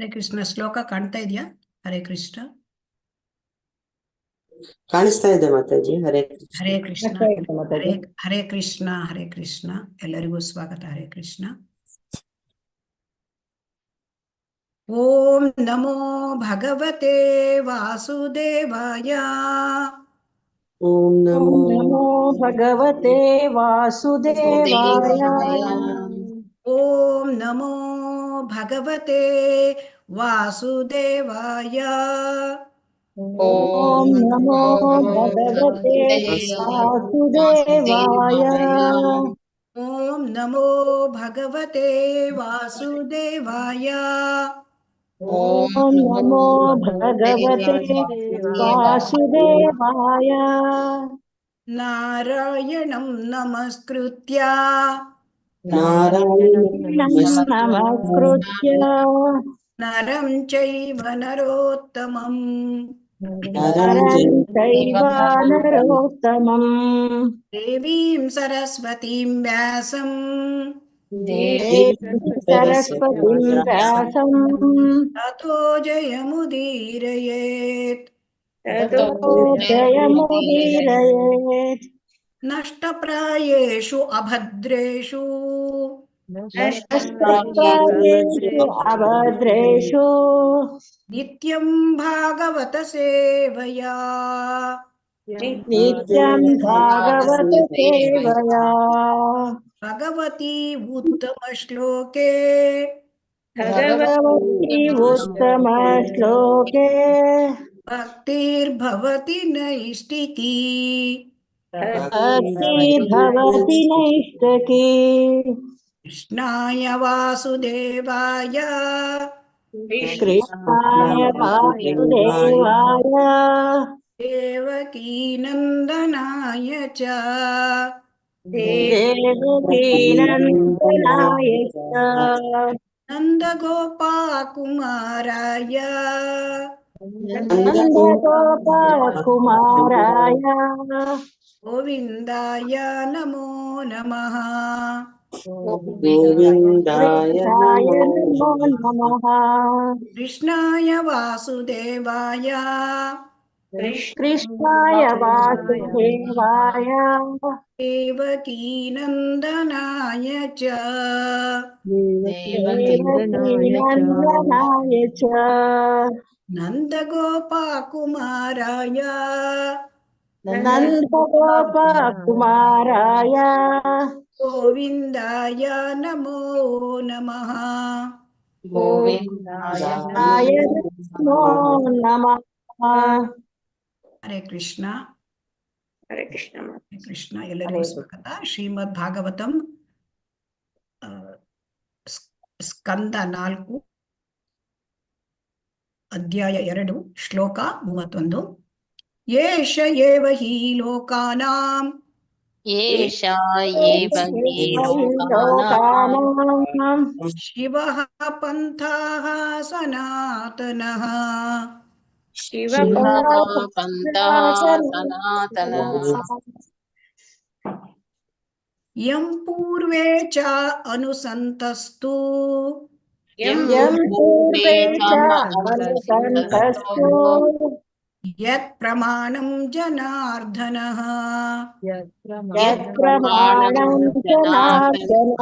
ಹರೇ ಕೃಷ್ಣ. ಶ್ಲೋಕ ಕಾಣ್ತಾ ಇದೆಯಾ? ಹರೇ ಕೃಷ್ಣ. ಕಾಣಿಸ್ತಾ ಇದೆ ಮಾತಾಜಿ. ಹರೇ ಕೃಷ್ಣ. ಹರೇ ಕೃಷ್ಣ. ಹರೇ ಹರೇ ಕೃಷ್ಣ. ಹರೇ ಕೃಷ್ಣ. ಎಲ್ಲರಿಗೂ ಸ್ವಾಗತ. ಹರೇ ಕೃಷ್ಣ. ಓಂ ನಮೋ ಭಗವತೆ ವಾಸುದೇವಾಯ. ಓಂ ನಮೋ ಭಗವತೆ ವಾಸುದೇವಾಯ. ಓಂ ನಮೋ ಭಗವತೆ ವಾಸುದೇವಾಯ. ಓಂ ನಮೋ ಭಗವತೆ ವಾಸುದೇವಾಯ. ಓಂ ನಮೋ ಭಗವತೆ ವಾಸುದೇವಾಯ. ಓಂ ನಮೋ ಭಗವತೆ ವಾಸುದೇವಾಯ. ನಾರಾಯಣಂ ನಮಸ್ಕೃತ್ಯ ನಮಸ್ಕೃತ್ಯ ನರಂ ಚೈವ ನರೋತ್ತಮಂ ನರಂ ಚೈವ ನರೋತ್ತಮಂ ದೇವೀಂ ಸರಸ್ವತೀಂ ವ್ಯಾಸಂ ಸರಸ್ವತೀಂ ವ್ಯಾಸಂ ತಥೋ ಜಯಮುದೀರಯೇತ್. ತಥೋ ಜಯಮುದೀರಯೇತ್. ನಷ್ಟಪ್ರಾಯೇಷು ಅಭದ್ರೇಷು ನಷ್ಟಪ್ರಾಯೇಷು ಅಭದ್ರೇಷು ನಿತ್ಯಂ ಭಾಗವತ ಸೇವಯಾ. ನಿತ್ಯಂ ಭಾಗವತ ಸೇವಯಾ. ಭಗವತಿ ಉತ್ತಮ ಶ್ಲೋಕೆ ಭಗವತಿ ಉತ್ತಮ ಶ್ಲೋಕೆ ಭಕ್ತಿರ್ಭವತಿ ನೈಷ್ಟಿಕೀ. ಭಕ್ತಿರ್ಭವತಿ ನೈಷ್ಠಿಕೀ. ಕೃಷ್ಣಾಯ ವಾಸುದೇವಾಯ ಕೃಷ್ಣಾಯ ವಾಸುದೇವಾಯ ದೇವಕೀ ನಂದನಾಯ ಚ ದೇವಕೀ ನಂದನಾಯ ಚ ನಂದಗೋಪಾಕುಮಾರಾಯ ನಂದಗೋಪಕುಮಾರಾಯ ಗೋವಿಂದಾಯ ನಮೋ ನಮಃ. ಗೋವಿಂದಾಯ ನಮೋ ನಮಃ. ಕೃಷ್ಣಾಯ ವಾಸುದೇವಾಯ ಕೃಷ್ಣಾಯ ವಾಸುದೇವಾಯ ದೇವಕೀ ನಂದನಾಯ ಚ ದೇವಕೀ ನಂದನಾಯ ಚ ನಂದಗೋಪಾಕುಮಾರಾಯ ನಂದಗೋಪಕುಮಾರಾಯ ಗೋವಿಂದಾಯ ನಮೋ ನಮಃ. ಗೋವಿಂದಾಯ ನಮೋ ನಮಃ. ಹರೇ ಕೃಷ್ಣ. ಹರೇ ಕೃಷ್ಣ. ಹರೇ ಕೃಷ್ಣ. ಎಲ್ಲರಿಗೂ ಸ್ವಾಗತ. ಶ್ರೀಮದ್ ಭಾಗವತಂ ಸ್ಕಂದ 4 ಅಧ್ಯಾಯ 2 ಶ್ಲೋಕ 31. ಏಷ ಏವ ಹಿ ಲೋಕಾನಾಂ ಏಷ ಏವ ಹಿ ಲೋಕಾನಾಂ ಶಿವಃ ಪಂಥಃ ಸನಾತನಃ ಶಿವಃ ಪಂಥಃ ಸನಾತನಃ ಯಂ ಪೂರ್ವೇ ಚ ಅನುಸಂತಸ್ತು ಯಂ ಪೂರ್ವೇ ಚ ಅನುಸಂತಸ್ತು ಯತ್ ಪ್ರಮಾಣಂ ಜನಾರ್ದನಃ ಯತ್ ಪ್ರಮಾಣಂ ಜನಾರ್ದನ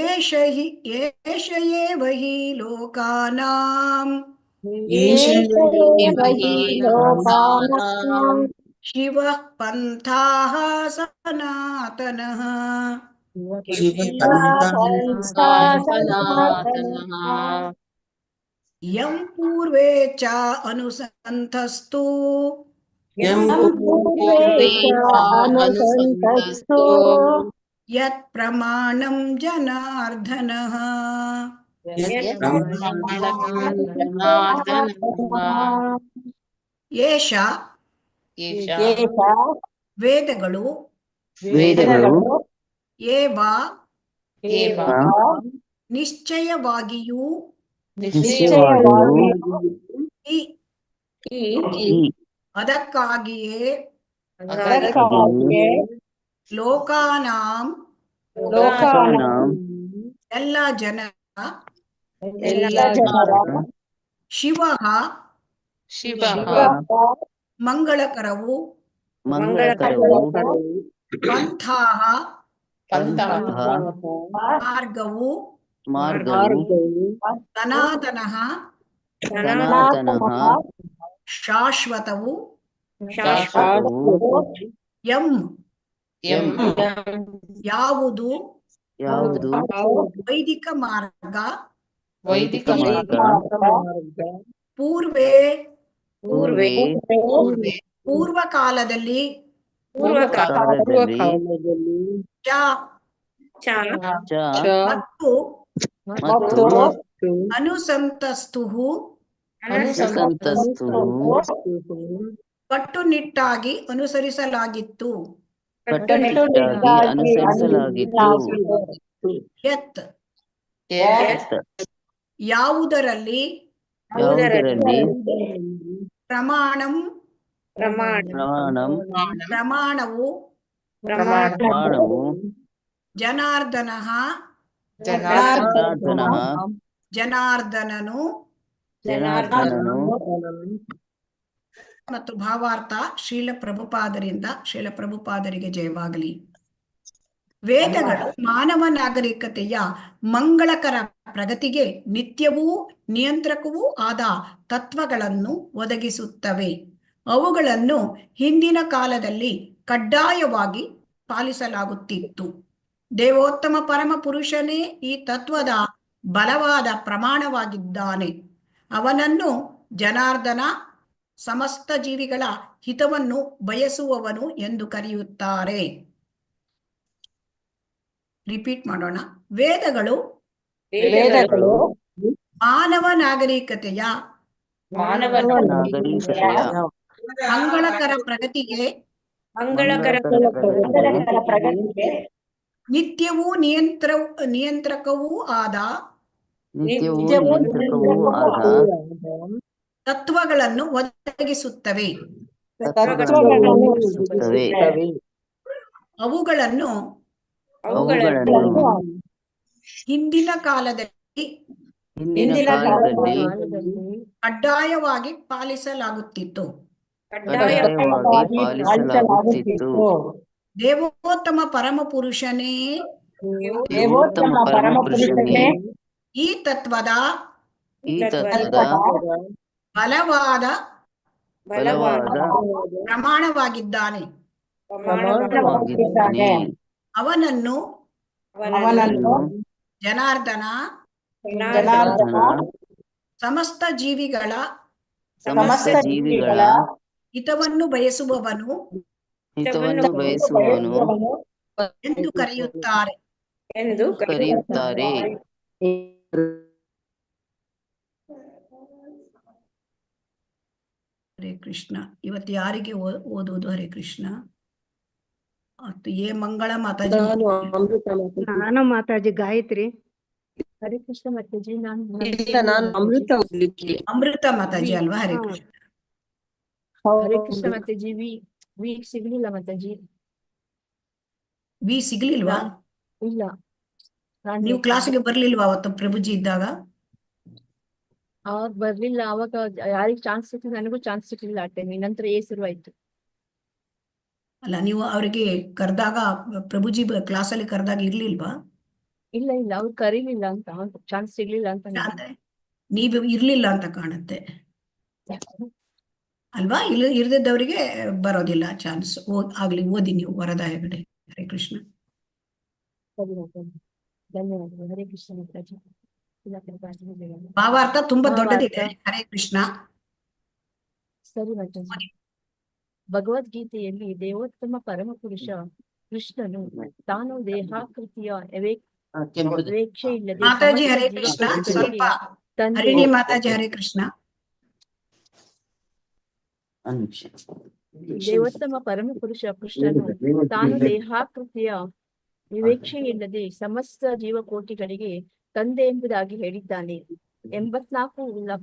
ಏಷ ಏವ ಹಿ ಲೋಕಾನಾಂ ಏಷ ಏವ ಹಿ ಲೋಕಾನಾಂ ಶಿವಃ ಪಂಥಃ ಸನಾತನಃ ಸನಾತನಃ ಯಂ ಪೂರ್ವೇ ಚ ಅನುಸಂತಸ್ತು ಯಂ ಪೂರ್ವೇ ಚ ಅನುಸಂತಸ್ತು ಯತ್ ಪ್ರಮಾಣಂ ಜನಾರ್ದನಃ ಯತ್ ಪ್ರಮಾಣಂ ಜನಾರ್ದನಃ ಏಷ ಏಷ ವೇದಗಳು ಏವ ಏವ ನಿಶ್ಚಯವಾಗಿಯೂ ನಿಶ್ಚಯವಾಗಿ ಅದಕ್ಕಾಗಿಯೇ ಅದಕ್ಕಾಗಿಯೇ ಲೋಕಾನಾಂ ಲೋಕಾನಾಂ ಎಲ್ಲ ಜನರ ಎಲ್ಲ ಜನರ ಶಿವಃ ಶಿವಃ ಮಂಗಳಕರವು ಮಂಗಳಕರವು ಪಂಥಾಃ ಪಂಥಃ ಮಾರ್ಗವು ಮಾರ್ಗವು ಸನಾತನಃ ಸನಾತನಃ ಶಾಶ್ವತವು ಶಾಶ್ವತವು ಎಂ ಎಂ ಯಾವುದು ಯಾವುದು ವೈದಿಕ ಮಾರ್ಗ ವೈದಿಕ ಮಾರ್ಗ ಪೂರ್ವೇ ಪೂರ್ವೆ ಪೂರ್ವಕಾಲದಲ್ಲಿ ಕಾಲದಲ್ಲಿ ಚ ಚ ಮತ್ತು ಮತ್ತು ಅನುಸಂತಸ್ತುಹು ಅನುಸಂತಸ್ತು ಕಟ್ಟುನಿಟ್ಟಾಗಿ ಅನುಸರಿಸಲಾಗಿತ್ತು ಕಟ್ಟುನಿಟ್ಟಾಗಿ ಅನುಸರಿಸಲಾಗಿತ್ತು ಯತ್ ಯತ್ ಯಾವುದರಲ್ಲಿ ಯಾವುದರಲ್ಲಿ ಪ್ರಮಾಣಂ ಪ್ರಮಾಣಂ ಪ್ರಮಾಣವು ಪ್ರಮಾಣವು ಜನಾರ್ದನಃ ಜನಾರ್ದನಃ ಜನಾರ್ದನನು ಜನಾರ್ದನನು ಮತ್ತು ಭಾವಾರ್ಥ ಶ್ರೀಲ ಪ್ರಭುಪಾದರಿಗೆ ಜಯವಾಗಲಿ. ವೇದಗಳು ಮಾನವ ನಾಗರಿಕತೆಯ ಮಂಗಳಕರ ಪ್ರಗತಿಗೆ ನಿತ್ಯವೂ ನಿಯಂತ್ರಕವೂ ಆದ ತತ್ವಗಳನ್ನು ಒದಗಿಸುತ್ತವೆ. ಅವುಗಳನ್ನು ಹಿಂದಿನ ಕಾಲದಲ್ಲಿ ಕಡ್ಡಾಯವಾಗಿ ಪಾಲಿಸಲಾಗುತ್ತಿತ್ತು. ದೇವೋತ್ತಮ ಪರಮ ಪುರುಷನೇ ಈ ತತ್ವದ ಬಲವಾದ ಪ್ರಮಾಣವಾಗಿದ್ದಾನೆ. ಅವನನ್ನು ಜನಾರ್ದನ, ಸಮಸ್ತ ಜೀವಿಗಳ ಹಿತವನ್ನು ಬಯಸುವವನು ಎಂದು ಕರೆಯುತ್ತಾರೆ. ರಿಪೀಟ್ ಮಾಡೋಣ. ವೇದಗಳು ಮಾನವ ನಾಗರಿಕತೆಯ ಮಂಗಳಕರ ಪ್ರಗತಿಗೆ ನಿತ್ಯವೂ ನಿಯಂತ್ರಕವೂ ಆದ ತತ್ವಗಳನ್ನು ಒದಗಿಸುತ್ತವೆ. ಅವುಗಳನ್ನು ಹಿಂದಿನ ಕಾಲದಲ್ಲಿ ಕಡ್ಡಾಯವಾಗಿ ಪಾಲಿಸಲಾಗುತ್ತಿತ್ತು. ದೇವೋತ್ತಮ ಪರಮ ಪುರುಷನೇ ಈ ತತ್ವದ ಬಲವಾದ ಪ್ರಮಾಣವಾಗಿದ್ದಾನೆ. ಅವನನ್ನು ಜನಾರ್ದನ, ಸಮಸ್ತ ಜೀವಿಗಳ ಹಿತವನ್ನು ಬಯಸುವವನು ಎಂದು ಕರೆಯುತ್ತಾರೆ. ಹರೇ ಕೃಷ್ಣ. ಇವತ್ತು ಯಾರಿಗೆ ಓದುವುದು? ಹರೇ ಕೃಷ್ಣ. ಮಂಗಳ ಮಾತಾಜಿ. ನಾನು ಮಾತಾಜಿ ಗಾಯತ್ರಿ. ಹರೇ ಕೃಷ್ಣ ಮಾತಾಜಿ. ನಾನು ಅಮೃತ ಮಾತಾಜಿ ಅಲ್ವಾ? ಹರೇ ಕೃಷ್ಣ. ಹರೇ ಕೃಷ್ಣ ಮಾತಾಜಿ. ವಿ ಸಿಗ್ಲಿಲ್ಲ ಮಾತಾಜಿ. ವಿ ಸಿಗ್ಲಿಲ್ವಾ? ಇಲ್ಲ. ನೀವು ಕ್ಲಾಸಿಗೆ ಬರ್ಲಿಲ್ವಾ ಅವತ್ತು ಪ್ರಭುಜಿ ಇದ್ದಾಗ? ಅವಾಗ ಬರ್ಲಿಲ್ಲ. ಅವಾಗ ಯಾರಿಗ್ ಚಾನ್ಸ್ ಸಿಕ್ಕಿಲ್ಲ, ನನಗೂ ಚಾನ್ಸ್ ಸಿಕ್ಲಿಲ್ಲ ಆ ಟೈಮ್. ನಂತರ ಶುರುವಾಯ್ತು. ಅಲ್ಲ, ನೀವು ಅವರಿಗೆ ಕರೆದಾಗ, ಪ್ರಭುಜಿ ಕ್ಲಾಸಲ್ಲಿ ಕರೆದಾಗ ಇರ್ಲಿಲ್ವಾ? ಇಲ್ಲ ಅವ್ರು ಕರೀಲಿಲ್ಲ ಅಂತ, ಚಾನ್ಸ್ ಸಿಗ್ಲಿಲ್ಲ ಅಂತ. ನೀವು ಇರ್ಲಿಲ್ಲ ಅಂತ ಕಾಣುತ್ತೆ ಅಲ್ವಾ? ಇರ್ದಿದ್ದವರಿಗೆ ಬರೋದಿಲ್ಲ ಚಾನ್ಸ್. ಆಗ್ಲಿ, ಓದಿ ನೀವು ವರದ ಹೆಗಡೆ. ಹರೇ ಕೃಷ್ಣ. ಧನ್ಯವಾದಗಳು. ಹರೇ ಕೃಷ್ಣ ಮಾತಾಜಿ. ಭಾವಾರ್ಥ ತುಂಬಾ ದೊಡ್ಡದಿದೆ. ಹರೇ ಕೃಷ್ಣ. ಸರಿ ಮಾತಾಜಿ. ಭಗವದ್ಗೀತೆಯಲ್ಲಿ ದೇವೋತ್ತಮ ಪರಮ ಪುರುಷ ಕೃಷ್ಣನು ತಾನು ದೇಹಾಕೃತಿಯ ಅಪೇಕ್ಷೆ ಇಲ್ಲದೆ ಮಾತಾಜಿ ಹರೇ ಕೃಷ್ಣ. ಸ್ವಲ್ಪ ಹರಿಣಿ ಮಾತಾಜಿ ಹರೇ ಕೃಷ್ಣ. ದೇವೋತ್ತಮ ಪರಮ ಪುರುಷ ಕೃಷ್ಣನು ತಾನು ದೇಹಾಕೃತಿಯ ವಿವೇಕ್ಷೆ ಇಲ್ಲದೆ ಸಮಸ್ತ ಜೀವಕೋಟಿಗಳಿಗೆ ತಂದೆ ಎಂಬುದಾಗಿ ಹೇಳಿದ್ದಾನೆ. 84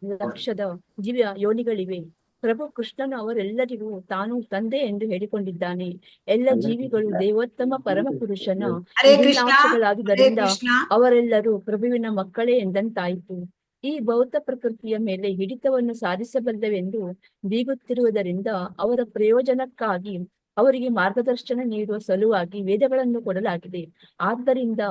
ಲಕ್ಷದ ಜೀವ ಯೋನಿಗಳಿವೆ. ಪ್ರಭು ಕೃಷ್ಣನು ಅವರೆಲ್ಲರಿಗೂ ತಾನು ತಂದೆ ಎಂದು ಹೇಳಿಕೊಂಡಿದ್ದಾನೆ. ಎಲ್ಲ ಜೀವಿಗಳು ದೇವೋತ್ತಮ ಪರಮಪುರುಷನ ಹರೇ ಕೃಷ್ಣ ಹರೇ ವಿಭಿನ್ನಾಂಶಗಳಾದುದರಿಂದ ಕೃಷ್ಣ. ಅವರೆಲ್ಲರೂ ಪ್ರಭುವಿನ ಮಕ್ಕಳೇ ಎಂದಂತಾಯಿತು. ಈ ಭೌತ ಪ್ರಕೃತಿಯ ಮೇಲೆ ಹಿಡಿತವನ್ನು ಸಾಧಿಸಬಲ್ಲವೆಂದು ಬೀಗುತ್ತಿರುವುದರಿಂದ ಅವರ ಪ್ರಯೋಜನಕ್ಕಾಗಿ ಅವರಿಗೆ ಮಾರ್ಗದರ್ಶನ ನೀಡುವ ಸಲುವಾಗಿ ವೇದಗಳನ್ನು ಕೊಡಲಾಗಿದೆ. ಆದ್ದರಿಂದ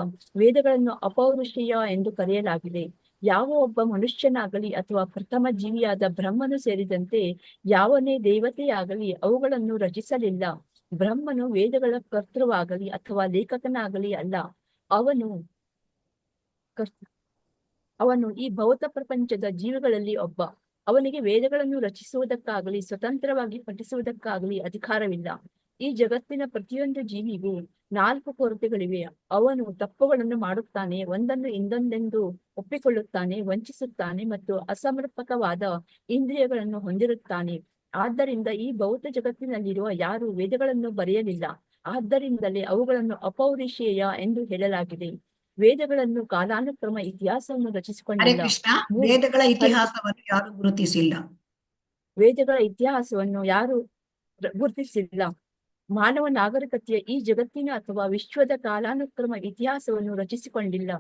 ವೇದಗಳನ್ನು ಅಪೌರುಷೇಯ ಎಂದು ಕರೆಯಲಾಗಿದೆ. ಯಾವ ಒಬ್ಬ ಮನುಷ್ಯನಾಗಲಿ ಅಥವಾ ಪ್ರಥಮ ಜೀವಿಯಾದ ಬ್ರಹ್ಮನು ಸೇರಿದಂತೆ ಯಾವನೇ ದೇವತೆಯಾಗಲಿ ಅವುಗಳನ್ನು ರಚಿಸಲಿಲ್ಲ. ಬ್ರಹ್ಮನು ವೇದಗಳ ಕರ್ತೃವಾಗಲಿ ಅಥವಾ ಲೇಖಕನಾಗಲಿ ಅಲ್ಲ. ಅವನು ಈ ಭೌತ ಪ್ರಪಂಚದ ಜೀವಿಗಳಲ್ಲಿ ಒಬ್ಬ. ಅವನಿಗೆ ವೇದಗಳನ್ನು ರಚಿಸುವುದಕ್ಕಾಗಲಿ ಸ್ವತಂತ್ರವಾಗಿ ಪಠಿಸುವುದಕ್ಕಾಗಲಿ ಅಧಿಕಾರವಿಲ್ಲ. ಈ ಜಗತ್ತಿನ ಪ್ರತಿಯೊಂದು ಜೀವಿಗೂ 4 ಕೊರತೆಗಳಿವೆ. ಅವನು ತಪ್ಪುಗಳನ್ನು ಮಾಡುತ್ತಾನೆ, ಒಂದನ್ನು ಇನ್ನೊಂದೆಂದು ಒಪ್ಪಿಕೊಳ್ಳುತ್ತಾನೆ, ವಂಚಿಸುತ್ತಾನೆ ಮತ್ತು ಅಸಮರ್ಪಕವಾದ ಇಂದ್ರಿಯಗಳನ್ನು ಹೊಂದಿರುತ್ತಾನೆ. ಆದ್ದರಿಂದ ಈ ಭೌತ ಜಗತ್ತಿನಲ್ಲಿರುವ ಯಾರು ವೇದಗಳನ್ನು ಬರೆಯಲಿಲ್ಲ. ಆದ್ದರಿಂದಲೇ ಅವುಗಳನ್ನು ಅಪೌರುಷೇಯ ಎಂದು ಹೇಳಲಾಗಿದೆ. ವೇದಗಳನ್ನು ಕಾಲಾನುಕ್ರಮ ಇತಿಹಾಸವನ್ನು ಹರೇ ರಚಿಸಿಕೊಂಡಿಲ್ಲ. ಕೃಷ್ಣ. ವೇದಗಳ ಇತಿಹಾಸವನ್ನು ಯಾರು ಗುರುತಿಸಿಲ್ಲ. ವೇದಗಳ ಇತಿಹಾಸವನ್ನು ಯಾರು ಗುರುತಿಸಿಲ್ಲ. ಮಾನವ ನಾಗರಿಕತೆಯ ಈ ಜಗತ್ತಿನ ಅಥವಾ ವಿಶ್ವದ ಕಾಲಾನುಕ್ರಮ ಇತಿಹಾಸವನ್ನು ರಚಿಸಿಕೊಂಡಿಲ್ಲ.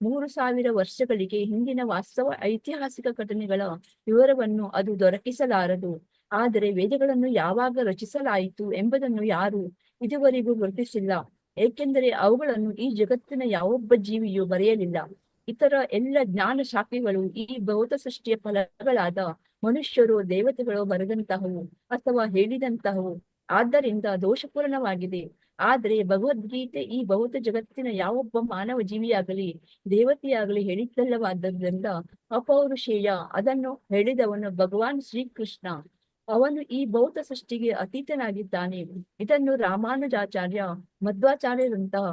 3000 ವರ್ಷಗಳಿಗೆ ಹಿಂದಿನ ವಾಸ್ತವ ಐತಿಹಾಸಿಕ ಘಟನೆಗಳ ವಿವರವನ್ನು ಅದು ದೊರಕಿಸಲಾರದು. ಆದರೆ ವೇದಗಳನ್ನು ಯಾವಾಗ ರಚಿಸಲಾಯಿತು ಎಂಬುದನ್ನು ಯಾರು ಇದುವರೆಗೂ ಗುರುತಿಸಿಲ್ಲ, ಏಕೆಂದರೆ ಅವುಗಳನ್ನು ಈ ಜಗತ್ತಿನ ಯಾವೊಬ್ಬ ಜೀವಿಯೂ ಬರೆಯಲಿಲ್ಲ. ಇತರ ಎಲ್ಲ ಜ್ಞಾನ ಶಾಖೆಗಳು ಈ ಭೌತ ಸೃಷ್ಟಿಯ ಫಲಗಳಾದ ಮನುಷ್ಯರು ದೇವತೆಗಳು ಬರೆದಂತಹವು ಅಥವಾ ಹೇಳಿದಂತಹವು. ಆದ್ದರಿಂದ ದೋಷಪೂರ್ಣವಾಗಿದೆ. ಆದರೆ ಭಗವದ್ಗೀತೆ ಈ ಭೌತ ಜಗತ್ತಿನ ಯಾವೊಬ್ಬ ಮಾನವ ಜೀವಿಯಾಗಲಿ ದೇವತೆಯಾಗಲಿ ಹೇಳಿದ್ದಲ್ಲವಾದ್ದರಿಂದ ಅಪೌರುಷೇಯ. ಅದನ್ನು ಹೇಳಿದವನು ಭಗವಾನ್ ಶ್ರೀಕೃಷ್ಣ. ಅವನು ಈ ಭೌತ ಸೃಷ್ಟಿಗೆ ಅತೀತನಾಗಿದ್ದಾನೆ. ಇದನ್ನು ರಾಮಾನುಜಾಚಾರ್ಯ, ಮಧ್ವಾಚಾರ್ಯರಂತಹ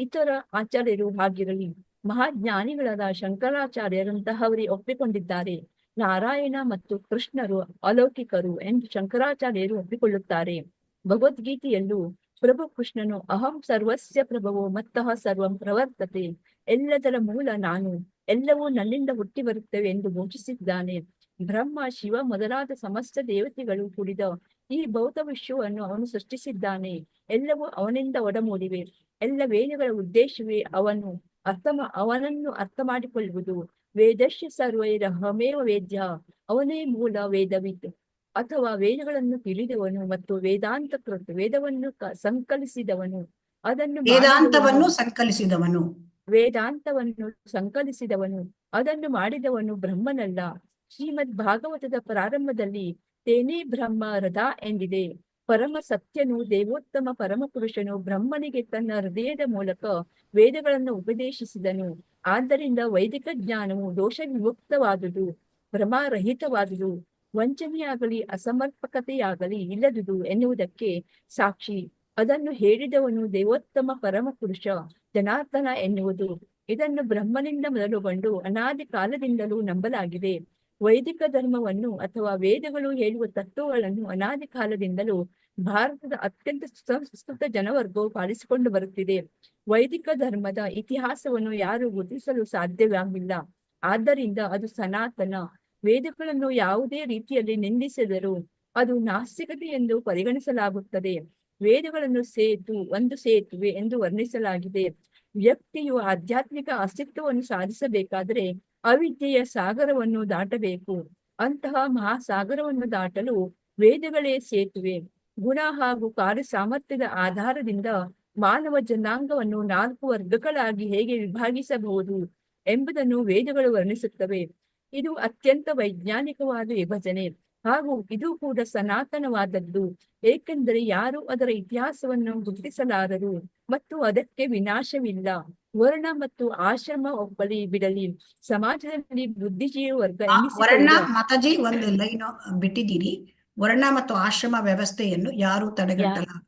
ಇತರ ಆಚಾರ್ಯರು ಹಾಗಿರಲಿ ಮಹಾಜ್ಞಾನಿಗಳಾದ ಶಂಕರಾಚಾರ್ಯರಂತಹವರೇ ಒಪ್ಪಿಕೊಂಡಿದ್ದಾರೆ. ನಾರಾಯಣ ಮತ್ತು ಕೃಷ್ಣರು ಅಲೌಕಿಕರು ಎಂದು ಶಂಕರಾಚಾರ್ಯರು ಒಪ್ಪಿಕೊಳ್ಳುತ್ತಾರೆ. ಭಗವದ್ಗೀತೆಯಲ್ಲೂ ಪ್ರಭು ಕೃಷ್ಣನು ಅಹಂ ಸರ್ವಸ್ಯ ಪ್ರಭವೋ ಮತ್ತಃ ಸರ್ವಂ ಪ್ರವರ್ತತೆ, ಎಲ್ಲದರ ಮೂಲ ನಾನು, ಎಲ್ಲವೂ ನನ್ನಿಂದ ಹುಟ್ಟಿ ಬರುತ್ತವೆ ಎಂದು ಘೋಷಿಸಿದ್ದಾನೆ. ಬ್ರಹ್ಮ, ಶಿವ ಮೊದಲಾದ ಸಮಸ್ತ ದೇವತೆಗಳು ಕೂಡಿದ ಈ ಭೌತ ವಿಶ್ವವನ್ನು ಅವನು ಸೃಷ್ಟಿಸಿದ್ದಾನೆ. ಎಲ್ಲವೂ ಅವನಿಂದ ಒಡಮೂಡಿವೆ. ಎಲ್ಲ ವೇದಗಳ ಉದ್ದೇಶವೇ ಅವನನ್ನು ಅರ್ಥ ಮಾಡಿಕೊಳ್ಳುವುದು. ವೇದಶ್ಯ ಸರ್ವೈರಹಮೇವ ವೇದ್ಯ. ಅವನೇ ಮೂಲ ವೇದವಿದ್ ಅಥವಾ ವೇದಗಳನ್ನು ತಿಳಿದವನು ಮತ್ತು ವೇದವನ್ನು ಸಂಕಲಿಸಿದವನು. ವೇದಾಂತವನ್ನು ಸಂಕಲಿಸಿದವನು ಅದನ್ನು ಮಾಡಿದವನು ಬ್ರಹ್ಮನಲ್ಲ. ಶ್ರೀಮದ್ ಭಾಗವತದ ಪ್ರಾರಂಭದಲ್ಲಿ ತೇನೇ ಬ್ರಹ್ಮ ರಥ ಎಂದಿದೆ. ಪರಮ ಸತ್ಯನು ದೇವೋತ್ತಮ ಪರಮಪುರುಷನು ಬ್ರಹ್ಮನಿಗೆ ತನ್ನ ಹೃದಯದ ಮೂಲಕ ವೇದಗಳನ್ನು ಉಪದೇಶಿಸಿದನು. ಆದ್ದರಿಂದ ವೈದಿಕ ಜ್ಞಾನವು ದೋಷ ವಿಮುಕ್ತವಾದುದು, ಭ್ರಮರಹಿತವಾದುದು, ವಂಚನೆಯಾಗಲಿ ಅಸಮರ್ಪಕತೆಯಾಗಲಿ ಇಲ್ಲದುದು ಎನ್ನುವುದಕ್ಕೆ ಸಾಕ್ಷಿ. ಅದನ್ನು ಹೇಳಿದವನು ದೇವೋತ್ತಮ ಪರಮಪುರುಷ ಜನಾರ್ದನ ಎನ್ನುವುದು. ಇದನ್ನು ಬ್ರಹ್ಮನಿಂದ ಮೊದಲುಗೊಂಡು ಅನಾದಿ ಕಾಲದಿಂದಲೂ ನಂಬಲಾಗಿದೆ. ವೈದಿಕ ಧರ್ಮವನ್ನು ಅಥವಾ ವೇದಗಳು ಹೇಳುವ ತತ್ವಗಳನ್ನು ಅನಾದಿ ಕಾಲದಿಂದಲೂ ಭಾರತದ ಅತ್ಯಂತ ಸಂಸ್ಕೃತ ಜನವರ್ಗವು ಪಾಲಿಸಿಕೊಂಡು ಬರುತ್ತಿದೆ. ವೈದಿಕ ಧರ್ಮದ ಇತಿಹಾಸವನ್ನು ಯಾರು ಗುರುತಿಸಲು ಸಾಧ್ಯವಾಗಿಲ್ಲ. ಆದ್ದರಿಂದ ಅದು ಸನಾತನ. ವೇದಗಳನ್ನು ಯಾವುದೇ ರೀತಿಯಲ್ಲಿ ನಿಂದಿಸಿದರೂ ಅದು ನಾಸ್ತಿಕತೆ ಎಂದು ಪರಿಗಣಿಸಲಾಗುತ್ತದೆ. ವೇದಗಳನ್ನು ಒಂದು ಸೇತುವೆ ಎಂದು ವರ್ಣಿಸಲಾಗಿದೆ. ವ್ಯಕ್ತಿಯು ಆಧ್ಯಾತ್ಮಿಕ ಅಸ್ತಿತ್ವವನ್ನು ಸಾಧಿಸಬೇಕಾದರೆ ಅವಿದ್ಯೆಯ ಸಾಗರವನ್ನು ದಾಟಬೇಕು. ಅಂತಹ ಮಹಾಸಾಗರವನ್ನು ದಾಟಲು ವೇದಗಳೇ ಸೇತುವೆ. ಗುಣ ಹಾಗೂ ಕಾರ್ಯ ಸಾಮರ್ಥ್ಯದ ಆಧಾರದಿಂದ ಮಾನವ ಜನಾಂಗವನ್ನು 4 ವರ್ಗಗಳಾಗಿ ಹೇಗೆ ವಿಭಾಗಿಸಬಹುದು ಎಂಬುದನ್ನು ವೇದಗಳು ವರ್ಣಿಸುತ್ತವೆ. ಇದು ಅತ್ಯಂತ ವೈಜ್ಞಾನಿಕವಾದ ವಿಭಜನೆ ಹಾಗೂ ಇದು ಕೂಡ ಸನಾತನವಾದದ್ದು, ಏಕೆಂದರೆ ಯಾರು ಅದರ ಇತಿಹಾಸವನ್ನು ಗುರುತಿಸಲಾರರು ಮತ್ತು ಅದಕ್ಕೆ ವಿನಾಶವಿಲ್ಲ. ವರ್ಣ ಮತ್ತು ಆಶ್ರಮ ಒಪ್ಪಲಿ ಬಿಡಲಿ, ಸಮಾಜದಲ್ಲಿ ಬುದ್ಧಿಜೀವಿ ವರ್ಗ ಮಾತಾಜಿ ಒಂದು ಲೈನ್ ಬಿಟ್ಟಿದ್ದೀರಿ. ವರ್ಣ ಮತ್ತು ಆಶ್ರಮ ವ್ಯವಸ್ಥೆಯನ್ನು ಯಾರು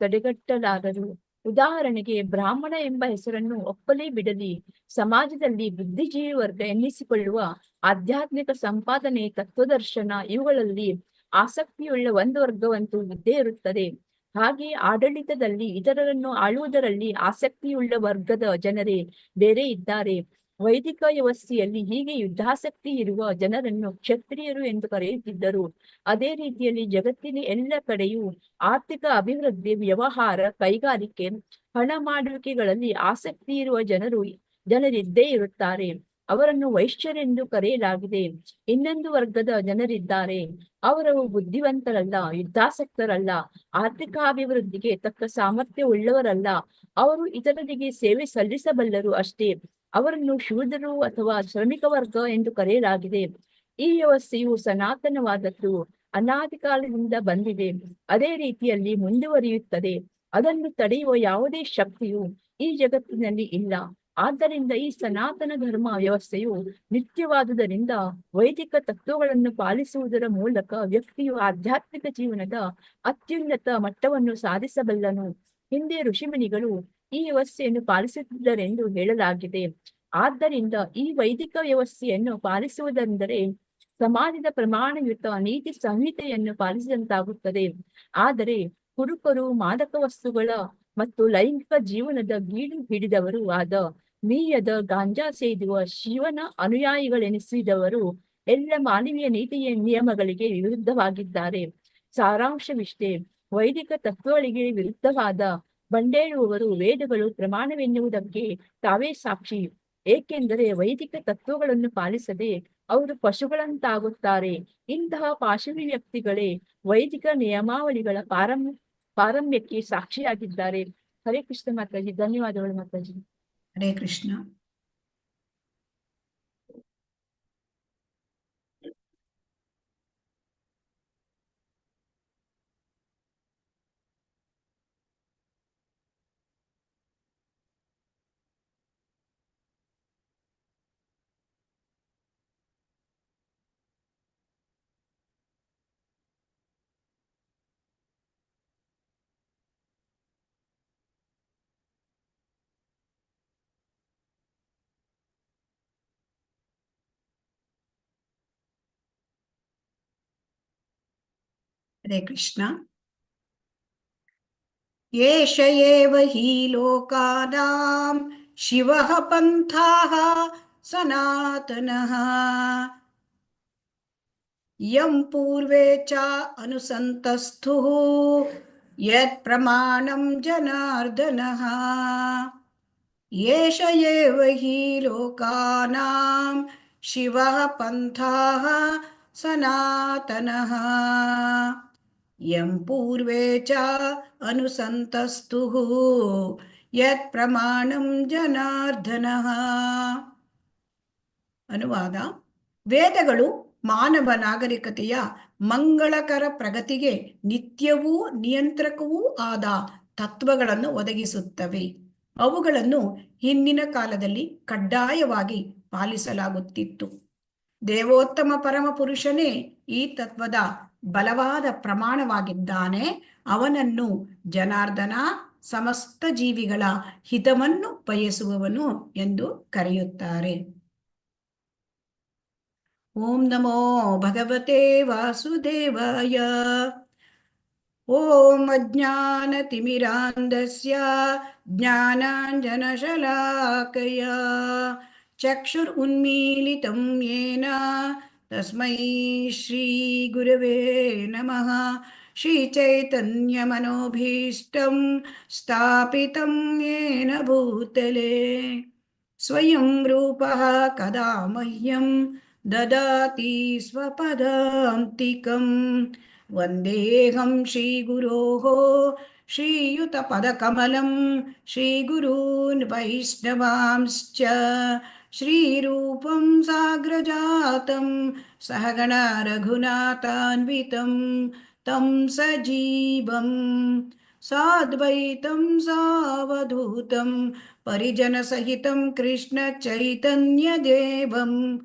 ತಡೆಗಟ್ಟಲಾರರು. ಉದಾಹರಣೆಗೆ ಬ್ರಾಹ್ಮಣ ಎಂಬ ಹೆಸರನ್ನು ಒಪ್ಪಲೇ ಬಿಡಲಿ, ಸಮಾಜದಲ್ಲಿ ಬುದ್ಧಿಜೀವಿ ವರ್ಗ ಎನ್ನಿಸಿಕೊಳ್ಳುವ ಆಧ್ಯಾತ್ಮಿಕ ಸಂಪಾದನೆ, ತತ್ವದರ್ಶನ ಇವುಗಳಲ್ಲಿ ಆಸಕ್ತಿಯುಳ್ಳ ಒಂದು ವರ್ಗವಂತೂ ಇದ್ದೇ ಇರುತ್ತದೆ. ಹಾಗೆ ಆಡಳಿತದಲ್ಲಿ ಇತರರನ್ನು ಆಳುವುದರಲ್ಲಿ ಆಸಕ್ತಿಯುಳ್ಳ ವರ್ಗದ ಜನರೇ ಬೇರೆ ಇದ್ದಾರೆ. ವೈದಿಕ ವ್ಯವಸ್ಥೆಯಲ್ಲಿ ಹೀಗೆ ಯುದ್ಧಾಸಕ್ತಿ ಇರುವ ಜನರನ್ನು ಕ್ಷತ್ರಿಯರು ಎಂದು ಕರೆಯುತ್ತಿದ್ದರು. ಅದೇ ರೀತಿಯಲ್ಲಿ ಜಗತ್ತಿನ ಎಲ್ಲ ಕಡೆಯೂ ಆರ್ಥಿಕ ಅಭಿವೃದ್ಧಿ, ವ್ಯವಹಾರ, ಕೈಗಾರಿಕೆ, ಹಣ ಮಾಡುವಿಕೆಗಳಲ್ಲಿ ಆಸಕ್ತಿ ಇರುವ ಜನರಿದ್ದೇ ಇರುತ್ತಾರೆ. ಅವರನ್ನು ವೈಶ್ಯರೆಂದು ಕರೆಯಲಾಗಿದೆ. ಇನ್ನೊಂದು ವರ್ಗದ ಜನರಿದ್ದಾರೆ. ಅವರು ಬುದ್ಧಿವಂತರಲ್ಲ, ಯುದ್ಧಾಸಕ್ತರಲ್ಲ, ಆರ್ಥಿಕಾಭಿವೃದ್ಧಿಗೆ ತಕ್ಕ ಸಾಮರ್ಥ್ಯ ಉಳ್ಳವರಲ್ಲ. ಅವರು ಇತರರಿಗೆ ಸೇವೆ ಸಲ್ಲಿಸಬಲ್ಲರು ಅಷ್ಟೇ. ಅವರನ್ನು ಶೂದ್ರರು ಅಥವಾ ಶ್ರಮಿಕ ವರ್ಗ ಎಂದು ಕರೆಯಲಾಗಿದೆ. ಈ ವ್ಯವಸ್ಥೆಯು ಸನಾತನವಾದದ್ದು, ಅನಾದಿ ಕಾಲದಿಂದ ಬಂದಿದೆ, ಅದೇ ರೀತಿಯಲ್ಲಿ ಮುಂದುವರಿಯುತ್ತದೆ. ಅದನ್ನು ತಡೆಯುವ ಯಾವುದೇ ಶಕ್ತಿಯು ಈ ಜಗತ್ತಿನಲ್ಲಿ ಇಲ್ಲ. ಆದ್ದರಿಂದ ಈ ಸನಾತನ ಧರ್ಮ ವ್ಯವಸ್ಥೆಯು ನಿತ್ಯವಾದುದರಿಂದ ವೈದಿಕ ತತ್ವಗಳನ್ನು ಪಾಲಿಸುವುದರ ಮೂಲಕ ವ್ಯಕ್ತಿಯು ಆಧ್ಯಾತ್ಮಿಕ ಜೀವನದ ಅತ್ಯುನ್ನತ ಮಟ್ಟವನ್ನು ಸಾಧಿಸಬಲ್ಲನು. ಹಿಂದೆ ಋಷಿಮುನಿಗಳು ಈ ವ್ಯವಸ್ಥೆಯನ್ನು ಪಾಲಿಸುತ್ತಿದ್ದರೆಂದು ಹೇಳಲಾಗಿದೆ. ಆದ್ದರಿಂದ ಈ ವೈದಿಕ ವ್ಯವಸ್ಥೆಯನ್ನು ಪಾಲಿಸುವುದೆಂದರೆ ಸಮಾಜದ ಪ್ರಮಾಣಯುತ ನೀತಿ ಸಂಹಿತೆಯನ್ನು ಪಾಲಿಸಿದಂತಾಗುತ್ತದೆ. ಆದರೆ ಕುರುಕರು, ಮಾದಕ ವಸ್ತುಗಳ ಮತ್ತು ಲೈಂಗಿಕ ಜೀವನದ ಗೀಳು ಹಿಡಿದವರು ಆದ ಮೀಯದ, ಗಾಂಜಾ ಸೇದುವ ಶಿವನ ಅನುಯಾಯಿಗಳೆನಿಸಿದವರು ಎಲ್ಲ ಮಾನವೀಯ ನೀತಿಯ ನಿಯಮಗಳಿಗೆ ವಿರುದ್ಧವಾಗಿದ್ದಾರೆ. ಸಾರಾಂಶವಿಷ್ಟೇ, ವೈದಿಕ ತತ್ವಗಳಿಗೆ ವಿರುದ್ಧವಾದ ಬಂಡೇಳುವವರು ವೇದಗಳು ಪ್ರಮಾಣವೆನ್ನುವುದಕ್ಕೆ ತಾವೇ ಸಾಕ್ಷಿ. ಏಕೆಂದರೆ ವೈದಿಕ ತತ್ವಗಳನ್ನು ಪಾಲಿಸದೆ ಅವರು ಪಶುಗಳಂತಾಗುತ್ತಾರೆ. ಇಂತಹ ಪಾಶವಿ ವ್ಯಕ್ತಿಗಳೇ ವೈದಿಕ ನಿಯಮಾವಳಿಗಳ ಪಾರಮ್ಯಕ್ಕೆ ಸಾಕ್ಷಿಯಾಗಿದ್ದಾರೆ. ಹರೇ ಕೃಷ್ಣ ಮಾತಾಜಿ. ಧನ್ಯವಾದಗಳು ಮಾತಾಜಿ. ಹರೇ ಕೃಷ್ಣ. ಹರೇ ಕೃಷ್ಣ. ಏಷ ಏವ ಹಿ ಲೋಕಾನಾಂ ಶಿವಃ ಪಂಥಾಃ ಸನಾತನಃ ಯಂ ಪೂರ್ವೇ ಚ ಅನುಸಂತಸ್ಥುಃ ಯತ್ ಪ್ರಮಾಣಂ ಜನಾರ್ದನಃ. ಏಷ ಏವ ಹಿ ಲೋಕಾನಾಂ ಶಿವಃ ಪಂಥಾಃ ಸನಾತನಃ ಯಂ ಪೂರ್ವೇ ಚ ಅನುಸಂತಸ್ತುಃ ಯತ್ ಪ್ರಮಾಣಂ ಜನಾರ್ದನಃ. ಅನುವಾದ: ವೇದಗಳು ಮಾನವ ನಾಗರಿಕತೆಯ ಮಂಗಳಕರ ಪ್ರಗತಿಗೆ ನಿತ್ಯವೂ ನಿಯಂತ್ರಕವೂ ಆದ ತತ್ವಗಳನ್ನು ಒದಗಿಸುತ್ತವೆ. ಅವುಗಳನ್ನು ಹಿಂದಿನ ಕಾಲದಲ್ಲಿ ಕಡ್ಡಾಯವಾಗಿ ಪಾಲಿಸಲಾಗುತ್ತಿತ್ತು. ದೇವೋತ್ತಮ ಪರಮ ಪುರುಷನೇ ಈ ತತ್ವದ ಬಲವಾದ ಪ್ರಮಾಣವಾಗಿದ್ದಾನೆ. ಅವನನ್ನು ಜನಾರ್ದನ, ಸಮಸ್ತ ಜೀವಿಗಳ ಹಿತವನ್ನು ಬಯಸುವವನು ಎಂದು ಕರೆಯುತ್ತಾರೆ. ಓಂ ನಮೋ ಭಗವತೆ ವಾಸುದೇವಾಯ. ಓಂ ಅಜ್ಞಾನತಿಮಿರಾಂಧಸ್ಯ ಜ್ಞಾನಾಂಜನಶಲಾಕಯ ಚಕ್ಷುರುನ್ಮೀಲಿತಂ ಯೇನ ತಸ್ಮೈ ಶ್ರೀ ಗುರವೇ ನಮಃ. ಶ್ರೀಚೈತನ್ಯಮನೋಭೀಷ್ಟಂ ಸ್ಥಾಪಿತಂ ಯೇನ ಭೂತಲೆ ಸ್ವಯಂ ರೂಪಃ ಕದಾ ಮಹ್ಯಂ ದದಾತಿ ಸ್ವಪದಾಂತಿಕಂ. ವಂದೇಹಂ ಶ್ರೀಗುರೋಃ ಶ್ರೀಯುತಪದಕಮಲಂ ಶ್ರೀಗುರೂನ್ ವೈಷ್ಣವಾಂಶ್ಚ ಶ್ರೀರೂಪಂ ಸಾಗ್ರಜಾತಂ ಸಹಗಣ ರಘುನಾಥಾನ್ವಿತಂ तं सजीवं साद्वैतं सावधूतं परिजनसहितं कृष्णचैतन्यदेवं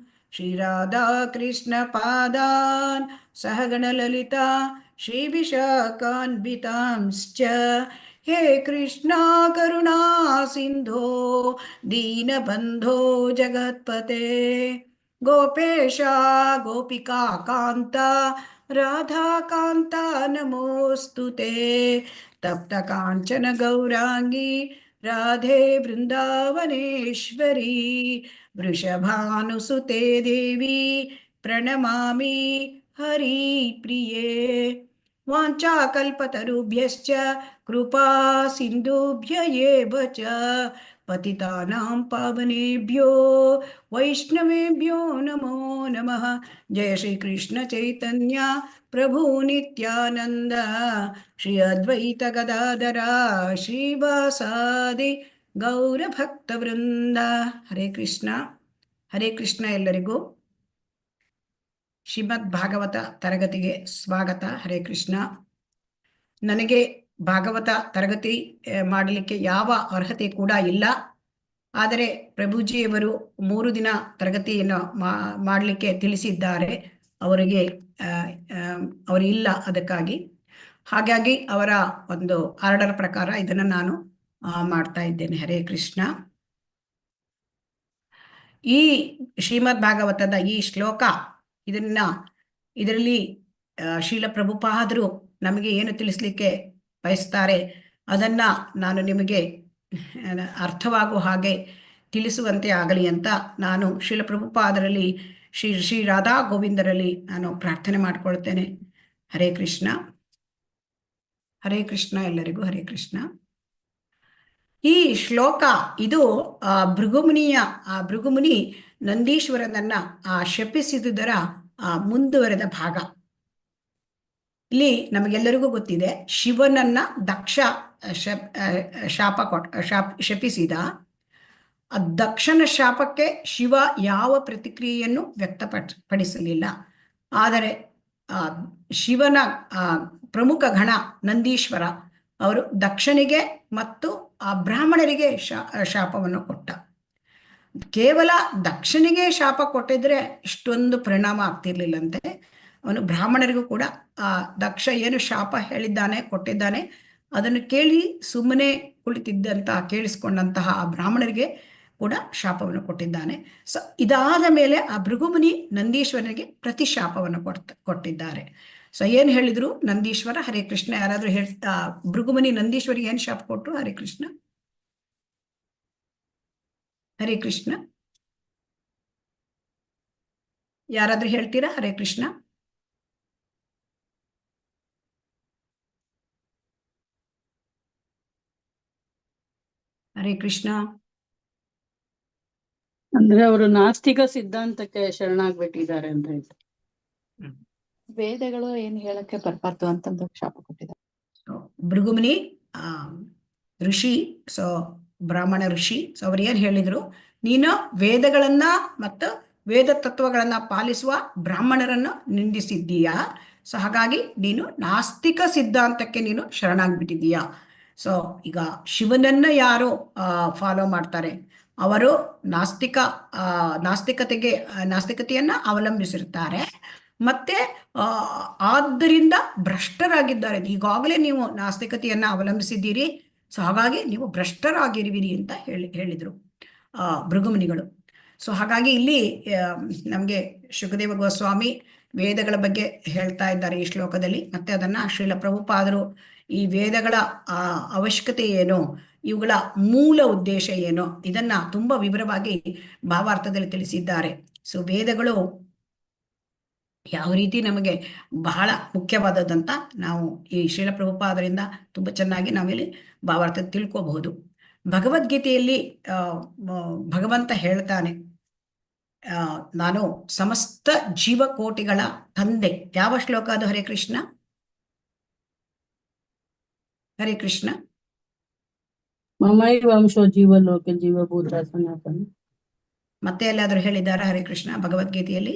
श्रीराधाकृष्णपादान् सहगणललिता श्रीविशाखान्वितांश्च. हे कृष्णा करुणा सिन्धो दीनबन्धो जगत्पते गोपेशा गोपिका कान्ता राधाकान्ता नमोऽस्तुते. तप्तकाञ्चन गौराङ्गी राधे वृन्दावनेश्वरी ವೃಷಭಾನುಸುತೆ ದೇವಿ ಪ್ರಣಮಾಮಿ ಹರಿಪ್ರಿಯೇ. ವಾಂಛಾಕಲ್ಪತರುಭ್ಯಶ್ಚ ಕೃಪಾ ಸಿಂಧುಭ್ಯ ಏವ ಚ ಪತಿತಾನಾಂ ಪಾವನೇಭ್ಯೋ ವೈಷ್ಣವೇಭ್ಯೋ ನಮೋ ನಮಃ. ಜಯ ಶ್ರೀ ಕೃಷ್ಣ ಚೈತನ್ಯ ಪ್ರಭು ನಿತ್ಯಾನಂದ ಶ್ರೀ ಅದ್ವೈತ ಗದಾಧರ ಶ್ರೀವಾಸಾದಿ ಗೌರಭಕ್ತವೃಂದ. ಹರೇ ಕೃಷ್ಣ. ಹರೇ ಕೃಷ್ಣ. ಎಲ್ಲರಿಗೂ ಶ್ರೀಮದ್ ಭಾಗವತ ತರಗತಿಗೆ ಸ್ವಾಗತ. ಹರೇ ಕೃಷ್ಣ. ನನಗೆ ಭಾಗವತ ತರಗತಿ ಮಾಡಲಿಕ್ಕೆ ಯಾವ ಅರ್ಹತೆ ಕೂಡ ಇಲ್ಲ. ಆದರೆ ಪ್ರಭುಜಿಯವರು 3 ದಿನ ತರಗತಿಯನ್ನು ಮಾಡಲಿಕ್ಕೆ ತಿಳಿಸಿದ್ದಾರೆ. ಅವರಿಗೆ ಅವರು ಇಲ್ಲ, ಅದಕ್ಕಾಗಿ ಹಾಗಾಗಿ ಅವರ ಒಂದು ಆರ್ಡರ್ ಪ್ರಕಾರ ಇದನ್ನು ನಾನು ಮಾಡ್ತಾ ಇದ್ದೇನೆ. ಹರೇ ಕೃಷ್ಣ. ಈ ಶ್ರೀಮದ್ ಭಾಗವತದ ಈ ಶ್ಲೋಕ, ಇದರಲ್ಲಿ ಶ್ರೀಲ ಪ್ರಭುಪಾದರು ನಮಗೆ ಏನು ತಿಳಿಸ್ಲಿಕ್ಕೆ ಬಯಸ್ತಾರೆ ಅದನ್ನ ನಾನು ನಿಮಗೆ ಅರ್ಥವಾಗುವ ಹಾಗೆ ತಿಳಿಸುವಂತೆ ಆಗಲಿ ಅಂತ ನಾನು ಶ್ರೀಲ ಪ್ರಭುಪಾದರಲ್ಲಿ ಶ್ರೀ ರಾಧಾ ಗೋವಿಂದರಲ್ಲಿ ನಾನು ಪ್ರಾರ್ಥನೆ ಮಾಡಿಕೊಳ್ತೇನೆ. ಹರೇ ಕೃಷ್ಣ. ಹರೇ ಕೃಷ್ಣ. ಎಲ್ಲರಿಗೂ ಹರೇ ಕೃಷ್ಣ. ಈ ಶ್ಲೋಕ ಇದು ಭೃಗುಮುನಿ ನಂದೀಶ್ವರನನ್ನ ಶಪಿಸಿದುದರ ಮುಂದುವರೆದ ಭಾಗ. ಇಲ್ಲಿ ನಮಗೆಲ್ಲರಿಗೂ ಗೊತ್ತಿದೆ, ಶಿವನನ್ನ ದಕ್ಷ ಶಪಿಸಿದ. ದಕ್ಷನ ಶಾಪಕ್ಕೆ ಶಿವ ಯಾವ ಪ್ರತಿಕ್ರಿಯೆಯನ್ನು ವ್ಯಕ್ತಪಡಿಸಲಿಲ್ಲ. ಆದರೆ ಶಿವನ ಪ್ರಮುಖ ಗಣ ನಂದೀಶ್ವರ ಅವರು ದಕ್ಷನಿಗೆ ಮತ್ತು ಆ ಬ್ರಾಹ್ಮಣರಿಗೆ ಶಾಪವನ್ನು ಕೊಟ್ಟ. ಕೇವಲ ದಕ್ಷನಿಗೆ ಶಾಪ ಕೊಟ್ಟಿದ್ರೆ ಇಷ್ಟೊಂದು ಪರಿಣಾಮ ಆಗ್ತಿರ್ಲಿಲ್ಲಂತೆ. ಅವನು ಬ್ರಾಹ್ಮಣರಿಗೂ ಕೂಡ ಆ ದಕ್ಷ ಏನು ಶಾಪ ಕೊಟ್ಟಿದ್ದಾನೆ ಅದನ್ನು ಕೇಳಿ ಸುಮ್ಮನೆ ಕೇಳಿಸ್ಕೊಂಡಂತಹ ಆ ಬ್ರಾಹ್ಮಣರಿಗೆ ಕೂಡ ಶಾಪವನ್ನು ಕೊಟ್ಟಿದ್ದಾನೆ. ಸೊ ಇದಾದ ಮೇಲೆ ಆ ಭೃಗುಮುನಿ ನಂದೀಶ್ವರನಿಗೆ ಪ್ರತಿಶಾಪವನ್ನು ಕೊಟ್ಟಿದ್ದಾರೆ. ಸೊ ಏನು ಹೇಳಿದ್ರು ನಂದೀಶ್ವರ? ಹರೇ ಕೃಷ್ಣ. ಯಾರಾದ್ರೂ ಭೃಗುಮುನಿ ನಂದೀಶ್ವರಿಗೆ ಏನು ಶಾಪ ಕೊಟ್ಟರು? ಹರೇ ಕೃಷ್ಣ. ಹರೇ ಕೃಷ್ಣ. ಯಾರಾದ್ರೂ ಹೇಳ್ತೀರಾ? ಹರೇ ಕೃಷ್ಣ. ಹರೇ ಕೃಷ್ಣ. ಅಂದ್ರೆ ಅವರು ನಾಸ್ತಿಕ ಸಿದ್ಧಾಂತಕ್ಕೆ ಶರಣಾಗ್ಬಿಟ್ಟಿದ್ದಾರೆ ಅಂತ ಹೇಳ್ತಾರೆ. ವೇದಗಳು ಏನ್ ಹೇಳಕ್ಕೆ ಬರ್ಬಾರ್ದು ಅಂತಂದು ಶಾಪ ಕೊಟ್ಟಿದ್ದಾರೆ ಭೃಗುಮುನಿ ಋಷಿ. ಸೊ ಬ್ರಾಹ್ಮಣ ಋಷಿ. ಸೊ ಅವ್ರು ಏನ್ ಹೇಳಿದ್ರು, ನೀನು ವೇದಗಳನ್ನ ಮತ್ತು ವೇದ ತತ್ವಗಳನ್ನ ಪಾಲಿಸುವ ಬ್ರಾಹ್ಮಣರನ್ನು ನಿಂದಿಸಿದ್ದೀಯಾ. ಸೊ ಹಾಗಾಗಿ ನೀನು ನಾಸ್ತಿಕ ಸಿದ್ಧಾಂತಕ್ಕೆ ನೀನು ಶರಣಾಗ್ಬಿಟ್ಟಿದ್ದೀಯಾ. ಸೊ ಈಗ ಶಿವನನ್ನ ಯಾರು ಫಾಲೋ ಮಾಡ್ತಾರೆ ಅವರು ನಾಸ್ತಿಕತೆಯನ್ನ ಅವಲಂಬಿಸಿರ್ತಾರೆ. ಮತ್ತೆ ಆದ್ದರಿಂದ ಭ್ರಷ್ಟರಾಗಿದ್ದಾರೆ. ಈಗಾಗಲೇ ನೀವು ನಾಸ್ತಿಕತೆಯನ್ನ ಅವಲಂಬಿಸಿದ್ದೀರಿ, ಸೊ ಹಾಗಾಗಿ ನೀವು ಭ್ರಷ್ಟರಾಗಿರುವಿರಿ ಅಂತ ಹೇಳಿದ್ರು ಭೃಗುಮುನಿಗಳು. ಸೊ ಹಾಗಾಗಿ ಇಲ್ಲಿ ನಮಗೆ ಶುಕದೇವ ಗೋಸ್ವಾಮಿ ವೇದಗಳ ಬಗ್ಗೆ ಹೇಳ್ತಾ ಇದ್ದಾರೆ ಈ ಶ್ಲೋಕದಲ್ಲಿ. ಮತ್ತೆ ಅದನ್ನ ಶ್ರೀಲ ಪ್ರಭುಪಾದರು ಈ ವೇದಗಳ ಅವಶ್ಯಕತೆ ಏನು, ಇವುಗಳ ಮೂಲ ಉದ್ದೇಶ ಏನು, ಇದನ್ನ ತುಂಬಾ ವಿವರವಾಗಿ ಭಾವಾರ್ಥದಲ್ಲಿ ತಿಳಿಸಿದ್ದಾರೆ. ಸೊ ವೇದಗಳು ಯಾವ ರೀತಿ ನಮಗೆ ಬಹಳ ಮುಖ್ಯವಾದದಂತ ನಾವು ಈ ಶ್ರೀಲ ಪ್ರಭುಪಾದರಿಂದ ತುಂಬಾ ಚೆನ್ನಾಗಿ ನಾವಿಲ್ಲಿ ಭಾವಾರ್ಥ ತಿಳ್ಕೋಬಹುದು. ಭಗವದ್ಗೀತೆಯಲ್ಲಿ ಭಗವಂತ ಹೇಳ್ತಾನೆ, ನಾನು ಸಮಸ್ತ ಜೀವಕೋಟಿಗಳ ತಂದೆ. ಯಾವ ಶ್ಲೋಕ ಅದು? ಹರೇ ಕೃಷ್ಣ. ಹರೇ ಕೃಷ್ಣ. ಮಮೈ ವಂಶೋ ಜೀವಲೋಕೆ ಜೀವಭೂತ ಸನಾತನ. ಮತ್ತೆ ಎಲ್ಲಾದ್ರೂ ಹೇಳಿದಾರ ಹರೇ ಕೃಷ್ಣ ಭಗವದ್ಗೀತೆಯಲ್ಲಿ?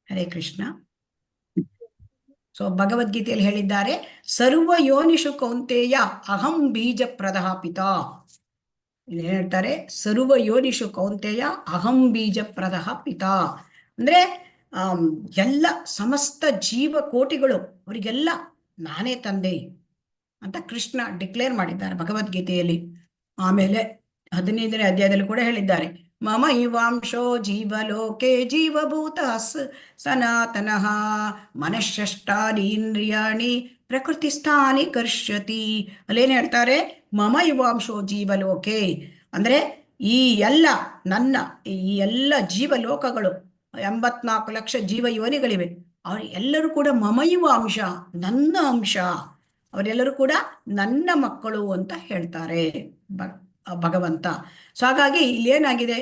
ಹರೇ ಕೃಷ್ಣ. ಸೊ ಭಗವದ್ಗೀತೆಯಲ್ಲಿ ಹೇಳಿದ್ದಾರೆ, ಸರ್ವ ಯೋನಿಷು ಕೌಂತೆಯ ಅಹಂ ಬೀಜ ಪ್ರದಃ ಪಿತಾ. ಇಲ್ಲಿ ಹೇಳ್ತಾರೆ, ಸರ್ವ ಯೋನಿಷು ಕೌಂತೆಯ ಅಹಂ ಬೀಜ ಪ್ರದಃ ಪಿತಾ. ಅಂದ್ರೆ ಎಲ್ಲ ಸಮಸ್ತ ಜೀವಕೋಟಿಗಳು ಅವರಿಗೆಲ್ಲ ನಾನೇ ತಂದೆ ಅಂತ ಕೃಷ್ಣ ಡಿಕ್ಲೇರ್ ಮಾಡಿದ್ದಾರೆ ಭಗವದ್ಗೀತೆಯಲ್ಲಿ. ಆಮೇಲೆ 15ನೇ ಅಧ್ಯಾಯದಲ್ಲಿ ಕೂಡ ಹೇಳಿದ್ದಾರೆ, ಮಮ ಇವಾಂಶೋ ಜೀವಲೋಕೆ ಜೀವಭೂತ ಸನಾತನಃ ಮನಃಷ್ಟಾನಿ ಇಂದ್ರಿಯಾಣಿ ಪ್ರಕೃತಿ ಸ್ಥಾನಿ ಕರ್ಷ್ಯತಿ. ಅಲ್ಲೇನು ಹೇಳ್ತಾರೆ? ಮಮ ಯುವಾಂಶೋ ಜೀವಲೋಕೆ. ಅಂದ್ರೆ ಈ ಎಲ್ಲ ನನ್ನ ಈ ಎಲ್ಲ ಜೀವಲೋಕಗಳು 84 ಲಕ್ಷ ಜೀವ ಯೋನಿಗಳಿವೆ. ಅವ್ರು ಎಲ್ಲರೂ ಕೂಡ ಮಮಯುವ ಅಂಶ, ನನ್ನ ಅಂಶ, ಅವರೆಲ್ಲರೂ ಕೂಡ ನನ್ನ ಮಕ್ಕಳು ಅಂತ ಹೇಳ್ತಾರೆ ಭಗವಂತ. ಸೊ ಹಾಗಾಗಿ ಇಲ್ಲೇನಾಗಿದೆ,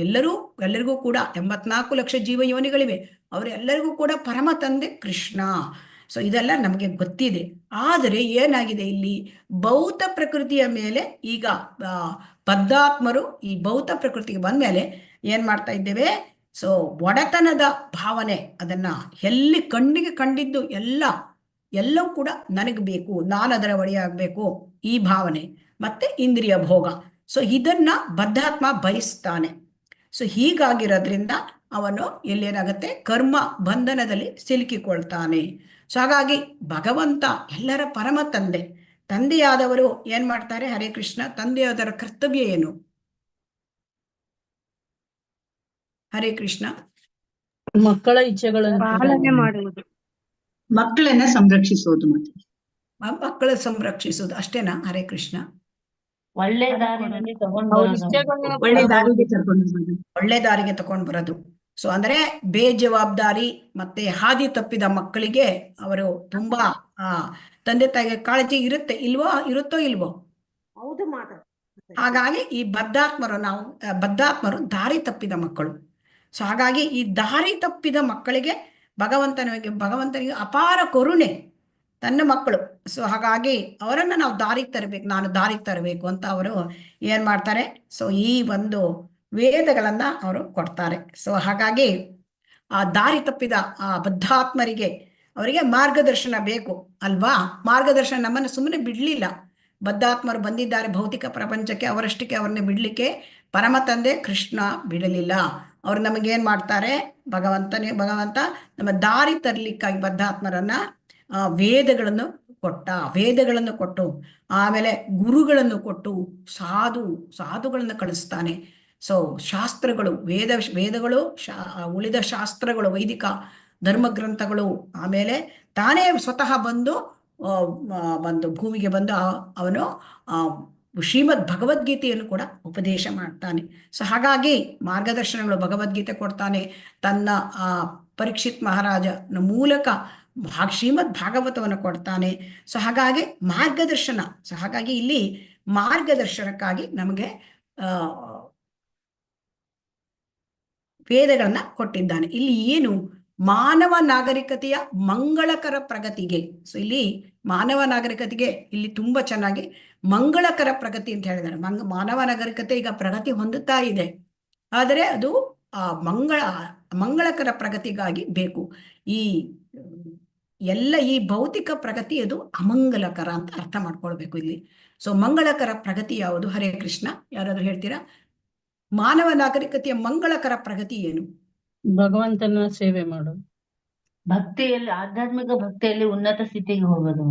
ಎಲ್ಲರಿಗೂ ಕೂಡ 84 ಲಕ್ಷ ಜೀವ ಯೋನಿಗಳಿವೆ. ಅವರೆಲ್ಲರಿಗೂ ಕೂಡ ಪರಮ ತಂದೆ ಕೃಷ್ಣ. ಸೊ ಇದೆಲ್ಲ ನಮಗೆ ಗೊತ್ತಿದೆ. ಆದರೆ ಏನಾಗಿದೆ, ಇಲ್ಲಿ ಭೌತ ಪ್ರಕೃತಿಯ ಮೇಲೆ ಈಗ ಬದ್ಧಾತ್ಮರು ಈ ಭೌತ ಪ್ರಕೃತಿಗೆ ಬಂದ ಮೇಲೆ ಏನ್ ಮಾಡ್ತಾ ಇದ್ದೇವೆ? ಸೊ ಒಡೆತನದ ಭಾವನೆ, ಅದನ್ನ ಎಲ್ಲಿ ಕಣ್ಣಿಗೆ ಕಂಡಿದ್ದು ಎಲ್ಲವೂ ಕೂಡ ನನಗೆ ಬೇಕು, ನಾನು ಅದರ ಒಡೆಯಾಗಬೇಕು, ಈ ಭಾವನೆ ಮತ್ತೆ ಇಂದ್ರಿಯ ಭೋಗ. ಸೊ ಇದನ್ನ ಬದ್ಧಾತ್ಮ ಬಯಸ್ತಾನೆ. ಸೊ ಹೀಗಾಗಿರೋದ್ರಿಂದ ಅವನು ಎಲ್ಲೇನಾಗತ್ತೆ, ಕರ್ಮ ಬಂಧನದಲ್ಲಿ ಸಿಲುಕಿಕೊಳ್ತಾನೆ. ಸೊ ಹಾಗಾಗಿ ಭಗವಂತ ಎಲ್ಲರ ಪರಮ ತಂದೆಯಾದವರು ಏನ್ ಮಾಡ್ತಾರೆ? ಹರೇ ಕೃಷ್ಣ, ತಂದೆಯಾದವರ ಕರ್ತವ್ಯ ಏನು? ಹರೇ ಕೃಷ್ಣ. ಮಕ್ಕಳ ಇಚ್ಛೆಗಳನ್ನು ಪಾಲನೆ ಮಾಡುವುದು, ಮಕ್ಕಳನ್ನ ಸಂರಕ್ಷಿಸೋದು, ಮತ್ತೆ ಮಕ್ಕಳ ಸಂರಕ್ಷಿಸೋದು ಅಷ್ಟೇನಾ? ಹರೇ ಕೃಷ್ಣ. ಒಳ್ಳೆ ದಾರಿನಲ್ಲಿ ಒಳ್ಳೆ ದಾರಿಗೆ ಕರ್ಕೊಂಡು ಬರೋದು. ಒಳ್ಳೆ ದಾರಿಗೆ ತಗೊಂಡು ಬರೋದು. ಸೊ ಅಂದ್ರೆ ಬೇಜವಾಬ್ದಾರಿ ಮತ್ತೆ ಹಾದಿ ತಪ್ಪಿದ ಮಕ್ಕಳಿಗೆ ಅವರು ತುಂಬಾ ತಂದೆ ತಾಯಿಗೆ ಕಾಳಜಿ ಇರುತ್ತೋ ಇಲ್ವೋ? ಹೌದು ಮಾತ್ರ. ಹಾಗಾಗಿ ಈ ಬದ್ಧಾತ್ಮರು ದಾರಿ ತಪ್ಪಿದ ಮಕ್ಕಳು. ಸೊ ಹಾಗಾಗಿ ಈ ದಾರಿ ತಪ್ಪಿದ ಮಕ್ಕಳಿಗೆ ಭಗವಂತನಿಗೆ ಅಪಾರ ಕರುಣೆ, ತನ್ನ ಮಕ್ಕಳು. ಸೊ ಹಾಗಾಗಿ ಅವರನ್ನ ನಾವು ನಾನು ದಾರಿಗೆ ತರಬೇಕು ಅಂತ ಅವರು ಏನ್ ಮಾಡ್ತಾರೆ? ಸೊ ಈ ಒಂದು ವೇದಗಳನ್ನ ಅವರು ಕೊಡ್ತಾರೆ. ಸೊ ಹಾಗಾಗಿ ಆ ದಾರಿ ತಪ್ಪಿದ ಆ ಬದ್ಧಾತ್ಮರಿಗೆ ಅವರಿಗೆ ಮಾರ್ಗದರ್ಶನ ಬೇಕು ಅಲ್ವಾ? ಮಾರ್ಗದರ್ಶನ ನಮ್ಮನ್ನು ಸುಮ್ಮನೆ ಬಿಡ್ಲಿಲ್ಲ. ಬದ್ಧಾತ್ಮರು ಬಂದಿದ್ದಾರೆ ಭೌತಿಕ ಪ್ರಪಂಚಕ್ಕೆ, ಅವರಷ್ಟಕ್ಕೆ ಅವ್ರನ್ನ ಬಿಡ್ಲಿಕ್ಕೆ ಪರಮ ತಂದೆ ಕೃಷ್ಣ ಬಿಡಲಿಲ್ಲ. ಅವ್ರು ನಮಗೇನ್ ಮಾಡ್ತಾರೆ? ಭಗವಂತ ನಮ್ಮ ದಾರಿ ತರ್ಲಿಕ್ಕಾಗಿ ಬದ್ಧಾತ್ಮರನ್ನ ವೇದಗಳನ್ನು ಕೊಟ್ಟು, ಆಮೇಲೆ ಗುರುಗಳನ್ನು ಕೊಟ್ಟು, ಸಾಧುಗಳನ್ನು ಕಳಿಸ್ತಾನೆ. ಸೊ ಶಾಸ್ತ್ರಗಳು, ವೇದಗಳು, ಉಳಿದ ಶಾಸ್ತ್ರಗಳು, ವೈದಿಕ ಧರ್ಮಗ್ರಂಥಗಳು, ಆಮೇಲೆ ತಾನೇ ಸ್ವತಃ ಬಂದು ಭೂಮಿಗೆ ಬಂದು ಅವನು ಶ್ರೀಮದ್ ಭಗವದ್ಗೀತೆಯನ್ನು ಕೂಡ ಉಪದೇಶ ಮಾಡ್ತಾನೆ. ಸೊ ಹಾಗಾಗಿ ಮಾರ್ಗದರ್ಶನಗಳು, ಭಗವದ್ಗೀತೆ ಕೊಡ್ತಾನೆ, ತನ್ನ ಪರೀಕ್ಷಿತ್ ಮಹಾರಾಜನ ಮೂಲಕ ಶ್ರೀಮದ್ ಭಾಗವತವನ್ನು ಕೊಡ್ತಾನೆ. ಸೊ ಹಾಗಾಗಿ ಮಾರ್ಗದರ್ಶನ. ಸೊ ಹಾಗಾಗಿ ಇಲ್ಲಿ ಮಾರ್ಗದರ್ಶನಕ್ಕಾಗಿ ನಮಗೆ ವೇದಗಳನ್ನ ಕೊಟ್ಟಿದ್ದಾನೆ. ಇಲ್ಲಿ ಏನು? ಮಾನವ ನಾಗರಿಕತೆಯ ಮಂಗಳಕರ ಪ್ರಗತಿಗೆ. ಸೊ ಇಲ್ಲಿ ಮಾನವ ನಾಗರಿಕತೆಗೆ ಇಲ್ಲಿ ತುಂಬಾ ಚೆನ್ನಾಗಿ ಮಂಗಳಕರ ಪ್ರಗತಿ ಅಂತ ಹೇಳಿದ್ದಾರೆ. ಮಾನವ ನಾಗರಿಕತೆ ಈಗ ಪ್ರಗತಿ ಹೊಂದುತ್ತಾ ಇದೆ, ಆದರೆ ಅದು ಮಂಗಳಕರ ಪ್ರಗತಿಗಾಗಿ ಬೇಕು. ಈ ಭೌತಿಕ ಪ್ರಗತಿ ಅದು ಅಮಂಗಲಕರ ಅಂತ ಅರ್ಥ ಮಾಡ್ಕೊಳ್ಬೇಕು ಇಲ್ಲಿ. ಸೊ ಮಂಗಳಕರ ಪ್ರಗತಿ ಯಾವುದು? ಹರೇ ಕೃಷ್ಣ, ಯಾರಾದ್ರೂ ಹೇಳ್ತೀರಾ? ಮಾನವ ನಾಗರಿಕತೆಯ ಮಂಗಳಕರ ಪ್ರಗತಿ ಏನು? ಭಗವಂತನ ಸೇವೆ ಮಾಡೋದು, ಭಕ್ತಿಯಲ್ಲಿ, ಆಧ್ಯಾತ್ಮಿಕ ಭಕ್ತಿಯಲ್ಲಿ ಉನ್ನತ ಸ್ಥಿತಿಗೆ ಹೋಗೋದು.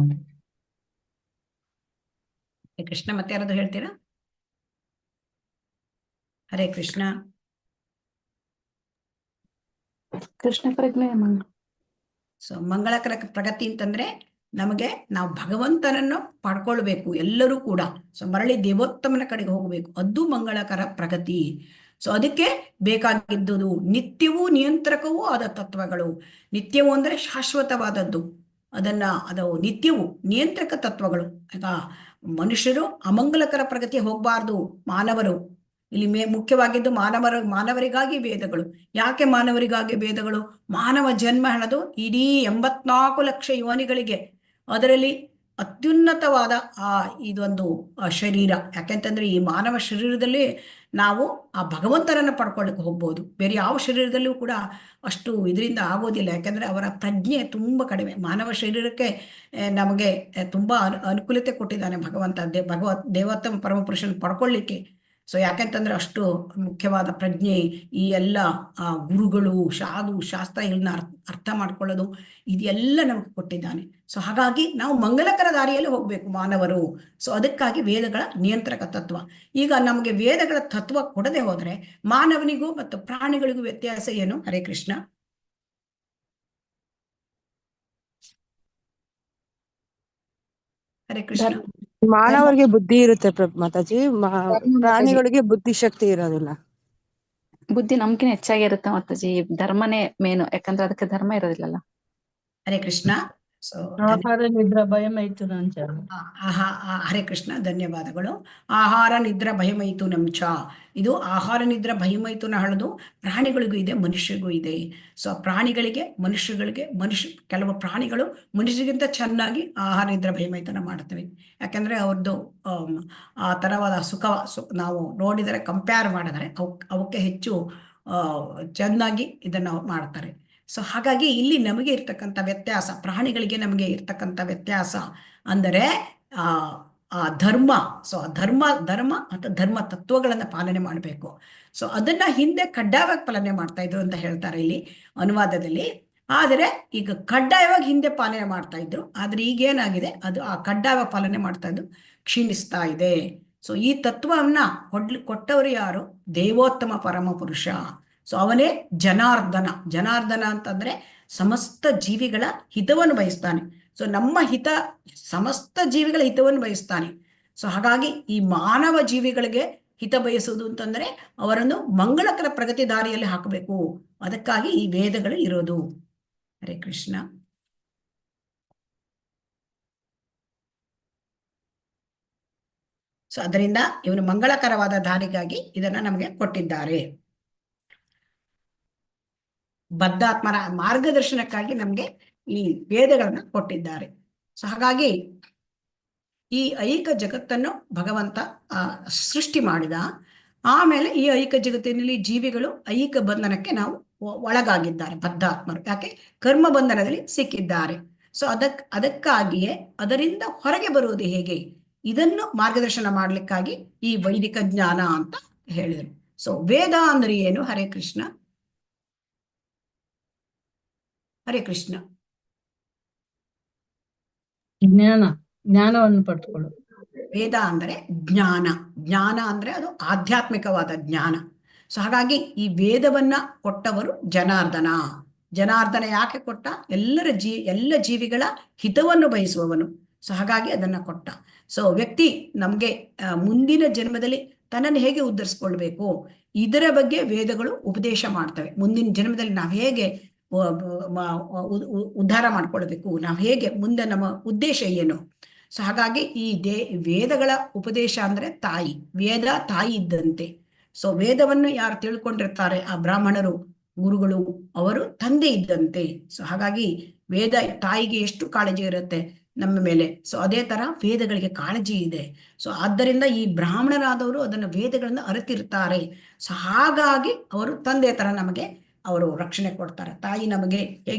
ಹರೇ ಕೃಷ್ಣ. ಮತ್ತೆ ಯಾರಾದ್ರೂ ಹೇಳ್ತೀರಾ? ಹರೇ ಕೃಷ್ಣ. ಕೃಷ್ಣ ಪ್ರಜ್ಞೆ. ಸೊ ಮಂಗಳಕರ ಪ್ರಗತಿ ಅಂತಂದ್ರೆ ನಾವು ಭಗವಂತನನ್ನು ಪಡ್ಕೊಳ್ಬೇಕು ಎಲ್ಲರೂ ಕೂಡ. ಸೊ ಮರಳಿ ದೇವೋತ್ತಮನ ಕಡೆಗೆ ಹೋಗಬೇಕು, ಅದು ಮಂಗಳಕರ ಪ್ರಗತಿ. ಸೊ ಅದಕ್ಕೆ ಬೇಕಾಗಿದ್ದುದು ನಿತ್ಯವೂ ನಿಯಂತ್ರಕವೂ ಆದ ತತ್ವಗಳು. ನಿತ್ಯವೂ ಅಂದ್ರೆ ಶಾಶ್ವತವಾದದ್ದು, ಅದು ನಿತ್ಯವೂ ನಿಯಂತ್ರಕ ತತ್ವಗಳು. ಈಗ ಮನುಷ್ಯರು ಅಮಂಗಲಕರ ಪ್ರಗತಿ ಹೋಗಬಾರ್ದು. ಮಾನವರು ಇಲ್ಲಿ ಮುಖ್ಯವಾಗಿದ್ದು ಮಾನವರಿಗಾಗಿ ವೇದಗಳು. ಯಾಕೆ ಮಾನವರಿಗಾಗಿ ವೇದಗಳು? ಮಾನವ ಜನ್ಮ ಹೇಳೋದು ಇಡೀ 84 ಲಕ್ಷ ಯೋನಿಗಳಿಗೆ, ಅದರಲ್ಲಿ ಅತ್ಯುನ್ನತವಾದ ಇದೊಂದು ಶರೀರ. ಯಾಕೆಂತಂದ್ರೆ ಈ ಮಾನವ ಶರೀರದಲ್ಲಿ ನಾವು ಆ ಭಗವಂತನನ್ನು ಪಡ್ಕೊಳ್ಳಿಕ್ಕೆ ಹೋಗ್ಬೋದು. ಬೇರೆ ಯಾವ ಶರೀರದಲ್ಲೂ ಕೂಡ ಅಷ್ಟು ಇದರಿಂದ ಆಗೋದಿಲ್ಲ. ಯಾಕೆಂದ್ರೆ ಅವರ ಪ್ರಜ್ಞೆ ತುಂಬ ಕಡಿಮೆ. ಮಾನವ ಶರೀರಕ್ಕೆ ನಮಗೆ ತುಂಬಾ ಅನುಕೂಲತೆ ಕೊಟ್ಟಿದ್ದಾನೆ ಭಗವಂತ, ದೇವೋತ್ತಮ ಪರಮಪುರುಷನ ಪಡ್ಕೊಳ್ಳಿಕ್ಕೆ. ಸೊ ಯಾಕೆಂತಂದ್ರೆ ಅಷ್ಟು ಮುಖ್ಯವಾದ ಪ್ರಜ್ಞೆ, ಈ ಎಲ್ಲ ಗುರುಗಳು, ಶಾಸ್ತ್ರ ಇದನ್ನ ಅರ್ಥ ಮಾಡ್ಕೊಳ್ಳೋದು, ಇದೆಲ್ಲ ನಮಗೆ ಕೊಟ್ಟಿದ್ದಾನೆ. ಸೊ ಹಾಗಾಗಿ ನಾವು ಮಂಗಲಕರ ದಾರಿಯಲ್ಲಿ ಹೋಗ್ಬೇಕು ಮಾನವರು. ಸೊ ಅದಕ್ಕಾಗಿ ವೇದಗಳ ನಿಯಂತ್ರಕ ತತ್ವ. ಈಗ ನಮಗೆ ವೇದಗಳ ತತ್ವ ಕೊಡದೆ ಹೋದ್ರೆ ಮಾನವನಿಗೂ ಮತ್ತು ಪ್ರಾಣಿಗಳಿಗೂ ವ್ಯತ್ಯಾಸ ಏನು? ಹರೇ ಕೃಷ್ಣ. ಹರೇ ಕೃಷ್ಣ. ಮಾನವರಿಗೆ ಬುದ್ಧಿ ಇರುತ್ತೆ ಮಾತಾಜಿ, ಮಾತಾಜಿ. ಪ್ರಾಣಿಗಳಿಗೆ ಬುದ್ಧಿಶಕ್ತಿ ಇರೋದಿಲ್ಲ. ಬುದ್ಧಿ ನಮ್ಗಿನ ಹೆಚ್ಚಾಗಿರುತ್ತೆ ಮಾತಾಜಿ. ಧರ್ಮನೇ ಮೇನು, ಯಾಕಂದ್ರೆ ಅದಕ್ಕೆ ಧರ್ಮ ಇರೋದಿಲ್ಲಲ್ಲ. ಹರೇ ಕೃಷ್ಣ. ಸೊ ಆಹಾರ ನಿದ್ರಾ ಭಯಮೈಥುನ ಅಂತ. ಹರೇ ಕೃಷ್ಣ, ಧನ್ಯವಾದಗಳು. ಆಹಾರ ನಿದ್ರಾ ಭಯಮೈಥುನಂ ಚ, ಇದು ಆಹಾರ ನಿದ್ರಾ ಭಯಮೈಥುನ ಹೇಳೋದು ಪ್ರಾಣಿಗಳಿಗೂ ಇದೆ, ಮನುಷ್ಯರಿಗೂ ಇದೆ. ಸೊ ಪ್ರಾಣಿಗಳಿಗೆ ಮನುಷ್ಯಗಳಿಗೆ ಕೆಲವು ಪ್ರಾಣಿಗಳು ಮನುಷ್ಯರಿಗಿಂತ ಚೆನ್ನಾಗಿ ಆಹಾರ ನಿದ್ರಾ ಭಯಮೈಥುನ ಮಾಡ್ತವೆ. ಯಾಕಂದ್ರೆ ಅವ್ರದ್ದು ಆ ತರವಾದ ನಾವು ನೋಡಿದರೆ, ಕಂಪೇರ್ ಮಾಡಿದರೆ ಅವಕ್ಕೆ ಹೆಚ್ಚು ಚೆನ್ನಾಗಿ ಇದನ್ನು ಮಾಡ್ತಾರೆ. ಸೊ ಹಾಗಾಗಿ ಇಲ್ಲಿ ನಮಗೆ ಇರ್ತಕ್ಕಂಥ ವ್ಯತ್ಯಾಸ, ಪ್ರಾಣಿಗಳಿಗೆ ನಮಗೆ ಇರ್ತಕ್ಕಂಥ ವ್ಯತ್ಯಾಸ ಅಂದರೆ ಧರ್ಮ. ಸೊ ಧರ್ಮ ಮತ್ತು ಧರ್ಮ ತತ್ವಗಳನ್ನು ಪಾಲನೆ ಮಾಡಬೇಕು. ಸೊ ಅದನ್ನ ಹಿಂದೆ ಕಡ್ಡಾಯವಾಗಿ ಪಾಲನೆ ಮಾಡ್ತಾ ಇದ್ರು ಅಂತ ಹೇಳ್ತಾರೆ ಇಲ್ಲಿ ಅನುವಾದದಲ್ಲಿ. ಆದರೆ ಈಗ ಕಡ್ಡಾಯವಾಗಿ ಹಿಂದೆ ಪಾಲನೆ ಮಾಡ್ತಾ ಇದ್ರು, ಆದ್ರೆ ಈಗೇನಾಗಿದೆ, ಅದು ಆ ಕಡ್ಡಾಯ ಪಾಲನೆ ಮಾಡ್ತಾ ಇದ್ದು ಕ್ಷೀಣಿಸ್ತಾ ಇದೆ. ಸೊ ಈ ತತ್ವವನ್ನ ಕೊಟ್ಟವರು ಯಾರು? ದೇವೋತ್ತಮ ಪರಮ ಪುರುಷ. ಸೊ ಅವನೇ ಜನಾರ್ದನ ಅಂತಂದ್ರೆ ಸಮಸ್ತ ಜೀವಿಗಳ ಹಿತವನ್ನು ಬಯಸ್ತಾನೆ. ಸೊ ನಮ್ಮ ಸಮಸ್ತ ಜೀವಿಗಳ ಹಿತವನ್ನು ಬಯಸ್ತಾನೆ. ಸೊ ಹಾಗಾಗಿ ಈ ಮಾನವ ಜೀವಿಗಳಿಗೆ ಹಿತ ಬಯಸುವುದು ಅಂತಂದ್ರೆ ಅವರನ್ನು ಮಂಗಳಕರ ಪ್ರಗತಿ ದಾರಿಯಲ್ಲಿ ಹಾಕಬೇಕು. ಅದಕ್ಕಾಗಿ ಈ ವೇದಗಳು ಇರೋದು. ಹರೇ ಕೃಷ್ಣ. ಸೊ ಅದರಿಂದ ಇವನು ಮಂಗಳಕರವಾದ ದಾರಿಗಾಗಿ ಇದನ್ನ ನಮಗೆ ಕೊಟ್ಟಿದ್ದಾರೆ. ಬದ್ಧಾತ್ಮರ ಮಾರ್ಗದರ್ಶನಕ್ಕಾಗಿ ನಮಗೆ ಈ ವೇದಗಳನ್ನ ಕೊಟ್ಟಿದ್ದಾರೆ. ಸೊ ಹಾಗಾಗಿ ಈ ಐಕ ಜಗತ್ತನ್ನು ಭಗವಂತ ಸೃಷ್ಟಿ ಮಾಡಿದ. ಆಮೇಲೆ ಈ ಐಕ ಜಗತ್ತಿನಲ್ಲಿ ಜೀವಿಗಳು ಐಕ ಬಂಧನಕ್ಕೆ ನಾವು ಒಳಗಾಗಿದ್ದಾರೆ, ಬದ್ಧಾತ್ಮರು. ಯಾಕೆ? ಕರ್ಮ ಬಂಧನದಲ್ಲಿ ಸಿಕ್ಕಿದ್ದಾರೆ. ಸೊ ಅದಕ್ಕಾಗಿಯೇ ಅದರಿಂದ ಹೊರಗೆ ಬರುವುದು ಹೇಗೆ, ಇದನ್ನು ಮಾರ್ಗದರ್ಶನ ಮಾಡ್ಲಿಕ್ಕಾಗಿ ಈ ವೈದಿಕ ಜ್ಞಾನ ಅಂತ ಹೇಳಿದರು. ಸೊ ವೇದ ಅಂದ್ರೆ ಏನು? ಹರೇ ಕೃಷ್ಣ. ಹರೇ ಕೃಷ್ಣ. ಜ್ಞಾನವನ್ನು ಪಡೆದುಕೊಳ್ಳೋದು. ವೇದ ಅಂದರೆ ಜ್ಞಾನ ಅಂದ್ರೆ ಅದು ಆಧ್ಯಾತ್ಮಿಕವಾದ ಜ್ಞಾನ. ಸೊ ಹಾಗಾಗಿ ಈ ವೇದವನ್ನ ಕೊಟ್ಟವರು ಜನಾರ್ದನ ಯಾಕೆ ಕೊಟ್ಟ? ಎಲ್ಲ ಜೀವಿಗಳ ಹಿತವನ್ನು ಬಯಸುವವನು. ಸೊ ಹಾಗಾಗಿ ಅದನ್ನ ಕೊಟ್ಟ. ಸೊ ವ್ಯಕ್ತಿ ನಮ್ಗೆ ಮುಂದಿನ ಜನ್ಮದಲ್ಲಿ ತನ್ನನ್ನು ಹೇಗೆ ಉದ್ಧರಿಸ್ಕೊಳ್ಬೇಕು ಇದರ ಬಗ್ಗೆ ವೇದಗಳು ಉಪದೇಶ ಮಾಡ್ತವೆ. ಮುಂದಿನ ಜನ್ಮದಲ್ಲಿ ನಾವು ಹೇಗೆ ಉದ್ಧಾರ ಮಾಡ್ಕೊಳ್ಬೇಕು, ನಾವು ಹೇಗೆ ಮುಂದೆ, ನಮ್ಮ ಉದ್ದೇಶ ಏನು. ಸೊ ಹಾಗಾಗಿ ಈ ವೇದಗಳ ಉಪದೇಶ ಅಂದ್ರೆ ತಾಯಿ, ವೇದ ತಾಯಿ ಇದ್ದಂತೆ. ಸೊ ವೇದವನ್ನು ಯಾರು ತಿಳ್ಕೊಂಡಿರ್ತಾರೆ, ಆ ಬ್ರಾಹ್ಮಣರು, ಗುರುಗಳು, ಅವರು ತಂದೆ ಇದ್ದಂತೆ. ಸೊ ಹಾಗಾಗಿ ವೇದ ತಾಯಿಗೆ ಎಷ್ಟು ಕಾಳಜಿ ಇರುತ್ತೆ ನಮ್ಮ ಮೇಲೆ, ಸೊ ಅದೇ ತರ ವೇದಗಳಿಗೆ ಕಾಳಜಿ ಇದೆ. ಸೊ ಆದ್ದರಿಂದ ಈ ಬ್ರಾಹ್ಮಣರಾದವರು ಅದನ್ನು ವೇದಗಳನ್ನ ಅರಿತಿರ್ತಾರೆ. ಸೊ ಹಾಗಾಗಿ ಅವರು ತಂದೆ ತರ ನಮಗೆ ಅವರು ರಕ್ಷಣೆ ಕೊಡ್ತಾರೆ. ತಾಯಿ ನಮಗೆ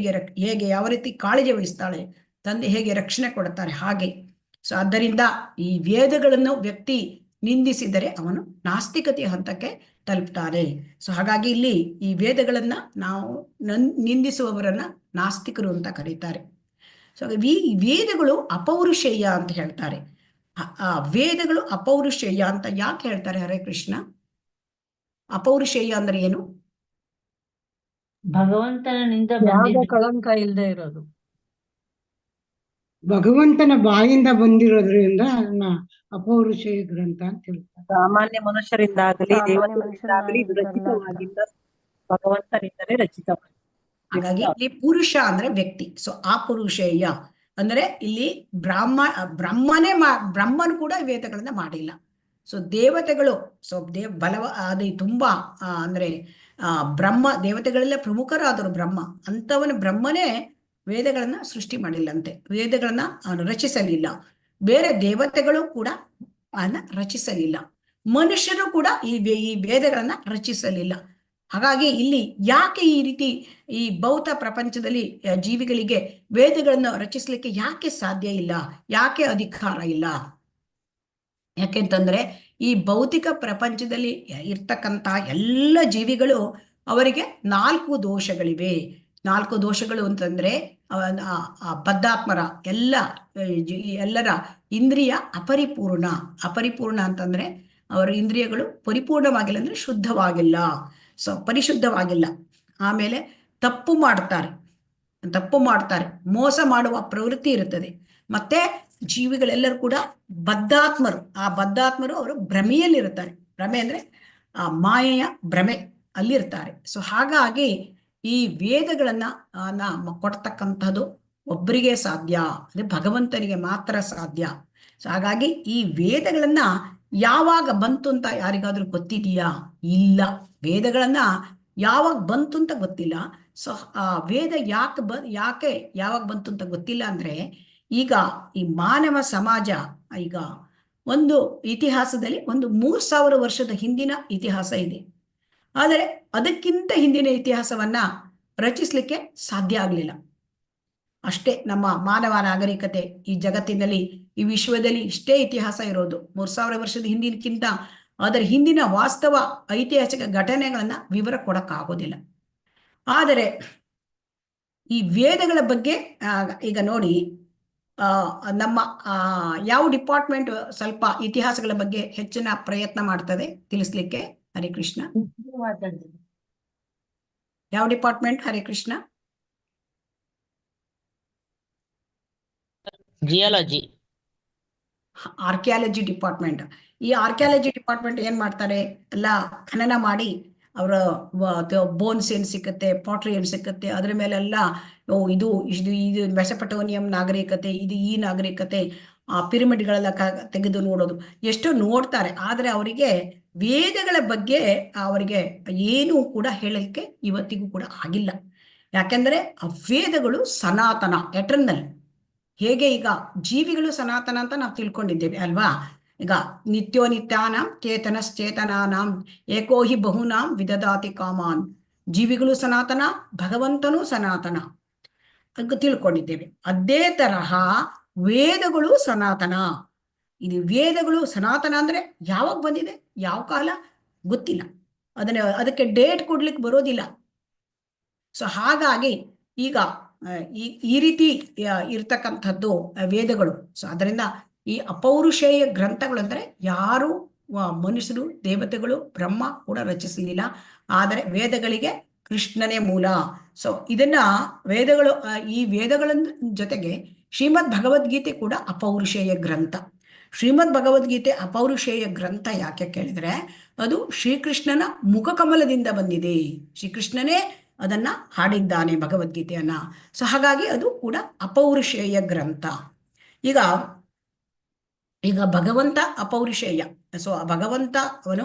ಹೇಗೆ ಯಾವ ರೀತಿ ಕಾಳಜಿ ವಹಿಸ್ತಾಳೆ, ತಂದೆ ಹೇಗೆ ರಕ್ಷಣೆ ಕೊಡ್ತಾರೆ ಹಾಗೆ. ಸೊ ಆದ್ದರಿಂದ ಈ ವೇದಗಳನ್ನು ವ್ಯಕ್ತಿ ನಿಂದಿಸಿದರೆ ಅವನು ನಾಸ್ತಿಕತೆಯ ಹಂತಕ್ಕೆ ತಲುಪ್ತಾರೆ. ಸೊ ಹಾಗಾಗಿ ಇಲ್ಲಿ ಈ ವೇದಗಳನ್ನ ನಾವು ನಿಂದಿಸುವವರನ್ನ ನಾಸ್ತಿಕರು ಅಂತ ಕರೀತಾರೆ. ಸೊ ಈ ವೇದಗಳು ಅಪೌರುಷೇಯ ಅಂತ ಹೇಳ್ತಾರೆ. ಆ ವೇದಗಳು ಅಪೌರುಷೇಯ ಅಂತ ಯಾಕೆ ಹೇಳ್ತಾರೆ? ಹರೇ ಕೃಷ್ಣ. ಅಪೌರುಷೇಯ ಅಂದ್ರೆ ಏನು? ಭಗವಂತನಿಂದ ಯಾವ ಕಳಂಕ ಇಲ್ಲದೆ ಇರೋದು. ಭಗವಂತನ ಬಾಯಿಂದ ಬಂದಿರೋದ್ರಿಂದ ಅಪೌರುಷೇಯ ಗ್ರಂಥ ಅಂತ ಹೇಳ್ತಾರೆ. ಸಾಮಾನ್ಯ ಮನುಷ್ಯರಿಂದಾಗಲಿ ದೇವತೆಗಳಿಂದಾಗಲಿ ಇದು ರಚಿತವಾಗಿಲ್ಲ, ಭಗವಂತನಿಂದಲೇ ರಚಿತವಾಗಿದೆ. ಹಾಗಾಗಿ ಇಲ್ಲಿ ಪುರುಷ ಅಂದ್ರೆ ವ್ಯಕ್ತಿ. ಸೊ ಅಪುರುಷೇಯ ಅಂದ್ರೆ ಇಲ್ಲಿ ಬ್ರಹ್ಮನು ಕೂಡ ವೇದಗಳನ್ನ ಮಾಡಿಲ್ಲ. ಸೊ ದೇವತೆಗಳು, ಸೊ ಅದು ತುಂಬಾ ಅಂದ್ರೆ ದೇವತೆಗಳೆಲ್ಲ ಪ್ರಮುಖರಾದರು. ಬ್ರಹ್ಮನೇ ವೇದಗಳನ್ನ ಸೃಷ್ಟಿ ಮಾಡಿಲ್ಲಂತೆ, ವೇದಗಳನ್ನ ಅವನು ರಚಿಸಲಿಲ್ಲ. ಬೇರೆ ದೇವತೆಗಳು ಕೂಡ ರಚಿಸಲಿಲ್ಲ, ಮನುಷ್ಯರು ಕೂಡ ಈ ವೇದಗಳನ್ನ ರಚಿಸಲಿಲ್ಲ. ಹಾಗಾಗಿ ಇಲ್ಲಿ ಯಾಕೆ ಈ ರೀತಿ ಈ ಭೌತ ಪ್ರಪಂಚದಲ್ಲಿ ಜೀವಿಗಳಿಗೆ ವೇದಗಳನ್ನು ರಚಿಸಲಿಕ್ಕೆ ಯಾಕೆ ಸಾಧ್ಯ ಇಲ್ಲ, ಯಾಕೆ ಅಧಿಕಾರ ಇಲ್ಲ? ಯಾಕೆಂತಂದ್ರೆ ಈ ಭೌತಿಕ ಪ್ರಪಂಚದಲ್ಲಿ ಇರ್ತಕ್ಕಂಥ ಎಲ್ಲ ಜೀವಿಗಳು, ಅವರಿಗೆ 4 ದೋಷಗಳಿವೆ. 4 ದೋಷಗಳು ಅಂತಂದ್ರೆ ಬದ್ಧಾತ್ಮರ ಎಲ್ಲರ ಇಂದ್ರಿಯ ಅಪರಿಪೂರ್ಣ ಅಂತಂದ್ರೆ ಅವರ ಇಂದ್ರಿಯಗಳು ಪರಿಪೂರ್ಣವಾಗಿಲ್ಲ, ಅಂದ್ರೆ ಶುದ್ಧವಾಗಿಲ್ಲ, ಸೊ ಪರಿಶುದ್ಧವಾಗಿಲ್ಲ. ಆಮೇಲೆ ತಪ್ಪು ಮಾಡ್ತಾರೆ, ಮೋಸ ಮಾಡುವ ಪ್ರವೃತ್ತಿ ಇರುತ್ತದೆ. ಮತ್ತೆ ಜೀವಿಗಳೆಲ್ಲರೂ ಕೂಡ ಬದ್ಧಾತ್ಮರು. ಆ ಬದ್ಧಾತ್ಮರು ಅವರು ಭ್ರಮೆಯಲ್ಲಿರುತ್ತಾರೆ. ಭ್ರಮೆ ಅಂದ್ರೆ ಆ ಮಾಯೆಯ ಭ್ರಮೆ ಅಲ್ಲಿರ್ತಾರೆ. ಸೊ ಹಾಗಾಗಿ ಈ ವೇದಗಳನ್ನ ಕೊಡ್ತಕ್ಕಂಥದ್ದು ಒಬ್ಬರಿಗೆ ಸಾಧ್ಯ, ಅಂದ್ರೆ ಭಗವಂತನಿಗೆ ಮಾತ್ರ ಸಾಧ್ಯ. ಸೊ ಹಾಗಾಗಿ ಈ ವೇದಗಳನ್ನ ಯಾವಾಗ ಬಂತು ಅಂತ ಯಾರಿಗಾದ್ರೂ ಗೊತ್ತಿದೆಯಾ? ಇಲ್ಲ. ವೇದಗಳನ್ನ ಯಾವಾಗ ಬಂತು ಅಂತ ಗೊತ್ತಿಲ್ಲ. ಸೊ ಆ ವೇದ ಯಾಕೆ ಯಾವಾಗ ಬಂತು ಅಂತ ಗೊತ್ತಿಲ್ಲ ಅಂದ್ರೆ, ಈಗ ಈ ಮಾನವ ಸಮಾಜ ಈಗ ಒಂದು ಇತಿಹಾಸದಲ್ಲಿ ಒಂದು 3000 ವರ್ಷದ ಹಿಂದಿನ ಇತಿಹಾಸ ಇದೆ. ಆದರೆ ಅದಕ್ಕಿಂತ ಹಿಂದಿನ ಇತಿಹಾಸವನ್ನ ರಚಿಸ್ಲಿಕ್ಕೆ ಸಾಧ್ಯ ಆಗ್ಲಿಲ್ಲ. ಅಷ್ಟೇ ನಮ್ಮ ಮಾನವ ನಾಗರಿಕತೆ ಈ ಜಗತ್ತಿನಲ್ಲಿ, ಈ ವಿಶ್ವದಲ್ಲಿ ಇಷ್ಟೇ ಇತಿಹಾಸ ಇರೋದು. 3000 ವರ್ಷದ ಹಿಂದಿನಕ್ಕಿಂತ ಅದರ ಹಿಂದಿನ ವಾಸ್ತವ ಐತಿಹಾಸಿಕ ಘಟನೆಗಳನ್ನ ವಿವರ ಕೊಡಕ್ಕಾಗೋದಿಲ್ಲ. ಆದರೆ ಈ ವೇದಗಳ ಬಗ್ಗೆ ಈಗ ನೋಡಿ, ನಮ್ಮ ಯಾವ ಡಿಪಾರ್ಟ್ಮೆಂಟ್ ಸ್ವಲ್ಪ ಇತಿಹಾಸಗಳ ಬಗ್ಗೆ ಹೆಚ್ಚಿನ ಪ್ರಯತ್ನ ಮಾಡ್ತದೆ ತಿಳಿಸ್ಲಿಕ್ಕೆ? ಹರೇ ಕೃಷ್ಣ. ಯಾವ department? Hare Krishna. Geology, archaeology department. ಈ ಆರ್ಕಿಯಾಲಜಿ ಡಿಪಾರ್ಟ್ಮೆಂಟ್ ಏನ್ ಮಾಡ್ತಾರೆ? ಎಲ್ಲ ಖನನ ಮಾಡಿ ಅವರ ಬೋನ್ಸ್ ಏನ್ ಸಿಕ್ಕತ್ತೆ, ಪಾಟ್ರಿ ಏನ್ ಸಿಕ್ಕತ್ತೆ, ಅದ್ರ ಮೇಲೆಲ್ಲ ಇದು ಮೆಸೊಪೊಟೇಮಿಯಂ ನಾಗರಿಕತೆ, ಇದು ಈ ನಾಗರಿಕತೆ, ಆ ಪಿರಮಿಡ್ಗಳೆಲ್ಲ ತೆಗೆದು ನೋಡೋದು, ಎಷ್ಟೋ ನೋಡ್ತಾರೆ. ಆದ್ರೆ ಅವರಿಗೆ ವೇದಗಳ ಬಗ್ಗೆ ಅವರಿಗೆ ಏನೂ ಕೂಡ ಹೇಳಲಿಕ್ಕೆ ಇವತ್ತಿಗೂ ಕೂಡ ಆಗಿಲ್ಲ. ಯಾಕೆಂದ್ರೆ ಆ ವೇದಗಳು ಸನಾತನ, ಎಟರ್ನಲ್. ಹೇಗೆ ಈಗ ಜೀವಿಗಳು ಸನಾತನ ಅಂತ ನಾವು ತಿಳ್ಕೊಂಡಿದ್ದೇವೆ ಅಲ್ವಾ? ಈಗ ನಿತ್ಯೋ ನಿತ್ಯಾನಾಂ ಚೇತನಶ್ಚೇತನಾನಾಂ ಏಕೋಹಿ ಬಹುನಾಂ ವಿದದಾತಿ ಕಾಮಾನ್. ಜೀವಿಗಳು ಸನಾತನ, ಭಗವಂತನೂ ಸನಾತನ ತಿಳ್ಕೊಂಡಿದ್ದೇವೆ. ಅದೇ ತರಹ ವೇದಗಳು ಸನಾತನ. ಇದು ವೇದಗಳು ಸನಾತನ ಅಂದ್ರೆ ಯಾವಾಗ ಬಂದಿದೆ, ಯಾವ ಕಾಲ ಗೊತ್ತಿಲ್ಲ. ಅದಕ್ಕೆ ಡೇಟ್ ಕೊಡ್ಲಿಕ್ಕೆ ಬರೋದಿಲ್ಲ. ಸೊ ಹಾಗಾಗಿ ಈಗ ಈ ರೀತಿ ಇರ್ತಕ್ಕಂಥದ್ದು ವೇದಗಳು. ಸೊ ಅದರಿಂದ ಈ ಅಪೌರುಷೇಯ ಗ್ರಂಥಗಳು ಅಂದ್ರೆ ಯಾರು ಮನುಷ್ಯರು, ದೇವತೆಗಳು, ಬ್ರಹ್ಮ ಕೂಡ ರಚಿಸಲಿಲ್ಲ. ಆದರೆ ವೇದಗಳಿಗೆ ಕೃಷ್ಣನೇ ಮೂಲ. ಸೊ ಇದನ್ನ ವೇದಗಳು, ಈ ವೇದಗಳ ಜೊತೆಗೆ ಶ್ರೀಮದ್ ಭಗವದ್ಗೀತೆ ಕೂಡ ಅಪೌರುಷೇಯ ಗ್ರಂಥ. ಶ್ರೀಮದ್ ಭಗವದ್ಗೀತೆ ಅಪೌರುಷೇಯ ಗ್ರಂಥ ಯಾಕೆ ಕೇಳಿದ್ರೆ, ಅದು ಶ್ರೀಕೃಷ್ಣನ ಮುಖಕಮಲದಿಂದ ಬಂದಿದೆ. ಶ್ರೀಕೃಷ್ಣನೇ ಅದನ್ನ ಹಾಡಿದ್ದಾನೆ ಭಗವದ್ಗೀತೆಯನ್ನ. ಸೊ ಹಾಗಾಗಿ ಅದು ಕೂಡ ಅಪೌರುಷೇಯ ಗ್ರಂಥ. ಈಗ ಭಗವಂತ ಅಪೌರುಷೇಯ. ಸೊ ಭಗವಂತ ಅವನು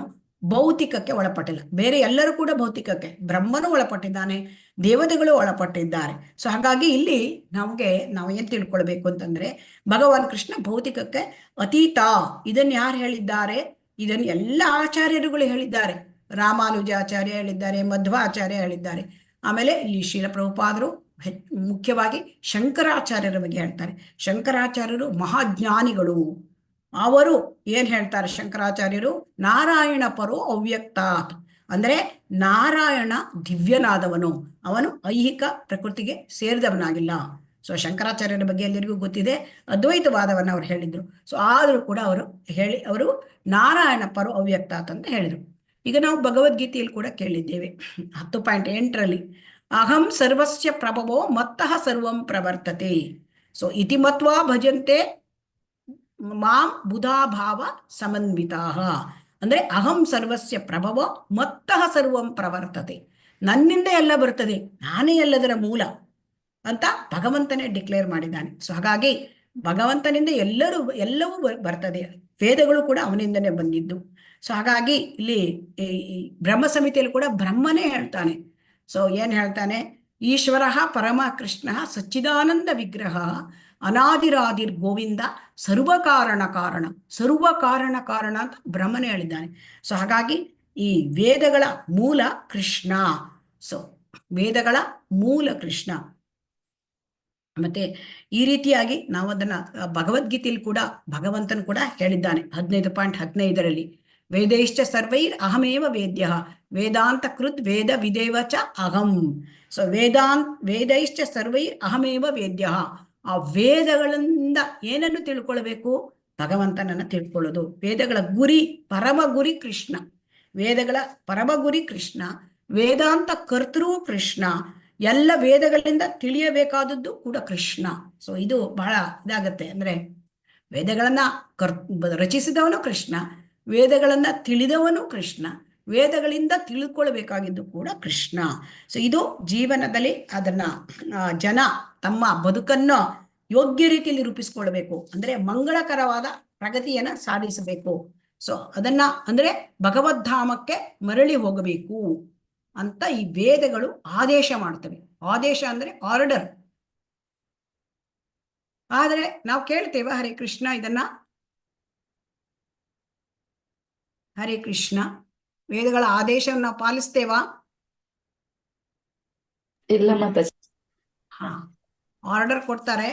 ಭೌತಿಕಕ್ಕೆ ಒಳಪಟ್ಟಿಲ್ಲ. ಬೇರೆ ಎಲ್ಲರೂ ಕೂಡ ಭೌತಿಕಕ್ಕೆ, ಬ್ರಹ್ಮನು ಒಳಪಟ್ಟಿದ್ದಾನೆ, ದೇವತೆಗಳು ಒಳಪಟ್ಟಿದ್ದಾರೆ. ಸೊ ಹಾಗಾಗಿ ಇಲ್ಲಿ ನಾವು ಏನ್ ತಿಳ್ಕೊಳ್ಬೇಕು ಅಂತಂದ್ರೆ, ಭಗವಾನ್ ಕೃಷ್ಣ ಭೌತಿಕಕ್ಕೆ ಅತೀತ. ಇದನ್ನು ಯಾರು ಹೇಳಿದ್ದಾರೆ? ಇದನ್ನು ಎಲ್ಲ ಆಚಾರ್ಯರುಗಳು ಹೇಳಿದ್ದಾರೆ. ರಾಮಾನುಜಾಚಾರ್ಯ ಹೇಳಿದ್ದಾರೆ, ಮಧ್ವಾಚಾರ್ಯ ಹೇಳಿದ್ದಾರೆ. ಆಮೇಲೆ ಇಲ್ಲಿ ಶ್ರೀಲ ಪ್ರಭುಪಾದರು ಮುಖ್ಯವಾಗಿ ಶಂಕರಾಚಾರ್ಯರ ಬಗ್ಗೆ ಹೇಳ್ತಾರೆ. ಶಂಕರಾಚಾರ್ಯರು ಮಹಾಜ್ಞಾನಿಗಳು. ಅವರು ಏನ್ ಹೇಳ್ತಾರೆ ಶಂಕರಾಚಾರ್ಯರು? ನಾರಾಯಣ ಪರೋ ಅವ್ಯಕ್ತಾತ್. ಅಂದ್ರೆ ನಾರಾಯಣ ದಿವ್ಯನಾದವನು, ಅವನು ಐಹಿಕ ಪ್ರಕೃತಿಗೆ ಸೇರಿದವನಾಗಿಲ್ಲ. ಸೊ ಶಂಕರಾಚಾರ್ಯರ ಬಗ್ಗೆ ಎಲ್ಲರಿಗೂ ಗೊತ್ತಿದೆ, ಅದ್ವೈತವಾದವನ್ನ ಅವ್ರು ಹೇಳಿದ್ರು. ಸೊ ಆದರೂ ಕೂಡ ಅವರು ನಾರಾಯಣ ಪರೋ ಅವ್ಯಕ್ತಾತ್ ಅಂತ ಹೇಳಿದ್ರು. ಈಗ ನಾವು ಭಗವದ್ಗೀತೆಯಲ್ಲಿ ಕೂಡ ಕೇಳಿದ್ದೇವೆ 10.8ರಲ್ಲಿ, ಅಹಂ ಸರ್ವಸ್ಯ ಪ್ರಭವೋ ಮತ್ತಃ ಸರ್ವಂ ಪ್ರವರ್ತತೆ. ಸೊ ಇತಿ ಮತ್ವಾ ಭಜಂತೆ ಮಾಂ ಬುಧಾಭಾವ ಸಮನ್ವಿತಾಃ. ಅಂದ್ರೆ ಅಹಂ ಸರ್ವಸ್ಯ ಪ್ರಭವ ಮತ್ತಃ ಸರ್ವಂ ಪ್ರವರ್ತತೆ. ನನ್ನಿಂದ ಎಲ್ಲ ಬರ್ತದೆ, ನಾನೇ ಎಲ್ಲದರ ಮೂಲ ಅಂತ ಭಗವಂತನೇ ಡಿಕ್ಲೇರ್ ಮಾಡಿದ್ದಾನೆ. ಸೊ ಹಾಗಾಗಿ ಭಗವಂತನಿಂದ ಎಲ್ಲವೂ ಬರ್ತದೆ. ವೇದಗಳು ಕೂಡ ಅವನಿಂದನೇ ಬಂದಿದ್ದು. ಸೊ ಹಾಗಾಗಿ ಇಲ್ಲಿ ಈ ಬ್ರಹ್ಮ ಸಮಿತಿಯಲ್ಲಿ ಕೂಡ ಬ್ರಹ್ಮನೇ ಹೇಳ್ತಾನೆ. ಸೊ ಏನ್ ಹೇಳ್ತಾನೆ? ಈಶ್ವರ ಪರಮ ಕೃಷ್ಣ ಸಚ್ಚಿದಾನಂದ ವಿಗ್ರಹ ಅನಾದಿರಾದಿರ್ ಗೋವಿಂದ ಸರ್ವಕಾರಣ ಕಾರಣ ಅಂತ ಬ್ರಹ್ಮನೇ ಹೇಳಿದ್ದಾನೆ. ಸೊ ಹಾಗಾಗಿ ಈ ವೇದಗಳ ಮೂಲ ಕೃಷ್ಣ. ಸೊ ವೇದಗಳ ಮೂಲ ಕೃಷ್ಣ. ಮತ್ತೆ ಈ ರೀತಿಯಾಗಿ ನಾವು ಅದನ್ನ ಭಗವದ್ಗೀತೆಯಲ್ಲಿ ಕೂಡ ಭಗವಂತನು ಕೂಡ ಹೇಳಿದ್ದಾನೆ 15.15ರಲ್ಲಿ, ವೇದೈಶ್ಚ ಸರ್ವೈರ್ ಅಹಮೇವ ವೇದ್ಯ ವೇದಾಂತ ಕೃತ್ ವೇದ ವಿದೇವ ಚ ಅಹಂ. ಸೊ ವೇದೈಶ್ಚ ಸರ್ವೈರ್ ಅಹಮೇವ ವೇದ್ಯ. ಆ ವೇದಗಳಿಂದ ಏನನ್ನು ತಿಳ್ಕೊಳ್ಬೇಕು? ಭಗವಂತನನ್ನ ತಿಳ್ಕೊಳ್ಳೋದು. ವೇದಗಳ ಗುರಿ, ಪರಮ ಗುರಿ ಕೃಷ್ಣ. ವೇದಗಳ ಪರಮ ಗುರಿ ಕೃಷ್ಣ, ವೇದಾಂತ ಕರ್ತೃ ಕೃಷ್ಣ. ಎಲ್ಲ ವೇದಗಳಿಂದ ತಿಳಿಯಬೇಕಾದದ್ದು ಕೂಡ ಕೃಷ್ಣ. ಸೊ ಇದು ಬಹಳ ಇದಾಗತ್ತೆ. ಅಂದ್ರೆ ವೇದಗಳನ್ನ ರಚಿಸಿದವನು ಕೃಷ್ಣ, ವೇದಗಳನ್ನ ತಿಳಿದವನು ಕೃಷ್ಣ, ವೇದಗಳಿಂದ ತಿಳ್ಕೊಳ್ಬೇಕಾಗಿದ್ದು ಕೂಡ ಕೃಷ್ಣ. ಸೊ ಇದು ಜೀವನದಲ್ಲಿ ಅದನ್ನ ಜನ ತಮ್ಮ ಬದುಕನ್ನು ಯೋಗ್ಯ ರೀತಿಯಲ್ಲಿ ರೂಪಿಸ್ಕೊಳ್ಬೇಕು, ಅಂದ್ರೆ ಮಂಗಳಕರವಾದ ಪ್ರಗತಿಯನ್ನ ಸಾಧಿಸಬೇಕು. ಸೊ ಅದನ್ನ ಅಂದ್ರೆ ಭಗವದ್ಧಾಮಕ್ಕೆ ಮರಳಿ ಹೋಗಬೇಕು ಅಂತ ಈ ವೇದಗಳು ಆದೇಶ ಮಾಡ್ತವೆ. ಆದೇಶ ಅಂದ್ರೆ ಆರ್ಡರ್. ಆದ್ರೆ ನಾವು ಕೇಳ್ತೇವೆ ಹರೇ ಕೃಷ್ಣ ಇದನ್ನ? ಹರೇ ಕೃಷ್ಣ, ವೇದಗಳ ಆದೇಶವನ್ನು ನಾವು ಪಾಲಿಸ್ತೇವಾ? ಇಲ್ಲ ಮಾತಾಜಿ. ಹಾ, ಆರ್ಡರ್ ಕೊಡ್ತಾರೆ,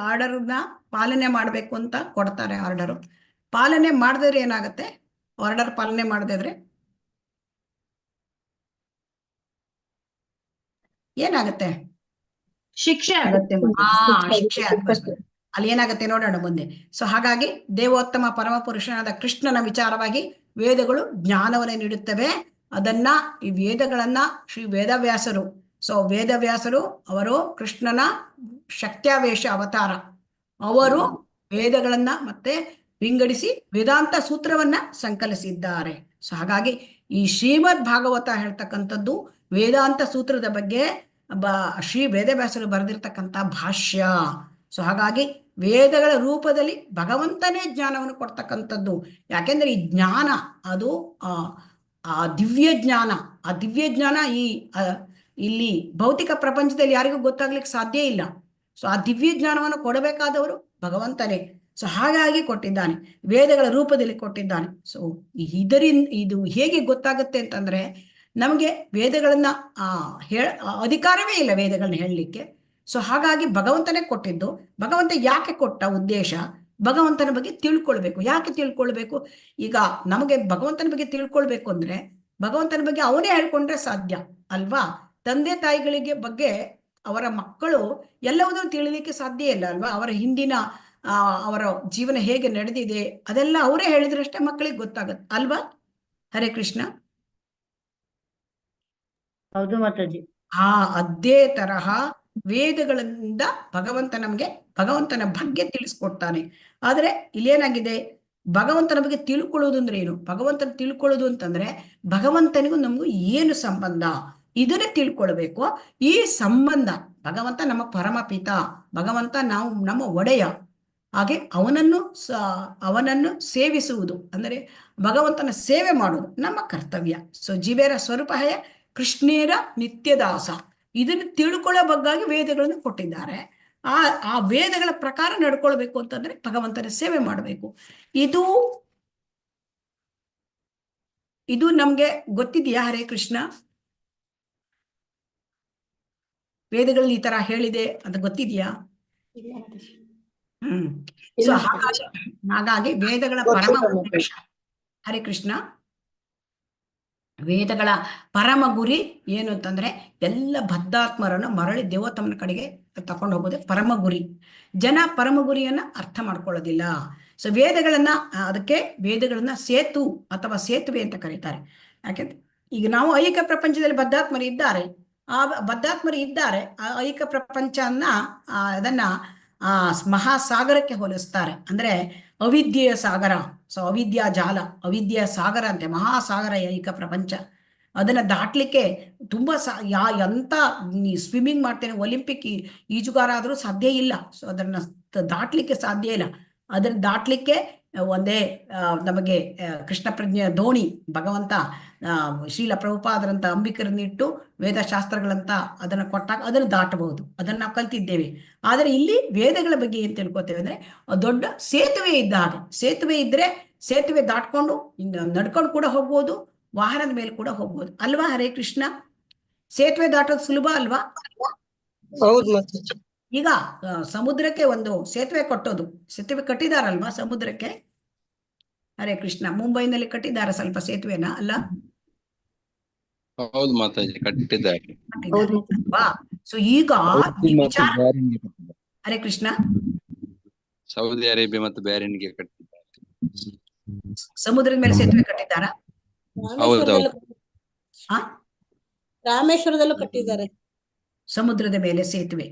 ಆರ್ಡರ್ನ ಪಾಲನೆ ಮಾಡ್ಬೇಕು ಅಂತ ಕೊಡ್ತಾರೆ. ಆರ್ಡರ್ ಪಾಲನೆ ಮಾಡದಿದ್ರೆ ಏನಾಗತ್ತೆ? ಆರ್ಡರ್ ಪಾಲನೆ ಮಾಡದಿದ್ರೆ ಏನಾಗತ್ತೆ? ಶಿಕ್ಷೆ ಆಗತ್ತೆ ಹಾ, ಶಿಕ್ಷೆ ಅನುಭವಿಸ್ತಾರೆ. ಅಲ್ಲಿ ಏನಾಗತ್ತೆ ನೋಡೋಣ ಮುಂದೆ. ಸೊ ಹಾಗಾಗಿ ದೇವೋತ್ತಮ ಪರಮ ಪುರುಷನಾದ ಕೃಷ್ಣನ ವಿಚಾರವಾಗಿ ವೇದಗಳು ಜ್ಞಾನವನ್ನು ನೀಡುತ್ತವೆ. ಅದನ್ನ ಈ ವೇದಗಳನ್ನ ಶ್ರೀ ವೇದವ್ಯಾಸರು, ಸೊ ವೇದವ್ಯಾಸರು ಅವರು ಕೃಷ್ಣನ ಶಕ್ತ್ಯಾವೇಶ ಅವತಾರ. ಅವರು ವೇದಗಳನ್ನ ಮತ್ತೆ ವಿಂಗಡಿಸಿ ವೇದಾಂತ ಸೂತ್ರವನ್ನ ಸಂಕಲಿಸಿದ್ದಾರೆ. ಸೊ ಹಾಗಾಗಿ ಈ ಶ್ರೀಮದ್ ಭಾಗವತ ಹೇಳ್ತಕ್ಕಂಥದ್ದು ವೇದಾಂತ ಸೂತ್ರದ ಬಗ್ಗೆ ಶ್ರೀ ವೇದವ್ಯಾಸರು ಬರೆದಿರ್ತಕ್ಕಂಥ ಭಾಷ್ಯ. ಸೊ ಹಾಗಾಗಿ ವೇದಗಳ ರೂಪದಲ್ಲಿ ಭಗವಂತನೇ ಜ್ಞಾನವನ್ನು ಕೊಡ್ತಕ್ಕಂಥದ್ದು. ಯಾಕೆಂದ್ರೆ ಈ ಜ್ಞಾನ ಅದು ಆ ದಿವ್ಯ ಜ್ಞಾನ, ಆ ದಿವ್ಯ ಜ್ಞಾನ ಇಲ್ಲಿ ಭೌತಿಕ ಪ್ರಪಂಚದಲ್ಲಿ ಯಾರಿಗೂ ಗೊತ್ತಾಗ್ಲಿಕ್ಕೆ ಸಾಧ್ಯ ಇಲ್ಲ. ಸೊ ಆ ದಿವ್ಯ ಜ್ಞಾನವನ್ನು ಕೊಡಬೇಕಾದವರು ಭಗವಂತನೇ. ಸೊ ಹಾಗಾಗಿ ಕೊಟ್ಟಿದ್ದಾನೆ, ವೇದಗಳ ರೂಪದಲ್ಲಿ ಕೊಟ್ಟಿದ್ದಾನೆ. ಸೊ ಇದು ಹೇಗೆ ಗೊತ್ತಾಗುತ್ತೆ ಅಂತಂದ್ರೆ, ನಮಗೆ ವೇದಗಳನ್ನ ಅಧಿಕಾರವೇ ಇಲ್ಲ ವೇದಗಳನ್ನ ಹೇಳಲಿಕ್ಕೆ. ಸೊ ಹಾಗಾಗಿ ಭಗವಂತನೇ ಕೊಟ್ಟಿದ್ದು. ಭಗವಂತ ಯಾಕೆ ಕೊಟ್ಟ ಉದ್ದೇಶ? ಭಗವಂತನ ಬಗ್ಗೆ ತಿಳ್ಕೊಳ್ಬೇಕು. ಯಾಕೆ ತಿಳ್ಕೊಳ್ಬೇಕು? ಈಗ ನಮಗೆ ಭಗವಂತನ ಬಗ್ಗೆ ತಿಳ್ಕೊಳ್ಬೇಕು ಅಂದ್ರೆ ಭಗವಂತನ ಬಗ್ಗೆ ಅವನೇ ಹೇಳ್ಕೊಂಡ್ರೆ ಸಾಧ್ಯ ಅಲ್ವಾ? ತಂದೆ ತಾಯಿಗಳಿಗೆ ಬಗ್ಗೆ ಅವರ ಮಕ್ಕಳು ಎಲ್ಲವುದನ್ನು ತಿಳಿಲಿಕ್ಕೆ ಸಾಧ್ಯ ಇಲ್ಲ ಅಲ್ವಾ? ಅವರ ಹಿಂದಿನ ಅವರ ಜೀವನ ಹೇಗೆ ನಡೆದಿದೆ ಅದೆಲ್ಲ ಅವರೇ ಹೇಳಿದ್ರಷ್ಟೇ ಮಕ್ಕಳಿಗೆ ಗೊತ್ತಾಗತ್ತೆ ಅಲ್ವಾ? ಹರೇ ಕೃಷ್ಣ. ಹೌದು ಮಾತಾಜಿ. ಅದೇ ತರಹ ವೇದಗಳಿಂದ ಭಗವಂತ ನಮ್ಗೆ ಭಗವಂತನ ಬಗ್ಗೆ ತಿಳಿಸ್ಕೊಡ್ತಾನೆ. ಆದ್ರೆ ಇಲ್ಲೇನಾಗಿದೆ, ಭಗವಂತನ ಬಗ್ಗೆ ತಿಳ್ಕೊಳ್ಳೋದು ಅಂದ್ರೆ ಏನು? ಭಗವಂತನ ತಿಳ್ಕೊಳ್ಳೋದು ಅಂತಂದ್ರೆ ಭಗವಂತನಿಗೂ ನಮಗೂ ಏನು ಸಂಬಂಧ, ಇದನ್ನೇ ತಿಳ್ಕೊಳ್ಬೇಕು. ಈ ಸಂಬಂಧ, ಭಗವಂತ ನಮ್ಮ ಪರಮಪಿತ, ಭಗವಂತ ನಮ್ಮ ಒಡೆಯ. ಹಾಗೆ ಅವನನ್ನು ಸೇವಿಸುವುದು ಅಂದರೆ ಭಗವಂತನ ಸೇವೆ ಮಾಡುವುದು ನಮ್ಮ ಕರ್ತವ್ಯ. ಸೊ ಜೀವೇರ ಸ್ವರೂಪ ಹೇ ಕೃಷ್ಣೇರ ನಿತ್ಯದಾಸ. ಇದನ್ನು ತಿಳ್ಕೊಳ್ಳೋ ಬಗ್ಗಾಗಿ ವೇದಗಳನ್ನು ಕೊಟ್ಟಿದ್ದಾರೆ. ಆ ವೇದಗಳ ಪ್ರಕಾರ ನಡ್ಕೊಳ್ಬೇಕು ಅಂತಂದ್ರೆ ಭಗವಂತನ ಸೇವೆ ಮಾಡಬೇಕು. ಇದು ನಮ್ಗೆ ಗೊತ್ತಿದೆಯಾ? ಹರೇ ಕೃಷ್ಣ, ವೇದಗಳಲ್ಲಿ ಈ ತರ ಹೇಳಿದೆ ಅಂತ ಗೊತ್ತಿದೆಯಾ? ಸೊ ಹಾಗಾಗಿ ವೇದಗಳ ಪರಮ ಉದ್ದೇಶ, ಹರೇ ಕೃಷ್ಣ, ವೇದಗಳ ಪರಮ ಗುರಿ ಏನು ಅಂತಂದ್ರೆ ಎಲ್ಲ ಬದ್ಧಾತ್ಮರನ್ನು ಮರಳಿ ದೇವೋತ್ತಮನ ಕಡೆಗೆ ತಕೊಂಡು ಹೋಗೋದೇ ಪರಮ ಗುರಿ. ಜನ ಪರಮ ಗುರಿಯನ್ನ ಅರ್ಥ ಮಾಡ್ಕೊಳ್ಳೋದಿಲ್ಲ. ಸೊ ಅದಕ್ಕೆ ವೇದಗಳನ್ನ ಸೇತು ಅಥವಾ ಸೇತುವೆ ಅಂತ ಕರೀತಾರೆ. ಯಾಕೆಂದ್ರೆ ಈಗ ನಾವು ಐಹಿಕ ಪ್ರಪಂಚದಲ್ಲಿ ಬದ್ಧಾತ್ಮರು ಇದ್ದಾರೆ, ಆ ಐಹಿಕ ಪ್ರಪಂಚನ ಅದನ್ನ ಮಹಾಸಾಗರಕ್ಕೆ ಹೋಲಿಸ್ತಾರೆ. ಅಂದ್ರೆ ಅವಿದ್ಯೆಯ ಸಾಗರ. ಸೊ ಅವಿದ್ಯಾ ಜಾಲ, ಅವಿದ್ಯೆಯ ಸಾಗರ ಅಂತೆ ಮಹಾಸಾಗರ ಐಹಿಕ ಪ್ರಪಂಚ. ಅದನ್ನ ದಾಟ್ಲಿಕ್ಕೆ ತುಂಬಾ ಎಂತ ಸ್ವಿಮ್ಮಿಂಗ್ ಮಾಡ್ತೇನೆ, ಒಲಿಂಪಿಕ್ ಈಜುಗಾರ ಆದ್ರೂ ಸಾಧ್ಯ ಇಲ್ಲ. ಸೊ ಅದನ್ನ ದಾಟ್ಲಿಕ್ಕೆ ಸಾಧ್ಯ ಇಲ್ಲ. ಅದನ್ನ ದಾಟ್ಲಿಕ್ಕೆ ಒಂದೇ ನಮಗೆ ಕೃಷ್ಣ ಪ್ರಜ್ಞೆಯ ದೋಣಿ ಭಗವಂತ ಶ್ರೀಲ ಪ್ರಭುಪಾದರಂತ ಅಂಬಿಕರನ್ನಿಟ್ಟು ವೇದಶಾಸ್ತ್ರಗಳಂತ ಅದನ್ನ ಕೊಟ್ಟಾಗ ಅದನ್ನು ದಾಟಬಹುದು. ಅದನ್ನ ನಾವು ಕಲ್ತಿದ್ದೇವೆ. ಆದರೆ ಇಲ್ಲಿ ವೇದಗಳ ಬಗ್ಗೆ ಏನ್ ತಿಳ್ಕೊತೇವೆ ಅಂದ್ರೆ ದೊಡ್ಡ ಸೇತುವೆ ಇದ್ದಾಗ, ಸೇತುವೆ ಇದ್ರೆ ಸೇತುವೆ ದಾಟ್ಕೊಂಡು ನಡ್ಕೊಂಡು ಕೂಡ ಹೋಗ್ಬೋದು, ವಾಹನದ ಮೇಲೆ ಕೂಡ ಹೋಗ್ಬೋದು ಅಲ್ವಾ? ಹರೇ ಕೃಷ್ಣ, ಸೇತುವೆ ದಾಟೋದು ಸುಲಭ ಅಲ್ವಾ? ಹೌದು. ಈಗ ಸಮುದ್ರಕ್ಕೆ ಒಂದು ಸೇತುವೆ ಕಟ್ಟಿದಾರಲ್ವಾ ಸಮುದ್ರಕ್ಕೆ? ಹರೇ ಕೃಷ್ಣ, ಮುಂಬೈನಲ್ಲಿ ಕಟ್ಟಿದ್ದಾರೆ ಸ್ವಲ್ಪ ಸೇತುವೆನ ಅಲ್ಲ? ಹೌದು ಮಾತಾಜಿ, ಕಟ್ಟಿದ್ದಾರೆ. ಸೊ ಈಗ ಹರೇ ಕೃಷ್ಣ, ಸೌದಿ ಅರೇಬಿಯಾ ಮತ್ತು ಬ್ಯಾರಿನ್ಗೆ ಕಟ್ಟಿದ್ದಾರೆ. ಸಮುದ್ರದ ಮೇಲೆ ಸೇತುವೆ ಕಟ್ಟಿದ್ದಾರಾ? ರಾಮೇಶ್ವರದಲ್ಲೂ ಕಟ್ಟಿದ್ದಾರೆ ಸಮುದ್ರದ ಮೇಲೆ ಸೇತುವೆ.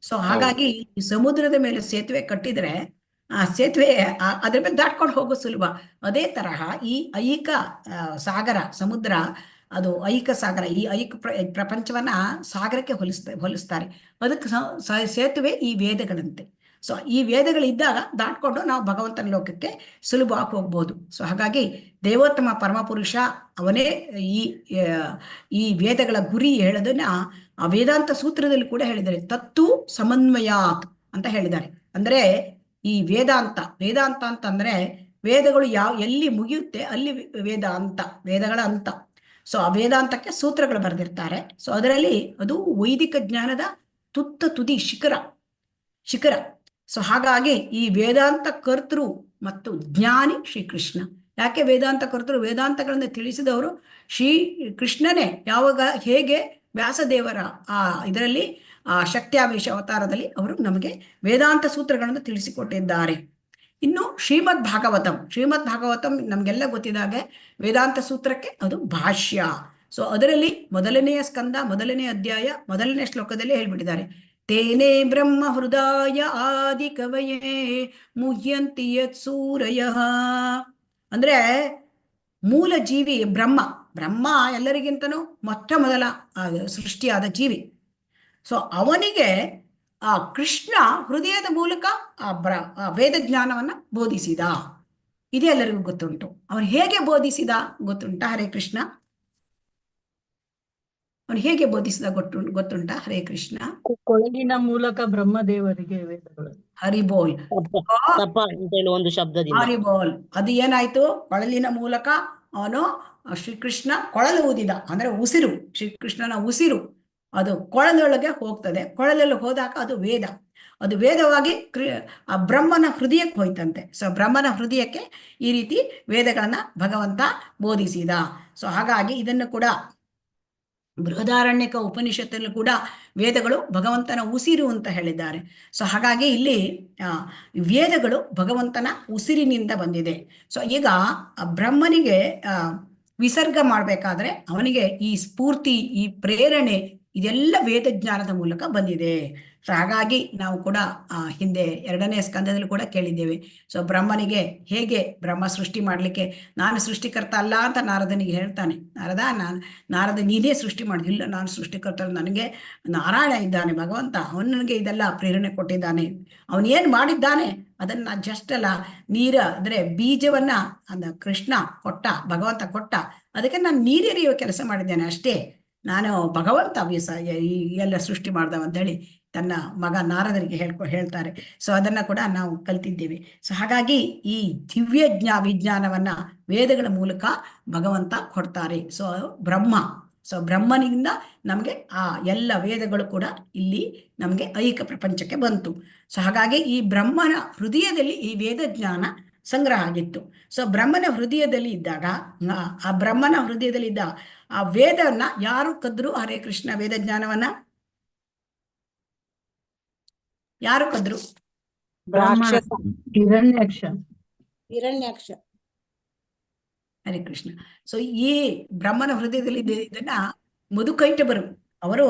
ಸೊ ಹಾಗಾಗಿ ಈ ಸಮುದ್ರದ ಮೇಲೆ ಸೇತುವೆ ಕಟ್ಟಿದ್ರೆ ಆ ಸೇತುವೆ ಅದ್ರ ಮೇಲೆ ದಾಟ್ಕೊಂಡು ಹೋಗೋ ಸುಲಭ. ಅದೇ ತರಹ ಈ ಐಹಿಕ ಸಾಗರ, ಸಮುದ್ರ, ಅದು ಐಹಿಕ ಸಾಗರ, ಈ ಐಹಿಕ ಪ್ರಪಂಚವನ್ನ ಸಾಗರಕ್ಕೆ ಹೋಲಿಸ್ತಾರೆ. ಅದಕ್ಕೆ ಸೇತುವೆ ಈ ವೇದಗಳಂತೆ. ಸೊ ಈ ವೇದಗಳಿದ್ದಾಗ ದಾಟ್ಕೊಂಡು ನಾವು ಭಗವಂತನ ಲೋಕಕ್ಕೆ ಸುಲಭವಾಗಿ ಹೋಗ್ಬೋದು. ಸೊ ಹಾಗಾಗಿ ದೇವೋತ್ತಮ ಪರಮಪುರುಷ ಅವನೇ ಈ ವೇದಗಳ ಗುರಿ ಹೇಳೋದನ್ನ ಆ ವೇದಾಂತ ಸೂತ್ರದಲ್ಲಿ ಕೂಡ ಹೇಳಿದ್ದಾರೆ. ತತ್ತು ಸಮನ್ವಯಾತ್ ಅಂತ ಹೇಳಿದ್ದಾರೆ. ಅಂದ್ರೆ ಈ ವೇದಾಂತ ಅಂತಂದ್ರೆ ವೇದಗಳು ಎಲ್ಲಿ ಮುಗಿಯುತ್ತೆ ಅಲ್ಲಿ ವೇದಾಂತ, ವೇದಗಳ ಅಂತ. ಸೊ ಆ ವೇದಾಂತಕ್ಕೆ ಸೂತ್ರಗಳು ಬರೆದಿರ್ತಾರೆ. ಸೊ ಅದರಲ್ಲಿ ಅದು ವೈದಿಕ ಜ್ಞಾನದ ತುದಿ ಶಿಖರ. ಸೊ ಹಾಗಾಗಿ ಈ ವೇದಾಂತ ಕರ್ತೃ ಮತ್ತು ಜ್ಞಾನಿ ಶ್ರೀಕೃಷ್ಣ. ಯಾಕೆ ವೇದಾಂತ ಕರ್ತೃ? ವೇದಾಂತಗಳನ್ನು ತಿಳಿಸಿದವರು ಶ್ರೀ ಕೃಷ್ಣನೇ. ಯಾವಾಗ ಹೇಗೆ ವ್ಯಾಸದೇವರ ಇದರಲ್ಲಿ ಶಕ್ತ್ಯಾವೇಶ ಅವತಾರದಲ್ಲಿ ಅವರು ನಮಗೆ ವೇದಾಂತ ಸೂತ್ರಗಳನ್ನು ತಿಳಿಸಿಕೊಟ್ಟಿದ್ದಾರೆ. ಇನ್ನು ಶ್ರೀಮದ್ ಭಾಗವತಂ ನಮ್ಗೆಲ್ಲ ಗೊತ್ತಿದ್ದಾಗೆ ವೇದಾಂತ ಸೂತ್ರಕ್ಕೆ ಅದು ಭಾಷ್ಯ. ಸೊ ಅದರಲ್ಲಿ ಮೊದಲನೆಯ ಸ್ಕಂದ, ಮೊದಲನೇ ಅಧ್ಯಾಯ, ಮೊದಲನೇ ಶ್ಲೋಕದಲ್ಲಿ ಹೇಳ್ಬಿಟ್ಟಿದ್ದಾರೆ. ತೇನೇ ಬ್ರಹ್ಮ ಹೃದಯ ಆದಿ ಕವಯೇ ಮುಹ್ಯಂತಿ ಯತ್ ಸೂರಯಃ. ಅಂದ್ರೆ ಮೂಲ ಜೀವಿ ಬ್ರಹ್ಮ ಎಲ್ಲರಿಗಿಂತನೂ ಮೊಟ್ಟ ಮೊದಲ ಸೃಷ್ಟಿಯಾದ ಜೀವಿ. ಸೊ ಅವನಿಗೆ ಆ ಕೃಷ್ಣ ಹೃದಯದ ಮೂಲಕ ಆ ವೇದ ಜ್ಞಾನವನ್ನ ಬೋಧಿಸಿದ. ಇದೇ ಎಲ್ಲರಿಗೂ ಗೊತ್ತುಂಟು. ಅವನು ಹೇಗೆ ಬೋಧಿಸಿದ ಗೊತ್ತುಂಟ? ಹರೇ ಕೃಷ್ಣ. ಅವನು ಹೇಗೆ ಬೋಧಿಸಿದ ಗೊತ್ತುಂಟ? ಹರೇ ಕೃಷ್ಣ. ಕೊಳಲಿನ ಮೂಲಕ ಬ್ರಹ್ಮದೇವರಿಗೆ ವೇದಗಳು. ಹರಿಬೋಲ್ ಒಂದು ಶಬ್ದದಿಂದ ಹರಿಬೋಲ್. ಅದು ಏನಾಯ್ತು? ಕೊಳಲಿನ ಮೂಲಕ ಅವನು ಶ್ರೀಕೃಷ್ಣ ಕೊಳಲು ಊದಿದ. ಅಂದ್ರೆ ಉಸಿರು, ಶ್ರೀಕೃಷ್ಣನ ಉಸಿರು ಅದು ಕೊಳಲೊಳಗೆ ಹೋಗ್ತದೆ. ಕೊಳಲಲ್ಲಿ ಹೋದಾಗ ಅದು ವೇದವಾಗಿ ಆ ಬ್ರಹ್ಮನ ಹೃದಯಕ್ಕೆ ಹೋಯ್ತಂತೆ. ಸೊ ಬ್ರಹ್ಮನ ಹೃದಯಕ್ಕೆ ಈ ರೀತಿ ವೇದಗಳನ್ನ ಭಗವಂತ ಬೋಧಿಸಿದ. ಸೊ ಹಾಗಾಗಿ ಇದನ್ನು ಕೂಡ ಬೃಹದಾರಣ್ಯಕ ಉಪನಿಷತ್ತಲ್ಲೂ ಕೂಡ ವೇದಗಳು ಭಗವಂತನ ಉಸಿರು ಅಂತ ಹೇಳಿದ್ದಾರೆ. ಸೊ ಹಾಗಾಗಿ ಇಲ್ಲಿ ವೇದಗಳು ಭಗವಂತನ ಉಸಿರಿನಿಂದ ಬಂದಿದೆ. ಸೊ ಈಗ ಬ್ರಹ್ಮನಿಗೆ ವಿಸರ್ಗ ಮಾಡ್ಬೇಕಾದ್ರೆ ಅವನಿಗೆ ಈ ಸ್ಫೂರ್ತಿ, ಈ ಪ್ರೇರಣೆ ಇದೆಲ್ಲ ವೇದ ಜ್ಞಾನದ ಮೂಲಕ ಬಂದಿದೆ. ಸೊ ಹಾಗಾಗಿ ನಾವು ಕೂಡ ಹಿಂದೆ 2ನೇ ಸ್ಕಂದದಲ್ಲಿ ಕೂಡ ಕೇಳಿದ್ದೇವೆ. ಸೊ ಬ್ರಹ್ಮನಿಗೆ ಹೇಗೆ ಬ್ರಹ್ಮ ಸೃಷ್ಟಿ ಮಾಡ್ಲಿಕ್ಕೆ ನಾನು ಸೃಷ್ಟಿಕರ್ತ ಅಲ್ಲ ಅಂತ ನಾರದನಿಗೆ ಹೇಳ್ತಾನೆ. ನಾರದ ನೀನೇ ಸೃಷ್ಟಿ ಮಾಡಿದ. ಇಲ್ಲ, ನಾನು ಸೃಷ್ಟಿಕರ್ತ, ನನಗೆ ನಾರಾಯಣ ಇದ್ದಾನೆ, ಭಗವಂತ, ಅವನು ನನಗೆ ಇದೆಲ್ಲ ಪ್ರೇರಣೆ ಕೊಟ್ಟಿದ್ದಾನೆ. ಅವನೇನ್ ಮಾಡಿದ್ದಾನೆ ಅದನ್ನ ಜಸ್ಟ್ ಅಲ್ಲ, ಅಂದ್ರೆ ಬೀಜವನ್ನ ಕೃಷ್ಣ ಕೊಟ್ಟ, ಭಗವಂತ ಕೊಟ್ಟ, ಅದಕ್ಕೆ ನಾನು ನೀರೆರಿಯುವ ಕೆಲಸ ಮಾಡಿದ್ದೇನೆ ಅಷ್ಟೇ. ನಾನು ಭಗವಂತ ಎಲ್ಲ ಸೃಷ್ಟಿ ಮಾಡ್ದವ ಅಂತ ಹೇಳಿ ತನ್ನ ಮಗ ನಾರದರಿಗೆ ಹೇಳ್ತಾರೆ. ಸೊ ಅದನ್ನ ಕೂಡ ನಾವು ಕಲ್ತಿದ್ದೇವೆ. ಸೊ ಹಾಗಾಗಿ ಈ ದಿವ್ಯ ವಿಜ್ಞಾನವನ್ನ ವೇದಗಳ ಮೂಲಕ ಭಗವಂತ ಕೊಡ್ತಾರೆ. ಸೊ ಬ್ರಹ್ಮನಿಂದ ನಮಗೆ ಆ ಎಲ್ಲ ವೇದಗಳು ಕೂಡ ಇಲ್ಲಿ ನಮಗೆ ಐಹಿಕ ಪ್ರಪಂಚಕ್ಕೆ ಬಂತು. ಸೊ ಹಾಗಾಗಿ ಈ ಬ್ರಹ್ಮನ ಹೃದಯದಲ್ಲಿ ಈ ವೇದ ಜ್ಞಾನ ಸಂಗ್ರಹ ಆಗಿತ್ತು. ಸೊ ಬ್ರಹ್ಮನ ಹೃದಯದಲ್ಲಿ ಇದ್ದಾಗ ಆ ವೇದವನ್ನ ಯಾರು ಕದ್ರು? ಹರೇ ಕೃಷ್ಣ. ವೇದ ಜ್ಞಾನವನ್ನ ಯಾರು ಕದ್ರು? ಹಿರಣ್ಯಾಕ್ಷ. ಹರೇ ಕೃಷ್ಣ. ಸೊ ಈ ಬ್ರಹ್ಮನ ಹೃದಯದಲ್ಲಿ ಇದನ್ನ ಮಧುಕೈಟಭರು ಅವರು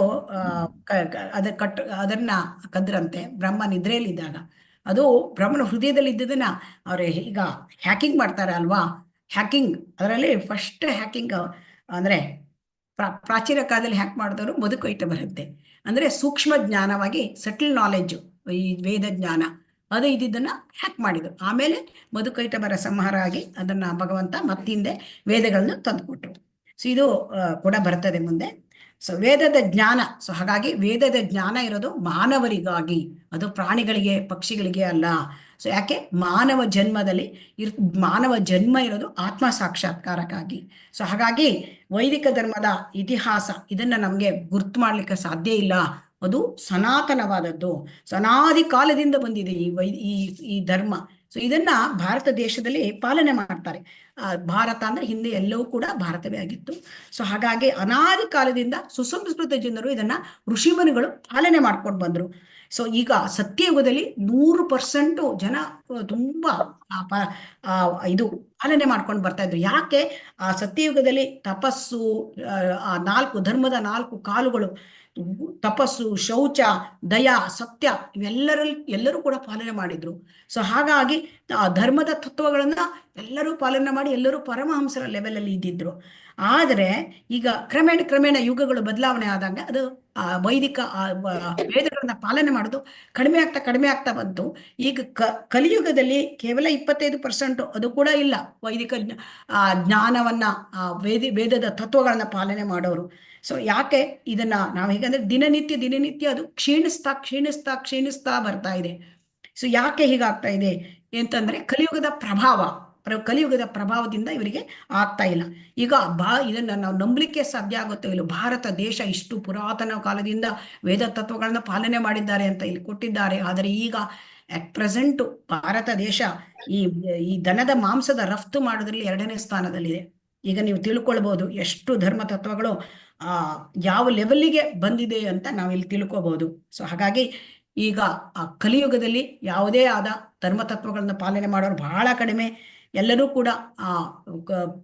ಅದನ್ನ ಕದ್ರಂತೆ ಬ್ರಹ್ಮ ನಿದ್ರೆಯಲ್ಲಿದ್ದಾಗ. ಅದು ಬ್ರಹ್ಮನ ಹೃದಯದಲ್ಲಿ ಇದ್ದದನ್ನ ಅವ್ರು ಈಗ ಹ್ಯಾಕಿಂಗ್ ಮಾಡ್ತಾರೆ ಅಲ್ವಾ? ಅದರಲ್ಲಿ ಫಸ್ಟ್ ಹ್ಯಾಕಿಂಗ್ ಅಂದ್ರೆ ಪ್ರಾಚೀನ ಕಾಲದಲ್ಲಿ ಹ್ಯಾಕ್ ಮಾಡಿದವರು ಮಧುಕೈಟಭರಂತೆ. ಅಂದ್ರೆ ಸೂಕ್ಷ್ಮ ಜ್ಞಾನವಾಗಿ ಸಟಲ್ ನಾಲೆಡ್ಜ್, ಈ ವೇದ ಜ್ಞಾನ ಅದು ಇದನ್ನ ಹ್ಯಾಕ್ ಮಾಡಿದ್ರು. ಆಮೇಲೆ ಮಧುಕೈಟಭರ ಸಂಹಾರ ಆಗಿ ಅದನ್ನ ಭಗವಂತ ಮತ್ತಿಂದೆ ವೇದಗಳನ್ನ ತಂದುಕೊಟ್ರು. ಸೊ ಇದು ಕೂಡ ಬರ್ತದೆ ಮುಂದೆ. ಸೊ ವೇದದ ಜ್ಞಾನ. ಸೊ ಹಾಗಾಗಿ ವೇದದ ಜ್ಞಾನ ಇರೋದು ಮಾನವರಿಗಾಗಿ, ಅದು ಪ್ರಾಣಿಗಳಿಗೆ ಪಕ್ಷಿಗಳಿಗೆ ಅಲ್ಲ. ಸೊ ಯಾಕೆ? ಮಾನವ ಜನ್ಮ ಇರೋದು ಆತ್ಮ ಸಾಕ್ಷಾತ್ಕಾರಕ್ಕಾಗಿ. ಸೊ ಹಾಗಾಗಿ ವೈದಿಕ ಧರ್ಮದ ಇತಿಹಾಸ ಇದನ್ನ ನಮ್ಗೆ ಗುರ್ತು ಮಾಡ್ಲಿಕ್ಕೆ ಸಾಧ್ಯ ಇಲ್ಲ. ಅದು ಸನಾತನವಾದದ್ದು, ಅನಾದಿ ಕಾಲದಿಂದ ಬಂದಿದೆ ಈ ಧರ್ಮ. ಸೊ ಇದನ್ನ ಭಾರತ ದೇಶದಲ್ಲಿ ಪಾಲನೆ ಮಾಡ್ತಾರೆ. ಭಾರತ ಅಂದ್ರೆ ಹಿಂದೆ ಎಲ್ಲವೂ ಕೂಡ ಭಾರತವೇ ಆಗಿತ್ತು. ಸೊ ಹಾಗಾಗಿ ಅನಾದಿ ಕಾಲದಿಂದ ಸುಸಂಸ್ಕೃತ ಜನರು ಇದನ್ನ ಋಷಿಮುನಿಗಳು ಪಾಲನೆ ಮಾಡ್ಕೊಂಡು ಬಂದ್ರು. ಸೊ ಈಗ ಸತ್ಯಯುಗದಲ್ಲಿ 100% ಜನ ತುಂಬಾ ಇದು ಪಾಲನೆ ಮಾಡ್ಕೊಂಡು ಬರ್ತಾ ಇದ್ರು. ಯಾಕೆ? ಆ ಸತ್ಯಯುಗದಲ್ಲಿ ತಪಸ್ಸು, ಆ 4 ಧರ್ಮದ 4 ಕಾಲುಗಳು ತಪಸ್ಸು, ಶೌಚ, ದಯ, ಸತ್ಯ ಎಲ್ಲರೂ ಕೂಡ ಪಾಲನೆ ಮಾಡಿದ್ರು. ಸೊ ಹಾಗಾಗಿ ಆ ಧರ್ಮದ ತತ್ವಗಳನ್ನ ಎಲ್ಲರೂ ಪಾಲನೆ ಮಾಡಿ ಎಲ್ಲರೂ ಪರಮಹಂಸರ ಲೆವೆಲಲ್ಲಿ ಇದ್ದಿದ್ರು. ಆದರೆ ಈಗ ಕ್ರಮೇಣ ಯುಗಗಳು ಬದಲಾವಣೆ ಆದಂಗೆ ಅದು ವೈದಿಕ ವೇದಗಳನ್ನ ಪಾಲನೆ ಮಾಡೋದು ಕಡಿಮೆ ಆಗ್ತಾ ಬಂತು. ಈಗ ಕಲಿಯುಗದಲ್ಲಿ ಕೇವಲ 25% ಅದು ಕೂಡ ಇಲ್ಲ ವೈದಿಕ ಜ್ಞಾನವನ್ನ ವೇದದ ತತ್ವಗಳನ್ನ ಪಾಲನೆ ಮಾಡೋರು. ಸೊ ಯಾಕೆ ಇದನ್ನ ನಾವು ಹೇಗಂದ್ರೆ ದಿನನಿತ್ಯ ಅದು ಕ್ಷೀಣಿಸ್ತಾ ಬರ್ತಾ ಇದೆ. ಸೊ ಯಾಕೆ ಹೀಗಾಗ್ತಾ ಇದೆ ಅಂತಂದ್ರೆ ಕಲಿಯುಗದ ಪ್ರಭಾವದಿಂದ ಇವರಿಗೆ ಆಗ್ತಾ ಇಲ್ಲ. ಈಗ ಇದನ್ನ ನಾವು ನಂಬಲಿಕ್ಕೆ ಸಾಧ್ಯ ಆಗುತ್ತೋ ಇಲ್ಲ, ಭಾರತ ದೇಶ ಇಷ್ಟು ಪುರಾತನ ಕಾಲದಿಂದ ವೇದ ತತ್ವಗಳನ್ನ ಪಾಲನೆ ಮಾಡಿದ್ದಾರೆ ಅಂತ ಇಲ್ಲಿ ಕೊಟ್ಟಿದ್ದಾರೆ. ಆದರೆ ಈಗ ಅಟ್ ಪ್ರೆಸೆಂಟ್ ಭಾರತ ದೇಶ ಈ ದನದ ಮಾಂಸದ ರಫ್ತು ಮಾಡೋದ್ರಲ್ಲಿ 2ನೇ ಸ್ಥಾನದಲ್ಲಿದೆ. ಈಗ ನೀವು ತಿಳ್ಕೊಳ್ಬಹುದು ಎಷ್ಟು ಧರ್ಮ ತತ್ವಗಳು ಯಾವ ಲೆವೆಲ್ಲಿಗೆ ಬಂದಿದೆ ಅಂತ ನಾವಿಲ್ಲಿ ತಿಳ್ಕೊಬಹುದು. ಸೊ ಹಾಗಾಗಿ ಈಗ ಆ ಕಲಿಯುಗದಲ್ಲಿ ಯಾವುದೇ ಆದ ಧರ್ಮ ತತ್ವಗಳನ್ನ ಪಾಲನೆ ಮಾಡೋರು ಬಹಳ ಕಡಿಮೆ. ಎಲ್ಲರೂ ಕೂಡ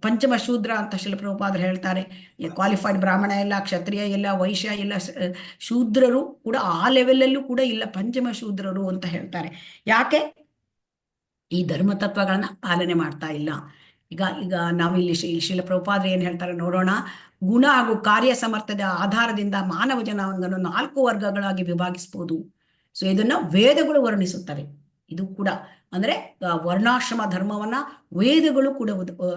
ಪಂಚಮ ಶೂದ್ರ ಅಂತ ಶಿಲ ಪ್ರಭುಪಾದರು ಹೇಳ್ತಾರೆ. ಕ್ವಾಲಿಫೈಡ್ ಬ್ರಾಹ್ಮಣ ಇಲ್ಲ, ಕ್ಷತ್ರಿಯ ಇಲ್ಲ, ವೈಶ್ಯ ಇಲ್ಲ, ಶೂದ್ರರು ಕೂಡ ಆ ಲೆವೆಲಲ್ಲೂ ಕೂಡ ಇಲ್ಲ, ಪಂಚಮ ಶೂದ್ರರು ಅಂತ ಹೇಳ್ತಾರೆ. ಯಾಕೆ? ಈ ಧರ್ಮ ತತ್ವಗಳನ್ನ ಪಾಲನೆ ಮಾಡ್ತಾ ಇಲ್ಲ. ಈಗ ನಾವಿಲ್ಲಿ ಶಿಲ ಪ್ರಭುಪಾದರು ಏನ್ ಹೇಳ್ತಾರೆ ನೋಡೋಣ. ಗುಣ ಹಾಗೂ ಕಾರ್ಯ ಸಮರ್ಥದ ಆಧಾರದಿಂದ ಮಾನವ ಜನಾಂಗವನ್ನು 4 ವರ್ಗಗಳಾಗಿ ವಿಭಾಗಿಸಬಹುದು. ಸೊ ಇದನ್ನ ವೇದಗಳು ವರ್ಣಿಸುತ್ತವೆ. ಇದು ಕೂಡ ಅಂದ್ರೆ ವರ್ಣಾಶ್ರಮ ಧರ್ಮವನ್ನ ವೇದಗಳು ಕೂಡ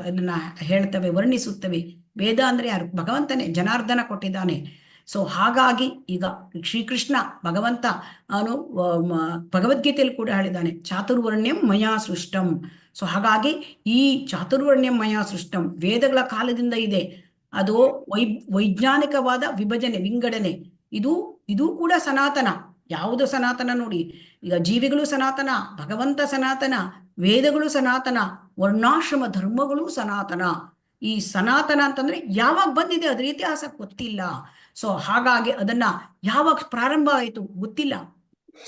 ಅದನ್ನ ಹೇಳ್ತವೆ, ವರ್ಣಿಸುತ್ತವೆ. ವೇದ ಅಂದ್ರೆ ಯಾರು? ಭಗವಂತನೇ, ಜನಾರ್ದನ ಕೊಟ್ಟಿದ್ದಾನೆ. ಸೊ ಹಾಗಾಗಿ ಈಗ ಶ್ರೀಕೃಷ್ಣ ಭಗವಂತ ಅವನು ಭಗವದ್ಗೀತೆಯಲ್ಲಿ ಕೂಡ ಹೇಳಿದ್ದಾನೆ, ಚಾತುರ್ವರ್ಣ್ಯಂ ಮಯಾ ಸೃಷ್ಟಂ. ಸೊ ಹಾಗಾಗಿ ಈ ಚಾತುರ್ವರ್ಣ್ಯಂ ಮಯಾ ಸೃಷ್ಟಂ ವೇದಗಳ ಕಾಲದಿಂದ ಇದೆ. ಅದು ವೈಜ್ಞಾನಿಕವಾದ ವಿಂಗಡಣೆ. ಇದು ಕೂಡ ಸನಾತನ. ಯಾವುದು ಸನಾತನ ನೋಡಿ, ಈಗ ಜೀವಿಗಳು ಸನಾತನ, ಭಗವಂತ ಸನಾತನ, ವೇದಗಳು ಸನಾತನ, ವರ್ಣಾಶ್ರಮ ಧರ್ಮಗಳು ಸನಾತನ. ಈ ಸನಾತನ ಅಂತಂದ್ರೆ ಯಾವಾಗ ಬಂದಿದೆ ಅದ್ರ ಇತಿಹಾಸ ಗೊತ್ತಿಲ್ಲ. ಸೊ ಹಾಗಾಗಿ ಅದನ್ನ ಯಾವಾಗ ಪ್ರಾರಂಭ ಆಯಿತು ಗೊತ್ತಿಲ್ಲ.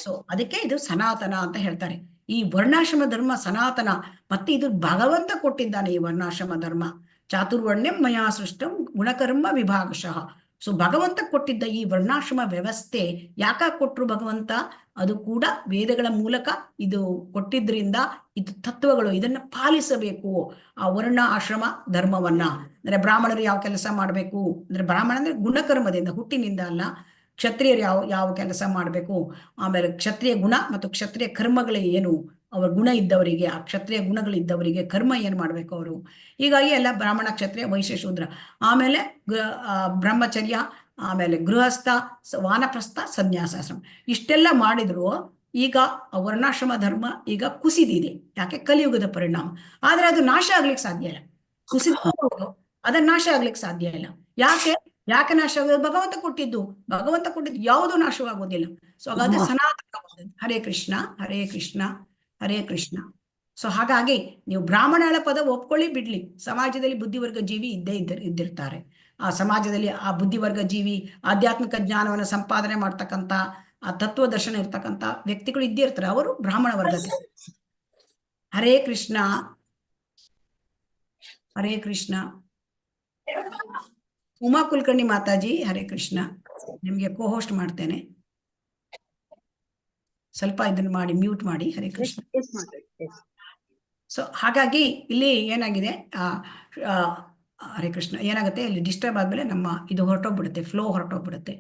ಸೊ ಅದಕ್ಕೆ ಇದು ಸನಾತನ ಅಂತ ಹೇಳ್ತಾರೆ. ಈ ವರ್ಣಾಶ್ರಮ ಧರ್ಮ ಸನಾತನ, ಮತ್ತೆ ಇದು ಭಗವಂತ ಕೊಟ್ಟಿದ್ದಾನೆ ಈ ವರ್ಣಾಶ್ರಮ ಧರ್ಮ. ಚಾತುರ್ವರ್ಣ್ಯಂ ಮಯಾ ಸೃಷ್ಟಂ ಗುಣಕರ್ಮ ವಿಭಾಗಶಃ. ಸೊ ಭಗವಂತ ಕೊಟ್ಟಿದ್ದ ಈ ವರ್ಣಾಶ್ರಮ ವ್ಯವಸ್ಥೆ ಯಾಕೆ ಕೊಟ್ರು ಭಗವಂತ? ಅದು ಕೂಡ ವೇದಗಳ ಮೂಲಕ ಇದು ಕೊಟ್ಟಿದ್ರಿಂದ ಇದು ತತ್ವಗಳು, ಇದನ್ನ ಪಾಲಿಸಬೇಕು. ಆ ವರ್ಣ ಆಶ್ರಮ ಧರ್ಮವನ್ನ ಅಂದ್ರೆ ಬ್ರಾಹ್ಮಣರು ಯಾವ ಕೆಲಸ ಮಾಡಬೇಕು ಅಂದ್ರೆ, ಬ್ರಾಹ್ಮಣ ಅಂದ್ರೆ ಗುಣಕರ್ಮದಿಂದ, ಹುಟ್ಟಿನಿಂದ ಅಲ್ಲ. ಕ್ಷತ್ರಿಯರು ಯಾವ ಕೆಲಸ ಮಾಡಬೇಕು, ಆಮೇಲೆ ಕ್ಷತ್ರಿಯ ಗುಣ ಮತ್ತು ಕ್ಷತ್ರಿಯ ಕರ್ಮಗಳು ಏನು, ಅವರ ಗುಣ ಇದ್ದವರಿಗೆ, ಆ ಕ್ಷತ್ರಿಯ ಗುಣಗಳಿದ್ದವರಿಗೆ ಕರ್ಮ ಏನ್ ಮಾಡ್ಬೇಕು ಅವರು. ಹೀಗಾಗಿ ಎಲ್ಲ ಬ್ರಾಹ್ಮಣ, ಕ್ಷತ್ರಿಯ, ವೈಶ್ಯ, ಶೂದ್ರ, ಆಮೇಲೆ ಬ್ರಹ್ಮಚರ್ಯ, ಆಮೇಲೆ ಗೃಹಸ್ಥ, ವಾನಪ್ರಸ್ಥ, ಸನ್ಯಾಸಾಶ್ರಮ ಇಷ್ಟೆಲ್ಲ ಮಾಡಿದ್ರು. ಈಗ ವರ್ಣಾಶ್ರಮ ಧರ್ಮ ಈಗ ಕುಸಿದಿದೆ. ಯಾಕೆ? ಕಲಿಯುಗದ ಪರಿಣಾಮ. ಆದ್ರೆ ಅದು ನಾಶ ಆಗ್ಲಿಕ್ಕೆ ಸಾಧ್ಯ ಇಲ್ಲ. ಕುಸಿದ ಅದನ್ನ ನಾಶ ಆಗ್ಲಿಕ್ಕೆ ಸಾಧ್ಯ ಇಲ್ಲ. ಯಾಕೆ ನಾಶ ಆಗೋದು? ಭಗವಂತ ಕೊಟ್ಟಿದ್ದು ಯಾವುದು ನಾಶವಾಗೋದಿಲ್ಲ. ಸೊ ಹಾಗಾದ್ರೆ ಸನಾತನವಾದದ್ದು. ಹರೇ ಕೃಷ್ಣ ಹರೇ ಕೃಷ್ಣ ಹರೇ ಕೃಷ್ಣ. ಸೊ ಹಾಗಾಗಿ ನೀವು ಬ್ರಾಹ್ಮಣಳ ಪದ ಒಪ್ಕೊಳ್ಳಿ ಬಿಡ್ಲಿ, ಸಮಾಜದಲ್ಲಿ ಬುದ್ಧಿವರ್ಗ ಜೀವಿ ಇದ್ದಿರ್ತಾರೆ. ಆ ಸಮಾಜದಲ್ಲಿ ಆ ಬುದ್ಧಿವರ್ಗ ಜೀವಿ, ಆಧ್ಯಾತ್ಮಿಕ ಜ್ಞಾನವನ್ನು ಸಂಪಾದನೆ ಮಾಡ್ತಕ್ಕಂಥ, ಆ ತತ್ವ ದರ್ಶನ ಇರ್ತಕ್ಕಂಥ ವ್ಯಕ್ತಿಗಳು ಇದ್ದೇ ಇರ್ತಾರೆ. ಅವರು ಬ್ರಾಹ್ಮಣ ವರ್ಗಕ್ಕೆ. ಹರೇ ಕೃಷ್ಣ ಹರೇ ಕೃಷ್ಣ. ಉಮಾ ಕುಲಕರ್ಣಿ ಮಾತಾಜಿ ಹರೇ ಕೃಷ್ಣ. ನಿಮ್ಗೆ ಕೋ-ಹೋಸ್ಟ್ ಮಾಡ್ತೇನೆ. ಸ್ವಲ್ಪ ಇದನ್ನ ಮಾಡಿ ಮ್ಯೂಟ್ ಮಾಡಿ. ಹರೇ ಕೃಷ್ಣ. ಸೊ ಹಾಗಾಗಿ ಇಲ್ಲಿ ಏನಾಗಿದೆ, ಹರೇ ಕೃಷ್ಣ, ಏನಾಗುತ್ತೆ ಇಲ್ಲಿ ಡಿಸ್ಟರ್ಬ್ ಆದ್ಮೇಲೆ ನಮ್ಮ ಇದು ಹೊರಟೋಗ್ಬಿಡುತ್ತೆ, ಫ್ಲೋ ಹೊರಟೋಗ್ಬಿಡುತ್ತೆ.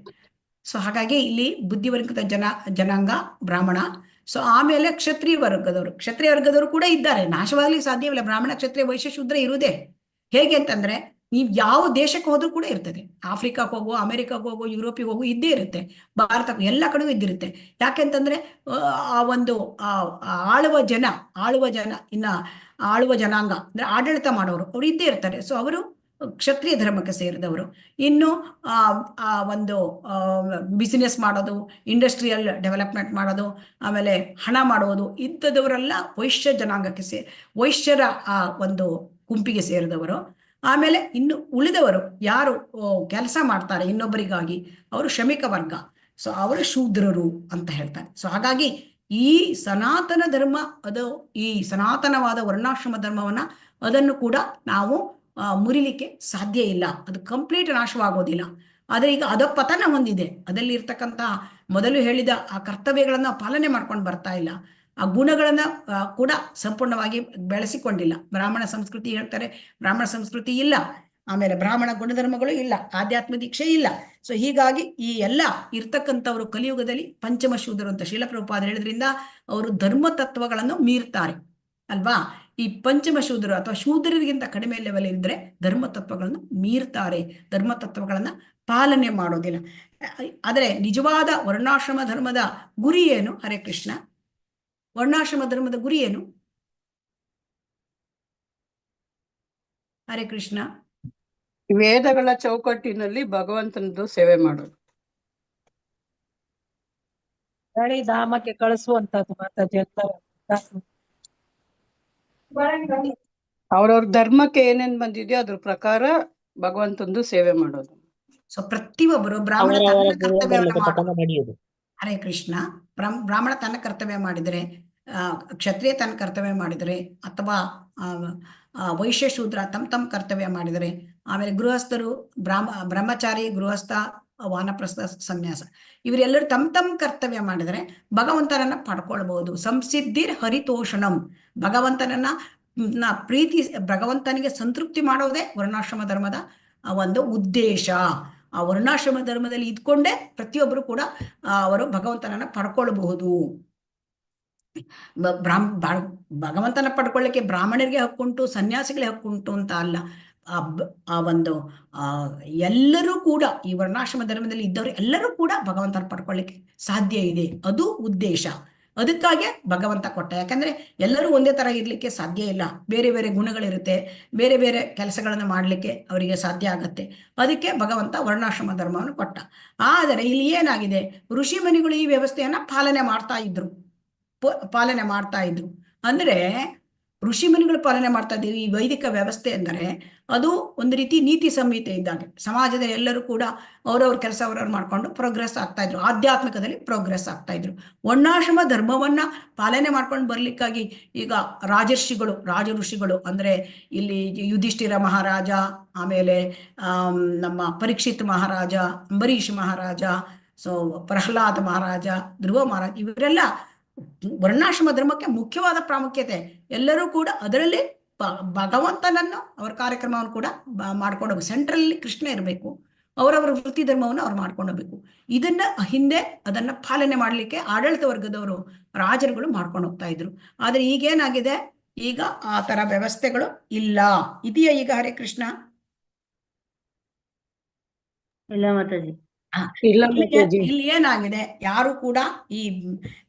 ಸೊ ಹಾಗಾಗಿ ಇಲ್ಲಿ ಬುದ್ಧಿವರ್ಗದ ಜನಾಂಗ ಬ್ರಾಹ್ಮಣ. ಸೊ ಆಮೇಲೆ ಕ್ಷತ್ರಿಯ ವರ್ಗದವರು ಕೂಡ ಇದ್ದಾರೆ, ನಾಶವಾಗ್ಲಿಕ್ಕೆ ಸಾಧ್ಯವಿಲ್ಲ. ಬ್ರಾಹ್ಮಣ, ಕ್ಷತ್ರಿಯ, ವೈಶ್ಯ, ಶೂದ್ರ ಇರುವುದೇ. ಹೇಗೆ ಅಂತಂದ್ರೆ, ನೀವು ಯಾವ ದೇಶಕ್ಕೆ ಹೋದ್ರೂ ಕೂಡ ಇರ್ತದೆ. ಆಫ್ರಿಕಾಕ್ಕೆ ಹೋಗು, ಅಮೆರಿಕಕ್ಕೆ ಹೋಗು, ಯುರೋಪಿಗೆ ಹೋಗು, ಇದ್ದೇ ಇರುತ್ತೆ. ಭಾರತಕ್ಕೆ ಎಲ್ಲ ಕಡೆಗೂ ಇದ್ದಿರುತ್ತೆ. ಯಾಕೆಂತಂದ್ರೆ ಆ ಒಂದು ಆಳುವ ಜನ ಇನ್ನ ಆಳುವ ಜನಾಂಗ ಅಂದ್ರೆ ಆಡಳಿತ ಮಾಡೋರು ಅವ್ರು ಇದ್ದೇ ಇರ್ತಾರೆ. ಸೊ ಅವರು ಕ್ಷತ್ರಿಯ ಧರ್ಮಕ್ಕೆ ಸೇರಿದವರು. ಇನ್ನು ಒಂದು ಬಿಸಿನೆಸ್ ಮಾಡೋದು, ಇಂಡಸ್ಟ್ರಿಯಲ್ ಡೆವಲಪ್ಮೆಂಟ್ ಮಾಡೋದು, ಆಮೇಲೆ ಹಣ ಮಾಡೋದು, ಇಂಥದವರೆಲ್ಲ ವೈಶ್ಯ ಜನಾಂಗಕ್ಕೆ ವೈಶ್ಯರ ಆ ಒಂದು ಗುಂಪಿಗೆ ಸೇರಿದವರು. ಆಮೇಲೆ ಇನ್ನು ಉಳಿದವರು ಯಾರು ಕೆಲಸ ಮಾಡ್ತಾರೆ ಇನ್ನೊಬ್ಬರಿಗಾಗಿ, ಅವರು ಶ್ರಮಿಕ ವರ್ಗ. ಸೊ ಅವರು ಶೂದ್ರರು ಅಂತ ಹೇಳ್ತಾರೆ. ಸೊ ಹಾಗಾಗಿ ಈ ಸನಾತನ ಧರ್ಮ, ಅದು ಈ ಸನಾತನವಾದ ವರ್ಣಾಶ್ರಮ ಧರ್ಮವನ್ನ ಅದನ್ನು ಕೂಡ ನಾವು ಮುರಿಲಿಕ್ಕೆ ಸಾಧ್ಯ ಇಲ್ಲ. ಅದು ಕಂಪ್ಲೀಟ್ ನಾಶವಾಗೋದಿಲ್ಲ. ಆದರೆ ಈಗ ಅಧಪತನ ಹೊಂದಿದೆ. ಅದಲ್ಲಿ ಇರ್ತಕ್ಕಂಥ ಮೊದಲು ಹೇಳಿದ ಆ ಕರ್ತವ್ಯಗಳನ್ನ ಪಾಲನೆ ಮಾಡ್ಕೊಂಡು ಬರ್ತಾ ಇಲ್ಲ. ಆ ಗುಣಗಳನ್ನ ಕೂಡ ಸಂಪೂರ್ಣವಾಗಿ ಬೆಳೆಸಿಕೊಂಡಿಲ್ಲ. ಬ್ರಾಹ್ಮಣ ಸಂಸ್ಕೃತಿ ಹೇಳ್ತಾರೆ, ಬ್ರಾಹ್ಮಣ ಸಂಸ್ಕೃತಿ ಇಲ್ಲ, ಆಮೇಲೆ ಬ್ರಾಹ್ಮಣ ಗುಣಧರ್ಮಗಳು ಇಲ್ಲ, ಆಧ್ಯಾತ್ಮ ದೀಕ್ಷೆ ಇಲ್ಲ. ಸೊ ಹೀಗಾಗಿ ಈ ಎಲ್ಲ ಇರ್ತಕ್ಕಂಥವ್ರು ಕಲಿಯುಗದಲ್ಲಿ ಪಂಚಮ ಶೂದ್ರರು ಅಂತ ಶೀಲ ಪ್ರಭುಪಾದ ಹೇಳಿದ್ರಿಂದ ಅವರು ಧರ್ಮ ತತ್ವಗಳನ್ನು ಮೀರ್ತಾರೆ ಅಲ್ವಾ. ಈ ಪಂಚಮ ಶೂದ್ರರು ಅಥವಾ ಶೂದ್ರರಿಗಿಂತ ಕಡಿಮೆ ಲೆವೆಲ್ ಇದ್ರೆ ಧರ್ಮ ತತ್ವಗಳನ್ನು ಮೀರ್ತಾರೆ, ಧರ್ಮ ತತ್ವಗಳನ್ನ ಪಾಲನೆ ಮಾಡೋದಿಲ್ಲ. ಆದರೆ ನಿಜವಾದ ವರ್ಣಾಶ್ರಮ ಧರ್ಮದ ಗುರಿ ಏನು? ಹರೇ ಕೃಷ್ಣ, ವರ್ಣಾಶ್ರಮ ಧರ್ಮದ ಗುರಿ ಏನು? ಹರೇ ಕೃಷ್ಣ. ವೇದಗಳ ಚೌಕಟ್ಟಿನಲ್ಲಿ ಭಗವಂತನದ್ದು ಸೇವೆ ಮಾಡೋದು. ಧಾಮಕ್ಕೆ ಕಳಿಸುವಂತದ್ದು ಮಾತಾಜಿ ಅಂತ. ಅವ್ರವ್ರ ಧರ್ಮಕ್ಕೆ ಏನೇನ್ ಬಂದಿದೆಯೋ ಅದ್ರ ಪ್ರಕಾರ ಭಗವಂತಂದು ಸೇವೆ ಮಾಡೋದು. ಸೊ ಪ್ರತಿಯೊಬ್ಬರು ಬ್ರಾಹ್ಮಣ ಅವರವರ ತನ್ನ ಕರ್ತವ್ಯವನ್ನು ಗುರುಗಳ ಪ್ರಕಾರ ಮಾಡೋದು. ನಡೆಯುವುದು. ಹರೇ ಕೃಷ್ಣ. ಬ್ರಾಹ್ಮಣ ತನ್ನ ಕರ್ತವ್ಯ ಮಾಡಿದರೆ, ಕ್ಷತ್ರಿಯ ತನ್ನ ಕರ್ತವ್ಯ ಮಾಡಿದರೆ, ಅಥವಾ ವೈಶ್ಯ ಶೂದ್ರ ತಮ್ಮ ಕರ್ತವ್ಯ ಮಾಡಿದರೆ, ಆಮೇಲೆ ಗೃಹಸ್ಥರು ಬ್ರಹ್ಮಚಾರಿ, ಗೃಹಸ್ಥ, ವಾನಪ್ರಸ್ಥ, ಸನ್ಯಾಸ, ಇವರೆಲ್ಲರೂ ತಮ್ಮ ಕರ್ತವ್ಯ ಮಾಡಿದರೆ ಭಗವಂತನನ್ನ ಪಡ್ಕೊಳ್ಬಹುದು. ಸಂಸಿದ್ಧಿರ್ ಹರಿತೋಷಣಂ, ಭಗವಂತನನ್ನ ಪ್ರೀತಿ, ಭಗವಂತನಿಗೆ ಸಂತೃಪ್ತಿ ಮಾಡೋದೇ ವರ್ಣಾಶ್ರಮ ಧರ್ಮದ ಒಂದು ಉದ್ದೇಶ. ಆ ವರ್ಣಾಶ್ರಮ ಧರ್ಮದಲ್ಲಿ ಇದ್ಕೊಂಡೇ ಪ್ರತಿಯೊಬ್ಬರು ಕೂಡ ಅವರು ಭಗವಂತನನ್ನ ಪಡ್ಕೊಳ್ಬಹುದು. ಭಗವಂತನ ಪಡ್ಕೊಳ್ಳಿಕ್ಕೆ ಬ್ರಾಹ್ಮಣರಿಗೆ ಹಕ್ಕುಂಟು, ಸನ್ಯಾಸಿಗಳಿಗೆ ಹಕ್ಕುಂಟು ಅಂತ ಅಲ್ಲ. ಆ ಒಂದು ಎಲ್ಲರೂ ಕೂಡ ಈ ವರ್ಣಾಶ್ರಮ ಧರ್ಮದಲ್ಲಿ ಇದ್ದವರು ಎಲ್ಲರೂ ಕೂಡ ಭಗವಂತನ ಪಡ್ಕೊಳ್ಳಿಕ್ಕೆ ಸಾಧ್ಯ ಇದೆ. ಅದು ಉದ್ದೇಶ. ಅದಕ್ಕಾಗಿ ಭಗವಂತ ಕೊಟ್ಟ. ಯಾಕಂದ್ರೆ ಎಲ್ಲರೂ ಒಂದೇ ತರ ಇರ್ಲಿಕ್ಕೆ ಸಾಧ್ಯ ಇಲ್ಲ. ಬೇರೆ ಬೇರೆ ಗುಣಗಳಿರುತ್ತೆ, ಬೇರೆ ಬೇರೆ ಕೆಲಸಗಳನ್ನು ಮಾಡಲಿಕ್ಕೆ ಅವರಿಗೆ ಸಾಧ್ಯ ಆಗತ್ತೆ. ಅದಕ್ಕೆ ಭಗವಂತ ವರ್ಣಾಶ್ರಮ ಧರ್ಮವನ್ನು ಕೊಟ್ಟ. ಆದರೆ ಇಲ್ಲಿ ಏನಾಗಿದೆ, ಋಷಿ ಮುನಿಗಳು ಈ ವ್ಯವಸ್ಥೆಯನ್ನ ಪಾಲನೆ ಮಾಡ್ತಾ ಇದ್ರು. ಅಂದ್ರೆ ಋಷಿ ಮುನಿಗಳು ಪಾಲನೆ ಮಾಡ್ತಾ ಇದ್ದೀವಿ. ಈ ವೈದಿಕ ವ್ಯವಸ್ಥೆ ಅಂದರೆ ಅದು ಒಂದು ರೀತಿ ನೀತಿ ಸಂಹಿತೆ ಇದ್ದಾಗ ಸಮಾಜದ ಎಲ್ಲರೂ ಕೂಡ ಅವ್ರವ್ರ ಕೆಲಸ ಅವ್ರವ್ರು ಮಾಡ್ಕೊಂಡು ಪ್ರೋಗ್ರೆಸ್ ಆಗ್ತಾ ಇದ್ರು, ಆಧ್ಯಾತ್ಮಿಕದಲ್ಲಿ ಪ್ರೋಗ್ರೆಸ್ ಆಗ್ತಾ ಇದ್ರು. ವರ್ಣಾಶ್ರಮ ಧರ್ಮವನ್ನ ಪಾಲನೆ ಮಾಡ್ಕೊಂಡು ಬರ್ಲಿಕ್ಕಾಗಿ ಈಗ ರಾಜ ಋಷಿಗಳು ಅಂದ್ರೆ ಇಲ್ಲಿ ಯುಧಿಷ್ಠಿರ ಮಹಾರಾಜ, ಆಮೇಲೆ ನಮ್ಮ ಪರೀಕ್ಷಿತ್ ಮಹಾರಾಜ, ಅಂಬರೀಷ್ ಮಹಾರಾಜ, ಸೊ ಪ್ರಹ್ಲಾದ ಮಹಾರಾಜ, ಧ್ರುವ ಮಹಾರಾಜ, ಇವರೆಲ್ಲ ವರ್ಣಾಶ್ರಮ ಧರ್ಮಕ್ಕೆ ಮುಖ್ಯವಾದ ಪ್ರಾಮುಖ್ಯತೆ. ಎಲ್ಲರೂ ಕೂಡ ಅದರಲ್ಲಿ ಭಗವಂತನನ್ನು ಅವ್ರ ಕಾರ್ಯಕ್ರಮವನ್ನು ಕೂಡ ಮಾಡ್ಕೊಂಡು ಹೋಗ್ಬೇಕು. ಸೆಂಟ್ರಲ್ಲಿ ಕೃಷ್ಣ ಇರಬೇಕು, ಅವರವರ ವೃತ್ತಿ ಧರ್ಮವನ್ನು ಅವ್ರು ಮಾಡ್ಕೊಂಡು ಹೋಗ್ಬೇಕು. ಇದನ್ನ ಹಿಂದೆ ಅದನ್ನ ಪಾಲನೆ ಮಾಡ್ಲಿಕ್ಕೆ ಆಡಳಿತ ವರ್ಗದವರು, ರಾಜರುಗಳು ಮಾಡ್ಕೊಂಡು ಹೋಗ್ತಾ ಇದ್ರು. ಆದ್ರೆ ಈಗೇನಾಗಿದೆ, ಈಗ ಆ ತರ ವ್ಯವಸ್ಥೆಗಳು ಇಲ್ಲ. ಇದೆಯಾ ಈಗ? ಹರೇ ಕೃಷ್ಣ. ಇಲ್ಲ ಮಾತಾಜಿ. ಇಲ್ಲಿ ಏನಾಗಿದೆ, ಯಾರು ಕೂಡ ಈ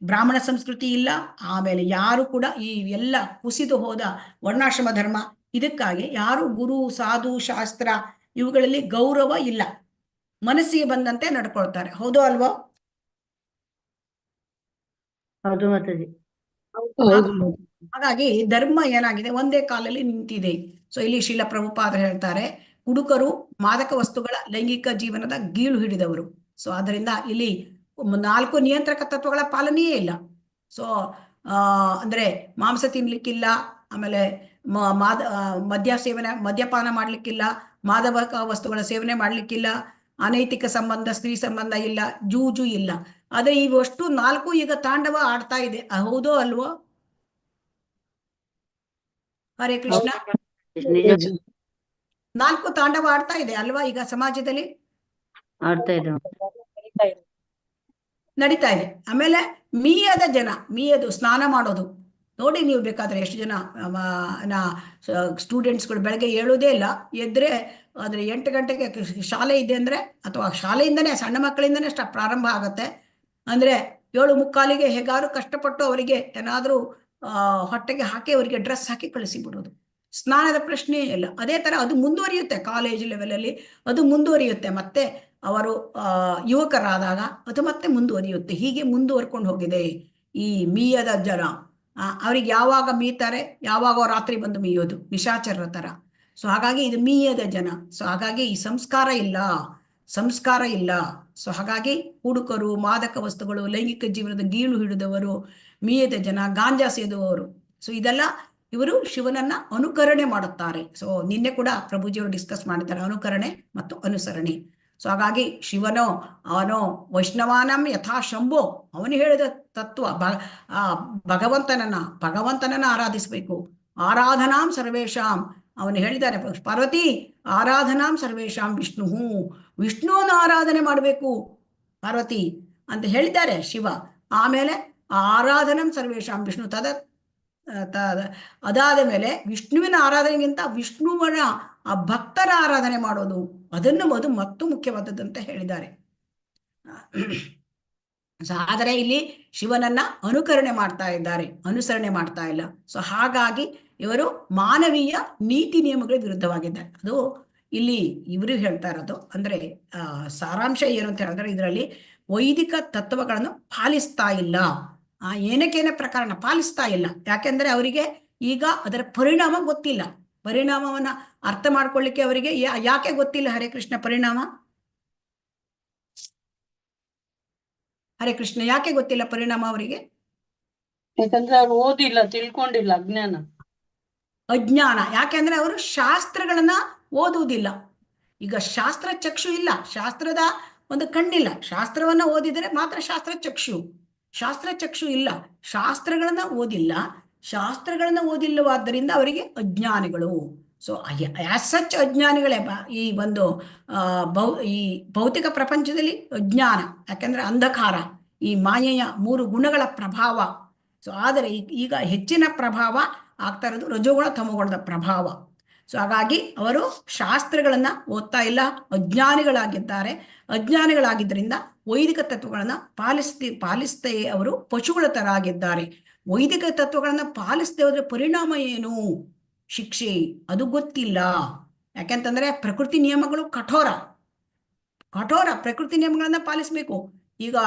ಬ್ರಾಹ್ಮಣ ಸಂಸ್ಕೃತಿ ಇಲ್ಲ, ಆಮೇಲೆ ಯಾರು ಕೂಡ ಈ ಎಲ್ಲ ಕುಸಿದು ಹೋದ ವರ್ಣಾಶ್ರಮ ಧರ್ಮ, ಇದಕ್ಕಾಗಿ ಯಾರು ಗುರು, ಸಾಧು, ಶಾಸ್ತ್ರ ಇವುಗಳಲ್ಲಿ ಗೌರವ ಇಲ್ಲ. ಮನಸ್ಸಿಗೆ ಬಂದಂತೆ ನಡ್ಕೊಳ್ತಾರೆ. ಹೌದು ಅಲ್ವೋ? ಹೌದು ಮಾತಾಜಿ. ಹಾಗಾಗಿ ಧರ್ಮ ಏನಾಗಿದೆ, ಒಂದೇ ಕಾಲಲ್ಲಿ ನಿಂತಿದೆ. ಸೊ ಇಲ್ಲಿ ಶೀಲ ಪ್ರಭುಪಾದ ಹೇಳ್ತಾರೆ, ಹುಡುಕರು ಮಾದಕ ವಸ್ತುಗಳ ಲೈಂಗಿಕ ಜೀವನದ ಗೀಳು ಹಿಡಿದವರು. ಸೊ ಅದರಿಂದ ಇಲ್ಲಿ 4 ನಿಯಂತ್ರಕ ತತ್ವಗಳ ಪಾಲನೆಯೇ ಇಲ್ಲ. ಸೊ ಅಂದ್ರೆ ಮಾಂಸ ತಿನ್ಲಿಕ್ಕಿಲ್ಲ, ಆಮೇಲೆ ಮದ್ಯಪಾನ ಮಾಡ್ಲಿಕ್ಕಿಲ್ಲ, ಮಾದಕ ವಸ್ತುಗಳ ಸೇವನೆ ಮಾಡ್ಲಿಕ್ಕಿಲ್ಲ, ಅನೈತಿಕ ಸಂಬಂಧ, ಸ್ತ್ರೀ ಸಂಬಂಧ ಇಲ್ಲ, ಜೂಜು ಇಲ್ಲ. ಆದ್ರೆ ಇವಷ್ಟು 4 ಈಗ ತಾಂಡವ ಆಡ್ತಾ ಇದೆ. ಹೌದೋ ಅಲ್ವೋ? ಹರೇ ಕೃಷ್ಣ. 4 ತಾಂಡವ ಆಡ್ತಾ ಇದೆ ಅಲ್ವಾ ಈಗ ಸಮಾಜದಲ್ಲಿ? ಆಡ್ತಾ ಇದೆ, ನಡೀತಾ ಇದೆ. ಆಮೇಲೆ ಮೀಯದು ಸ್ನಾನ ಮಾಡೋದು ನೋಡಿ. ನೀವು ಬೇಕಾದ್ರೆ ಎಷ್ಟು ಜನ ಸ್ಟೂಡೆಂಟ್ಸ್ಗಳು ಬೆಳಗ್ಗೆ ಹೇಳೋದೇ ಇಲ್ಲ, ಎದ್ರೆ ಅಂದ್ರೆ 8 ಗಂಟೆಗೆ ಶಾಲೆ ಇದೆ ಅಂದ್ರೆ, ಅಥವಾ ಶಾಲೆಯಿಂದನೇ ಸಣ್ಣ ಮಕ್ಕಳಿಂದನೇ ಪ್ರಾರಂಭ ಆಗತ್ತೆ ಅಂದ್ರೆ 7:45ಗೆ ಹೇಗಾದ್ರು ಕಷ್ಟಪಟ್ಟು ಅವರಿಗೆ ಏನಾದ್ರೂ ಹೊಟ್ಟೆಗೆ ಹಾಕಿ ಅವರಿಗೆ ಡ್ರೆಸ್ ಹಾಕಿ ಕಳಿಸಿಬಿಡೋದು. ಸ್ನಾನದ ಪ್ರಶ್ನೆ ಇಲ್ಲ. ಅದೇ ತರ ಅದು ಮುಂದುವರಿಯುತ್ತೆ, ಕಾಲೇಜ್ ಲೆವೆಲಲ್ಲಿ ಅದು ಮುಂದುವರಿಯುತ್ತೆ. ಮತ್ತೆ ಅವರು ಯುವಕರಾದಾಗ ಅದು ಮತ್ತೆ ಮುಂದುವರಿಯುತ್ತೆ. ಹೀಗೆ ಮುಂದುವರ್ಕೊಂಡು ಹೋಗಿದೆ ಈ ಮೀಯದ ಜನ. ಅವ್ರಿಗೆ ಯಾವಾಗ ಮೀತಾರೆ, ಯಾವಾಗ ರಾತ್ರಿ ಬಂದು ಮೀಯೋದು, ನಿಶಾಚರರ ತರ. ಸೊ ಹಾಗಾಗಿ ಇದು ಮೀಯದ ಜನ. ಸೊ ಹಾಗಾಗಿ ಈ ಸಂಸ್ಕಾರ ಇಲ್ಲ. ಸೊ ಹಾಗಾಗಿ ಹುಡುಕರು, ಮಾದಕ ವಸ್ತುಗಳು, ಲೈಂಗಿಕ ಜೀವನದ ಗೀಳು ಹಿಡಿದವರು, ಮೀಯದ ಜನ, ಗಾಂಜಾ ಸೇದುವವರು. ಸೊ ಇದೆಲ್ಲ ಇವರು ಶಿವನನ್ನ ಅನುಕರಣೆ ಮಾಡುತ್ತಾರೆ. ಸೊ ನಿನ್ನೆ ಕೂಡ ಪ್ರಭುಜಿಯವರು ಡಿಸ್ಕಸ್ ಮಾಡಿದ್ದಾರೆ, ಅನುಕರಣೆ ಮತ್ತು ಅನುಸರಣೆ. ಸೊ ಹಾಗಾಗಿ ಶಿವನೋ ಅವನೋ ವೈಷ್ಣವಾನಂ ಯಥಾ ಶಂಭೋ, ಅವನು ಹೇಳಿದ ತತ್ವ ಭಗವಂತನನ್ನ ಆರಾಧಿಸಬೇಕು. ಆರಾಧನಾಂ ಸರ್ವೇಶಾಂ, ಅವನು ಹೇಳಿದ್ದಾನೆ ಪಾರ್ವತಿ ಆರಾಧನಾಂ ಸರ್ವೇಶಾಂ ವಿಷ್ಣುವನ್ನು ಆರಾಧನೆ ಮಾಡಬೇಕು ಪಾರ್ವತಿ ಅಂತ ಹೇಳಿದ್ದಾರೆ ಶಿವ. ಆಮೇಲೆ ಆರಾಧನಂ ಸರ್ವೇಶಾಂ ವಿಷ್ಣು ಅದಾದ ಮೇಲೆ ವಿಷ್ಣುವಿನ ಆರಾಧನೆಗಿಂತ ವಿಷ್ಣುವನ ಆ ಭಕ್ತರ ಆರಾಧನೆ ಮಾಡೋದು ಅದು ಮತ್ತು ಮುಖ್ಯವಾದದ್ದು ಅಂತ ಹೇಳಿದ್ದಾರೆ. ಆದರೆ ಇಲ್ಲಿ ಶಿವನನ್ನ ಅನುಸರಣೆ ಮಾಡ್ತಾ ಇಲ್ಲ. ಸೊ ಹಾಗಾಗಿ ಇವರು ಮಾನವೀಯ ನೀತಿ ನಿಯಮಗಳ ವಿರುದ್ಧವಾಗಿದ್ದಾರೆ. ಅದು ಇಲ್ಲಿ ಇವರು ಹೇಳ್ತಾ ಇರೋದು. ಅಂದ್ರೆ ಸಾರಾಂಶ ಏನು ಅಂತ ಹೇಳಿದ್ರೆ ಇದರಲ್ಲಿ ವೈದಿಕ ತತ್ವಗಳನ್ನು ಪಾಲಿಸ್ತಾ ಇಲ್ಲ, ಏನಕ್ಕೇನೆ ಪ್ರಕಾರನ ಪಾಲಿಸ್ತಾ ಇಲ್ಲ. ಯಾಕೆಂದ್ರೆ ಅವರಿಗೆ ಈಗ ಅದರ ಪರಿಣಾಮ ಗೊತ್ತಿಲ್ಲ. ಪರಿಣಾಮವನ್ನ ಅರ್ಥ ಮಾಡ್ಕೊಳ್ಳಿಕ್ಕೆ ಅವರಿಗೆ ಯಾಕೆ ಗೊತ್ತಿಲ್ಲ? ಹರೇ ಕೃಷ್ಣ, ಪರಿಣಾಮ ಹರೇ ಕೃಷ್ಣ ಯಾಕೆ ಗೊತ್ತಿಲ್ಲ ಪರಿಣಾಮ ಅವರಿಗೆ? ಯಾಕಂದ್ರೆ ಅವ್ರು ಓದಿಲ್ಲ, ತಿಳ್ಕೊಂಡಿಲ್ಲ, ಅಜ್ಞಾನ. ಯಾಕೆಂದ್ರೆ ಅವರು ಶಾಸ್ತ್ರಗಳನ್ನ ಓದುವುದಿಲ್ಲ. ಈಗ ಶಾಸ್ತ್ರ ಚಕ್ಷು ಇಲ್ಲ, ಶಾಸ್ತ್ರದ ಒಂದು ಕಣ್ಣಿಲ್ಲ. ಶಾಸ್ತ್ರವನ್ನ ಓದಿದರೆ ಮಾತ್ರ ಶಾಸ್ತ್ರ ಚಕ್ಷು ಇಲ್ಲ. ಶಾಸ್ತ್ರಗಳನ್ನ ಓದಿಲ್ಲವಾದ್ದರಿಂದ ಅವರಿಗೆ ಅಜ್ಞಾನಿಗಳು. ಸೊ ಆಸ್ ಸಚ್ ಅಜ್ಞಾನಿಗಳೇ ಈ ಒಂದು ಈ ಭೌತಿಕ ಪ್ರಪಂಚದಲ್ಲಿ ಅಜ್ಞಾನ. ಯಾಕೆಂದ್ರೆ ಅಂಧಕಾರ, ಈ ಮಾಯೆಯ 3 ಗುಣಗಳ ಪ್ರಭಾವ. ಸೊ ಆದರೆ ಈಗ ಹೆಚ್ಚಿನ ಪ್ರಭಾವ ಆಗ್ತಾ ಇರೋದು ರಜೋಗುಣ ತಮೋಗುಣದ ಪ್ರಭಾವ. ಸೊ ಹಾಗಾಗಿ ಅವರು ಶಾಸ್ತ್ರಗಳನ್ನ ಓದ್ತಾ ಇಲ್ಲ, ಅಜ್ಞಾನಿಗಳಾಗಿದ್ದರಿಂದ ವೈದಿಕ ತತ್ವಗಳನ್ನ ಪಾಲಿಸದೆ ಅವರು ಪಶುಗಳ ತರ ಆಗಿದ್ದಾರೆ. ವೈದಿಕ ತತ್ವಗಳನ್ನ ಪಾಲಿಸದೆ ಹೋದ್ರೆ ಪರಿಣಾಮ ಏನು, ಶಿಕ್ಷೆ, ಅದು ಗೊತ್ತಿಲ್ಲ. ಯಾಕೆಂತಂದ್ರೆ ಪ್ರಕೃತಿ ನಿಯಮಗಳು ಕಠೋರ. ಪ್ರಕೃತಿ ನಿಯಮಗಳನ್ನ ಪಾಲಿಸ್ಬೇಕು. ಈಗ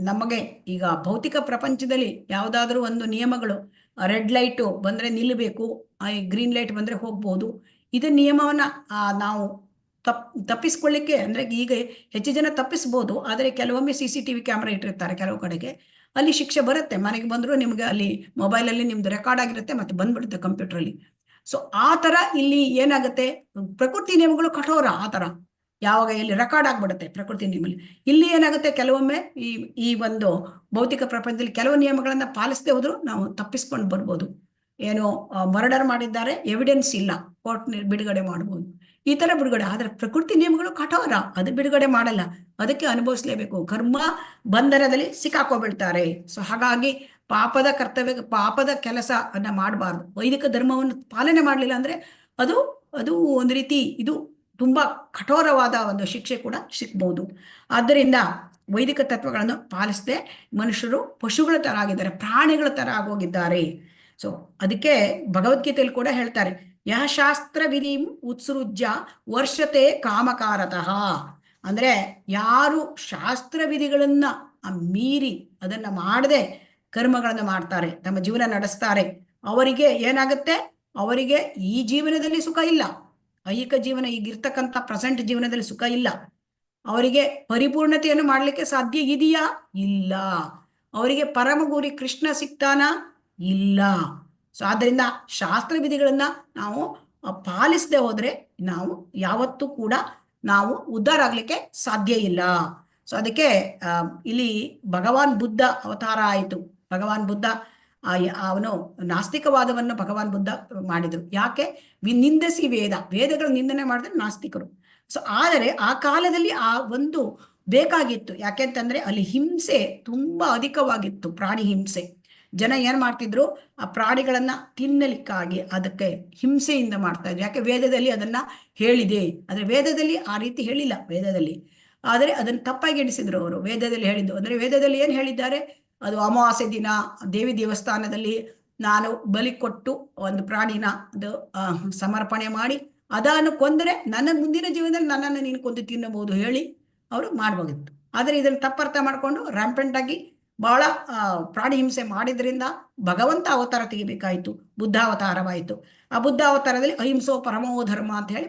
ನಮಗೆ ಈಗ ಭೌತಿಕ ಪ್ರಪಂಚದಲ್ಲಿ ಯಾವುದಾದ್ರೂ ಒಂದು ನಿಯಮಗಳು, ರೆಡ್ ಲೈಟ್ ಬಂದ್ರೆ ನಿಲ್ಲಬೇಕು, ಗ್ರೀನ್ ಲೈಟ್ ಬಂದ್ರೆ ಹೋಗ್ಬೋದು. ಇದೇ ನಿಯಮವನ್ನ ನಾವು ತಪ್ಪಿಸ್ಕೊಳ್ಳಿಕ್ಕೆ ಅಂದ್ರೆ ಈಗ ಹೆಚ್ಚು ಜನ ತಪ್ಪಿಸ್ಬೋದು. ಆದರೆ ಕೆಲವೊಮ್ಮೆ CCTV ಕ್ಯಾಮ್ರಾ ಇಟ್ಟಿರ್ತಾರೆ ಕೆಲವು ಕಡೆಗೆ, ಅಲ್ಲಿ ಶಿಕ್ಷೆ ಬರುತ್ತೆ. ಮನೆಗೆ ಬಂದ್ರು ನಿಮ್ಗೆ ಅಲ್ಲಿ ಮೊಬೈಲಲ್ಲಿ ನಿಮ್ದು ರೆಕಾರ್ಡ್ ಆಗಿರುತ್ತೆ, ಮತ್ತೆ ಬಂದ್ಬಿಡುತ್ತೆ ಕಂಪ್ಯೂಟರಲ್ಲಿ. ಸೊ ಆ ತರ ಇಲ್ಲಿ ಏನಾಗುತ್ತೆ, ಪ್ರಕೃತಿ ನಿಯಮಗಳು ಕಠೋರ. ಆ ತರ ಯಾವಾಗ ಇಲ್ಲಿ ರೆಕಾರ್ಡ್ ಆಗ್ಬಿಡುತ್ತೆ ಪ್ರಕೃತಿ ನಿಯಮಲ್ಲಿ. ಇಲ್ಲಿ ಏನಾಗುತ್ತೆ, ಕೆಲವೊಮ್ಮೆ ಈ ಒಂದು ಭೌತಿಕ ಪ್ರಪಂಚದಲ್ಲಿ ಕೆಲವು ನಿಯಮಗಳನ್ನ ಪಾಲಿಸದೆ ಹೋದ್ರು ನಾವು ತಪ್ಪಿಸ್ಕೊಂಡು ಬರ್ಬೋದು. ಏನೋ ಮರ್ಡರ್ ಮಾಡಿದ್ದಾರೆ, ಎವಿಡೆನ್ಸ್ ಇಲ್ಲ, ಕೋರ್ಟ್ ಬಿಡುಗಡೆ ಮಾಡ್ಬೋದು, ಈ ತರ ಬಿಡುಗಡೆ. ಆದ್ರೆ ಪ್ರಕೃತಿ ನಿಯಮಗಳು ಕಠೋರ, ಅದು ಬಿಡುಗಡೆ ಮಾಡಲ್ಲ, ಅದಕ್ಕೆ ಅನುಭವಿಸ್ಲೇಬೇಕು. ಕರ್ಮ ಬಂಧನದಲ್ಲಿ ಸಿಕ್ಕಾಕೋಬಿಡ್ತಾರೆ. ಸೊ ಹಾಗಾಗಿ ಪಾಪದ ಕೆಲಸ ಅನ್ನ ಮಾಡಬಾರ್ದು. ವೈದಿಕ ಧರ್ಮವನ್ನು ಪಾಲನೆ ಮಾಡಲಿಲ್ಲ ಅಂದ್ರೆ ಅದು ಒಂದು ರೀತಿ ಇದು ತುಂಬಾ ಕಠೋರವಾದ ಒಂದು ಶಿಕ್ಷೆ ಕೂಡ ಸಿಕ್ಬಹುದು. ಆದ್ದರಿಂದ ವೈದಿಕ ತತ್ವಗಳನ್ನು ಪಾಲಿಸದೆ ಮನುಷ್ಯರು ಪಶುಗಳ ತರ ಆಗಿದ್ದಾರೆ, ಪ್ರಾಣಿಗಳ ತರ ಆಗೋಗಿದ್ದಾರೆ. ಸೊ ಅದಕ್ಕೆ ಭಗವದ್ಗೀತೆಯಲ್ಲಿ ಕೂಡ ಹೇಳ್ತಾರೆ, ಯಹ ಶಾಸ್ತ್ರ ವಿಧಿಂ ಉತ್ಸೃಜ್ಯ ವರ್ಷತೆ ಕಾಮಕಾರತಃ. ಅಂದ್ರೆ ಯಾರು ಶಾಸ್ತ್ರ ವಿಧಿಗಳನ್ನ ಮೀರಿ ಅದನ್ನ ಮಾಡದೆ ಕರ್ಮಗಳನ್ನು ಮಾಡ್ತಾರೆ, ತಮ್ಮ ಜೀವನ ನಡೆಸ್ತಾರೆ, ಅವರಿಗೆ ಏನಾಗುತ್ತೆ, ಅವರಿಗೆ ಈ ಜೀವನದಲ್ಲಿ ಸುಖ ಇಲ್ಲ. ಐಹಿಕ ಜೀವನ ಈಗಿರ್ತಕ್ಕಂಥ ಪ್ರೆಸೆಂಟ್ ಜೀವನದಲ್ಲಿ ಸುಖ ಇಲ್ಲ. ಅವರಿಗೆ ಪರಿಪೂರ್ಣತೆಯನ್ನು ಮಾಡಲಿಕ್ಕೆ ಸಾಧ್ಯ ಇದೆಯಾ? ಇಲ್ಲ. ಅವರಿಗೆ ಪರಮ ಗುರಿ ಕೃಷ್ಣ ಸಿಗ್ತಾನ? ಇಲ್ಲ. ಸೊ ಆದ್ರಿಂದ ಶಾಸ್ತ್ರ ವಿಧಿಗಳನ್ನ ನಾವು ಪಾಲಿಸದೆ ಹೋದ್ರೆ ನಾವು ಯಾವತ್ತೂ ಕೂಡ ನಾವು ಉದ್ಧಾರ ಆಗ್ಲಿಕ್ಕೆ ಸಾಧ್ಯ ಇಲ್ಲ. ಸೊ ಅದಕ್ಕೆ ಇಲ್ಲಿ ಭಗವಾನ್ ಬುದ್ಧ ಅವತಾರ ಆಯಿತು. ಭಗವಾನ್ ಬುದ್ಧ ಅವನು ನಾಸ್ತಿಕವಾದವನ್ನು ಭಗವಾನ್ ಬುದ್ಧ ಮಾಡಿದ್ರು. ಯಾಕೆ? ನಿಂದಿಸಿ ವೇದಗಳ ನಿಂದನೆ ಮಾಡಿದ್ರೆ ನಾಸ್ತಿಕರು. ಸೊ ಆದರೆ ಆ ಕಾಲದಲ್ಲಿ ಆ ಒಂದು ಬೇಕಾಗಿತ್ತು. ಯಾಕೆಂತಂದ್ರೆ ಅಲ್ಲಿ ಹಿಂಸೆ ತುಂಬಾ ಅಧಿಕವಾಗಿತ್ತು, ಪ್ರಾಣಿ ಹಿಂಸೆ. ಜನ ಏನ್ ಮಾಡ್ತಿದ್ರು, ಆ ಪ್ರಾಣಿಗಳನ್ನ ತಿನ್ನಲಿಕ್ಕಾಗಿ ಅದಕ್ಕೆ ಹಿಂಸೆಯಿಂದ ಮಾಡ್ತಾ ಇದ್ರು. ಯಾಕೆ? ವೇದದಲ್ಲಿ ಅದನ್ನ ಹೇಳಿದೆ. ಆದ್ರೆ ವೇದದಲ್ಲಿ ಆ ರೀತಿ ಹೇಳಿಲ್ಲ ವೇದದಲ್ಲಿ. ಆದರೆ ಅದನ್ನು ತಪ್ಪಾಗಿ ಎಣಿಸಿದ್ರು ಅವರು. ವೇದದಲ್ಲಿ ಹೇಳಿದ್ದು ಅಂದ್ರೆ ವೇದದಲ್ಲಿ ಏನ್ ಹೇಳಿದ್ದಾರೆ, ಅದು ಅಮಾವಾಸ್ಯೆ ದಿನ ದೇವಿ ದೇವಸ್ಥಾನದಲ್ಲಿ ನಾನು ಬಲಿ ಕೊಟ್ಟು ಒಂದು ಪ್ರಾಣಿನ ಅದು ಸಮರ್ಪಣೆ ಮಾಡಿ ಅದನ್ನು ಕೊಂದರೆ ನನ್ನ ಮುಂದಿನ ಜೀವನದಲ್ಲಿ ನನ್ನನ್ನು ನೀನು ಕೊಂದು ತಿನ್ನಬಹುದು ಹೇಳಿ ಅವರು ಮಾಡಬಹುದಿತ್ತು. ಆದರೆ ಇದನ್ನು ತಪ್ಪರ್ಥ ಮಾಡ್ಕೊಂಡು ರ್ಯಾಂಪೆಂಟ್ ಆಗಿ ಬಹಳ ಪ್ರಾಣಿ ಹಿಂಸೆ ಮಾಡಿದ್ರಿಂದ ಭಗವಂತ ಅವತಾರ ತೆಗಿಬೇಕಾಯ್ತು, ಬುದ್ಧ ಅವತಾರವಾಯಿತು. ಆ ಬುದ್ಧ ಅವತಾರದಲ್ಲಿ ಅಹಿಂಸೋ ಪರಮೋ ಧರ್ಮ ಅಂತ ಹೇಳಿ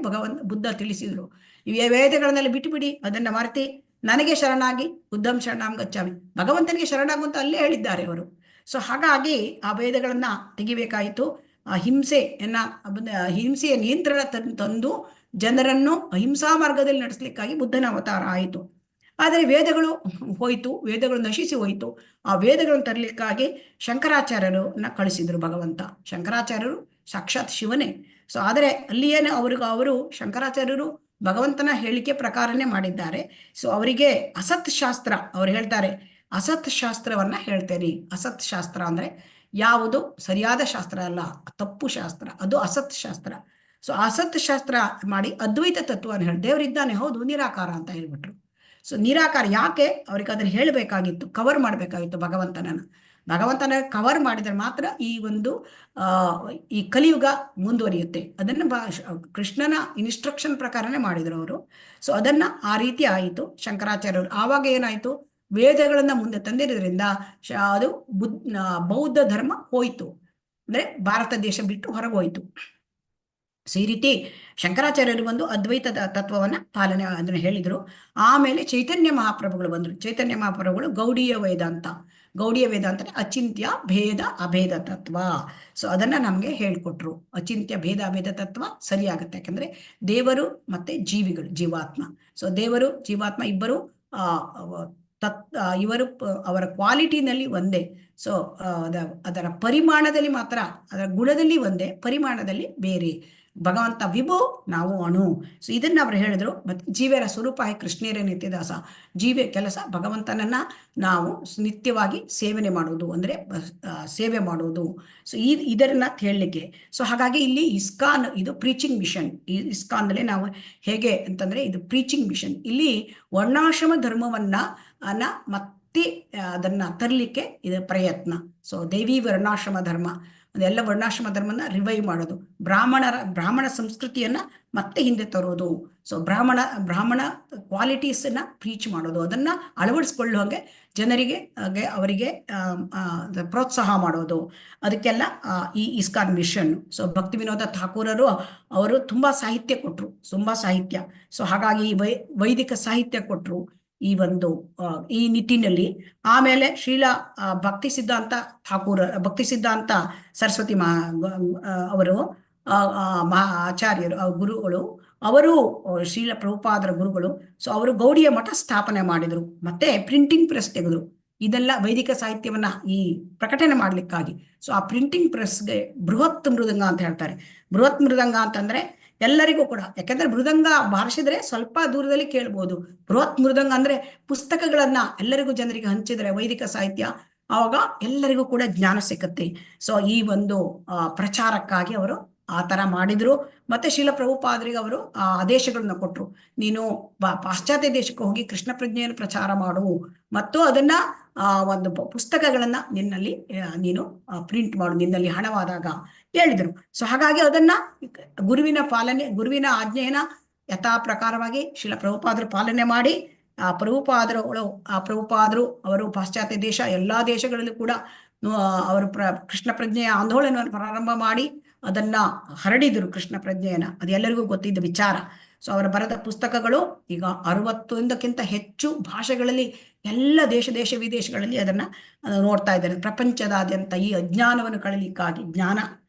ಬುದ್ಧ ತಿಳಿಸಿದ್ರು. ಇವೇ ವೇದಗಳನ್ನೆಲ್ಲ ಬಿಟ್ಟುಬಿಡಿ, ಅದನ್ನ ಮರೆತಿ ನನಗೆ ಶರಣಾಗಿ ಬುದ್ಧಂ ಶರಣಾಂ ಗಚ್ಚಾಮಿ, ಭಗವಂತನಿಗೆ ಶರಣಾಗುವಂತ ಅಲ್ಲೇ ಹೇಳಿದ್ದಾರೆ ಅವರು. ಸೊ ಹಾಗಾಗಿ ಆ ವೇದಗಳನ್ನ ತೆಗಿಬೇಕಾಯಿತು. ಆ ಹಿಂಸೆಯ ನಿಯಂತ್ರಣ ತಂದು ಜನರನ್ನು ಅಹಿಂಸಾ ಮಾರ್ಗದಲ್ಲಿ ನಡೆಸಲಿಕ್ಕಾಗಿ ಬುದ್ಧನ ಅವತಾರ ಆಯಿತು. ಆದರೆ ವೇದಗಳು ಹೋಯಿತು, ವೇದಗಳು ನಶಿಸಿ ಹೋಯಿತು. ಆ ವೇದಗಳನ್ನು ತರಲಿಕ್ಕಾಗಿ ಶಂಕರಾಚಾರ್ಯರನ್ನ ಕಳಿಸಿದ್ರು ಭಗವಂತ. ಶಂಕರಾಚಾರ್ಯರು ಸಾಕ್ಷಾತ್ ಶಿವನೇ. ಸೊ ಆದರೆ ಅಲ್ಲಿ ಏನು ಅವರು ಶಂಕರಾಚಾರ್ಯರು ಭಗವಂತನ ಹೇಳಿಕೆ ಪ್ರಕಾರನೇ ಮಾಡಿದ್ದಾರೆ. ಸೊ ಅವರಿಗೆ ಅಸತ್ ಶಾಸ್ತ್ರ, ಅವ್ರು ಹೇಳ್ತಾರೆ ಅಸತ್ ಶಾಸ್ತ್ರವನ್ನ ಹೇಳ್ತೇನೆ. ಅಸತ್ ಶಾಸ್ತ್ರ ಅಂದ್ರೆ ಯಾವುದು ಸರಿಯಾದ ಶಾಸ್ತ್ರ ಅಲ್ಲ, ತಪ್ಪು ಶಾಸ್ತ್ರ, ಅದು ಅಸತ್ ಶಾಸ್ತ್ರ. ಸೊ ಅಸತ್ ಶಾಸ್ತ್ರ ಮಾಡಿ ಅದ್ವೈತ ತತ್ವವನ್ನು ಹೇಳಿ ದೇವರಿದ್ದಾನೆ, ಹೌದು, ನಿರಾಕಾರ ಅಂತ ಹೇಳ್ಬಿಟ್ರು. ಸೊ ನಿರಾಕಾರ ಯಾಕೆ ಅವ್ರಿಗೆ ಅದನ್ನ ಹೇಳಬೇಕಾಗಿತ್ತು, ಕವರ್ ಮಾಡಬೇಕಾಗಿತ್ತು ಭಗವಂತನ ಕವರ್ ಮಾಡಿದ್ರೆ ಮಾತ್ರ ಈ ಒಂದು ಈ ಕಲಿಯುಗ ಮುಂದುವರಿಯುತ್ತೆ. ಅದನ್ನ ಕೃಷ್ಣನ ಇನ್ಸ್ಟ್ರಕ್ಷನ್ ಪ್ರಕಾರನೇ ಮಾಡಿದ್ರು ಅವರು. ಸೊ ಅದನ್ನ ಆ ರೀತಿ ಆಯಿತು ಶಂಕರಾಚಾರ್ಯರು. ಆವಾಗ ಏನಾಯ್ತು, ವೇದಗಳನ್ನ ಮುಂದೆ ತಂದಿರೋದ್ರಿಂದ ಅದು ಬೌದ್ಧ ಧರ್ಮ ಹೋಯ್ತು, ಅಂದ್ರೆ ಭಾರತ ದೇಶ ಬಿಟ್ಟು ಹೊರಗೋಯ್ತು. ಸೊ ಈ ರೀತಿ ಶಂಕರಾಚಾರ್ಯರು ಬಂದು ಅದ್ವೈತದ ತತ್ವವನ್ನ ಪಾಲನೆ ಅದನ್ನ ಹೇಳಿದ್ರು. ಆಮೇಲೆ ಚೈತನ್ಯ ಮಹಾಪ್ರಭುಗಳು ಬಂದ್ರು. ಚೈತನ್ಯ ಮಹಾಪ್ರಭುಗಳು ಗೌಡೀಯ ವೇದಾಂತ ಅಂದ್ರೆ ಅಚಿಂತ್ಯ ಭೇದ ಅಭೇದ ತತ್ವ. ಸೊ ಅದನ್ನ ನಮ್ಗೆ ಹೇಳ್ಕೊಟ್ರು. ಅಚಿಂತ್ಯ ಭೇದ ಅಭೇದ ತತ್ವ ಸರಿಯಾಗುತ್ತೆ, ಯಾಕಂದ್ರೆ ದೇವರು ಮತ್ತೆ ಜೀವಾತ್ಮ. ಸೊ ದೇವರು ಜೀವಾತ್ಮ ಇಬ್ಬರು ಇವರು ಅವರ ಕ್ವಾಲಿಟಿನಲ್ಲಿ ಒಂದೇ. ಸೊ ಅದರ ಪರಿಮಾಣದಲ್ಲಿ ಮಾತ್ರ, ಅದರ ಗುಣದಲ್ಲಿ ಒಂದೇ, ಪರಿಮಾಣದಲ್ಲಿ ಬೇರೆ. ಭಗವಂತ ವಿಭು, ನಾವು ಅಣು. ಸೊ ಇದನ್ನ ಅವರು ಹೇಳಿದ್ರು. ಮತ್ತೆ ಜೀವರ ಸ್ವರೂಪ ಕೃಷ್ಣೇರ ನಿತ್ಯದಾಸ. ಜೀವ ಕೆಲಸ ಭಗವಂತನನ್ನ ನಾವು ನಿತ್ಯವಾಗಿ ಸೇವೆ ಮಾಡುವುದು. ಸೊ ಇದನ್ನ ಹೇಳಲಿಕ್ಕೆ. ಸೊ ಹಾಗಾಗಿ ಇಲ್ಲಿ ಇಸ್ಕಾನ್ ಇದು ಪ್ರೀಚಿಂಗ್ ಮಿಷನ್. ಈ ಇಸ್ಕಾನ್ನಲ್ಲಿ ನಾವು ಹೇಗೆ ಅಂತಂದ್ರೆ ಇದು ಪ್ರೀಚಿಂಗ್ ಮಿಷನ್. ಇಲ್ಲಿ ವರ್ಣಾಶ್ರಮ ಧರ್ಮವನ್ನ ಮತ್ತೆ ಅದನ್ನ ತರಲಿಕ್ಕೆ ಇದು ಪ್ರಯತ್ನ. ಸೊ ದೇವಿ ವರ್ಣಾಶ್ರಮ ಧರ್ಮ, ಅದೆಲ್ಲ ವರ್ಣಾಶ್ರಮ ಧರ್ಮನ ರಿವೈವ್ ಮಾಡೋದು, ಬ್ರಾಹ್ಮಣ ಸಂಸ್ಕೃತಿಯನ್ನ ಮತ್ತೆ ಹಿಂದೆ ತರೋದು. ಸೊ ಬ್ರಾಹ್ಮಣ ಕ್ವಾಲಿಟೀಸನ್ನ ಪ್ರೀಚ್ ಮಾಡೋದು, ಅದನ್ನ ಅಳವಡಿಸ್ಕೊಳ್ಳುವಂಗೆ ಜನರಿಗೆ ಅವರಿಗೆ ಪ್ರೋತ್ಸಾಹ ಮಾಡೋದು. ಅದಕ್ಕೆಲ್ಲ ಈ ಇಸ್ಕಾನ್ ಮಿಷನ್. ಸೊ ಭಕ್ತಿ ವಿನೋದ ಠಾಕೂರರು ಅವರು ತುಂಬಾ ಸಾಹಿತ್ಯ ಕೊಟ್ರು, ತುಂಬಾ ಸಾಹಿತ್ಯ. ಸೊ ಹಾಗಾಗಿ ವೈದಿಕ ಸಾಹಿತ್ಯ ಕೊಟ್ರು ಈ ನಿಟ್ಟಿನಲ್ಲಿ. ಆಮೇಲೆ ಶ್ರೀಲಾ ಭಕ್ತಿ ಸಿದ್ಧಾಂತ ಸರಸ್ವತಿ ಅವರು ಆಚಾರ್ಯರು ಗುರುಗಳು, ಅವರು ಶ್ರೀಲ ಪ್ರಭುಪಾದರ ಗುರುಗಳು. ಸೊ ಅವರು ಗೌಡಿಯ ಮಠ ಸ್ಥಾಪನೆ ಮಾಡಿದ್ರು, ಮತ್ತೆ ಪ್ರಿಂಟಿಂಗ್ ಪ್ರೆಸ್ ತೆಗೆದ್ರು. ಇದೆಲ್ಲ ವೈದಿಕ ಸಾಹಿತ್ಯವನ್ನ ಈ ಪ್ರಕಟಣೆ ಮಾಡ್ಲಿಕ್ಕಾಗಿ. ಸೊ ಆ ಪ್ರಿಂಟಿಂಗ್ ಪ್ರೆಸ್ಗೆ ಬೃಹತ್ ಮೃದಂಗ ಅಂತ ಹೇಳ್ತಾರೆ. ಬೃಹತ್ ಮೃದಂಗ ಅಂತಂದ್ರೆ ಎಲ್ಲರಿಗೂ ಕೂಡ, ಯಾಕಂದ್ರೆ ಮೃದಂಗ ಬಾರಿಸಿದ್ರೆ ಸ್ವಲ್ಪ ದೂರದಲ್ಲಿ ಕೇಳ್ಬೋದು. ಬೃಹತ್ ಮೃದಂಗ ಅಂದ್ರೆ ಪುಸ್ತಕಗಳನ್ನ ಎಲ್ಲರಿಗೂ ಜನರಿಗೆ ಹಂಚಿದ್ರೆ ವೈದಿಕ ಸಾಹಿತ್ಯ, ಆವಾಗ ಎಲ್ಲರಿಗೂ ಕೂಡ ಜ್ಞಾನ ಸಿಕ್ಕತ್ತೆ. ಸೊ ಈ ಒಂದು ಪ್ರಚಾರಕ್ಕಾಗಿ ಅವರು ಆ ತರ ಮಾಡಿದ್ರು. ಮತ್ತೆ ಶೀಲ ಪ್ರಭುಪಾದರಿಗೆ ಅವರು ಆದೇಶಗಳನ್ನ ಕೊಟ್ರು. ನೀನು ಪಾಶ್ಚಾತ್ಯ ದೇಶಕ್ಕೆ ಹೋಗಿ ಕೃಷ್ಣ ಪ್ರಜ್ಞೆಯನ್ನು ಪ್ರಚಾರ ಮಾಡು, ಮತ್ತು ಅದನ್ನ ಒಂದು ಪುಸ್ತಕಗಳನ್ನ ನಿನ್ನಲ್ಲಿ ನೀನು ಪ್ರಿಂಟ್ ಮಾಡು, ನಿನ್ನಲ್ಲಿ ಹಣವಾದಾಗ ಹೇಳಿದ್ರು. ಸೊ ಹಾಗಾಗಿ ಅದನ್ನ ಗುರುವಿನ ಆಜ್ಞೆಯನ್ನ ಯಥಾ ಪ್ರಕಾರವಾಗಿ ಶೀಲ ಪ್ರಭುಪಾದರು ಪಾಲನೆ ಮಾಡಿ, ಪ್ರಭುಪಾದರು ಅವರು ಪಾಶ್ಚಾತ್ಯ ದೇಶ ಎಲ್ಲಾ ದೇಶಗಳಲ್ಲೂ ಕೂಡ ಅವರು ಕೃಷ್ಣ ಪ್ರಜ್ಞೆಯ ಆಂದೋಲನವನ್ನು ಪ್ರಾರಂಭ ಮಾಡಿ ಅದನ್ನ ಹರಡಿದ್ರು. ಕೃಷ್ಣ ಪ್ರಜ್ಞೆಯನ್ನ ಅದು ಎಲ್ಲರಿಗೂ ಗೊತ್ತಿದ್ದ ವಿಚಾರ. ಸೊ ಅವರ ಬರೆದ ಪುಸ್ತಕಗಳು ಈಗ 61ಕ್ಕಿಂತ ಹೆಚ್ಚು ಭಾಷೆಗಳಲ್ಲಿ ಎಲ್ಲ ದೇಶ ವಿದೇಶಗಳಲ್ಲಿ ಅದನ್ನ ನೋಡ್ತಾ ಇದ್ದಾರೆ. ಪ್ರಪಂಚದಾದ್ಯಂತ ಈ ಅಜ್ಞಾನವನ್ನು ಕಳೀಲಿಕ್ಕಾಗಿ ಜ್ಞಾನ,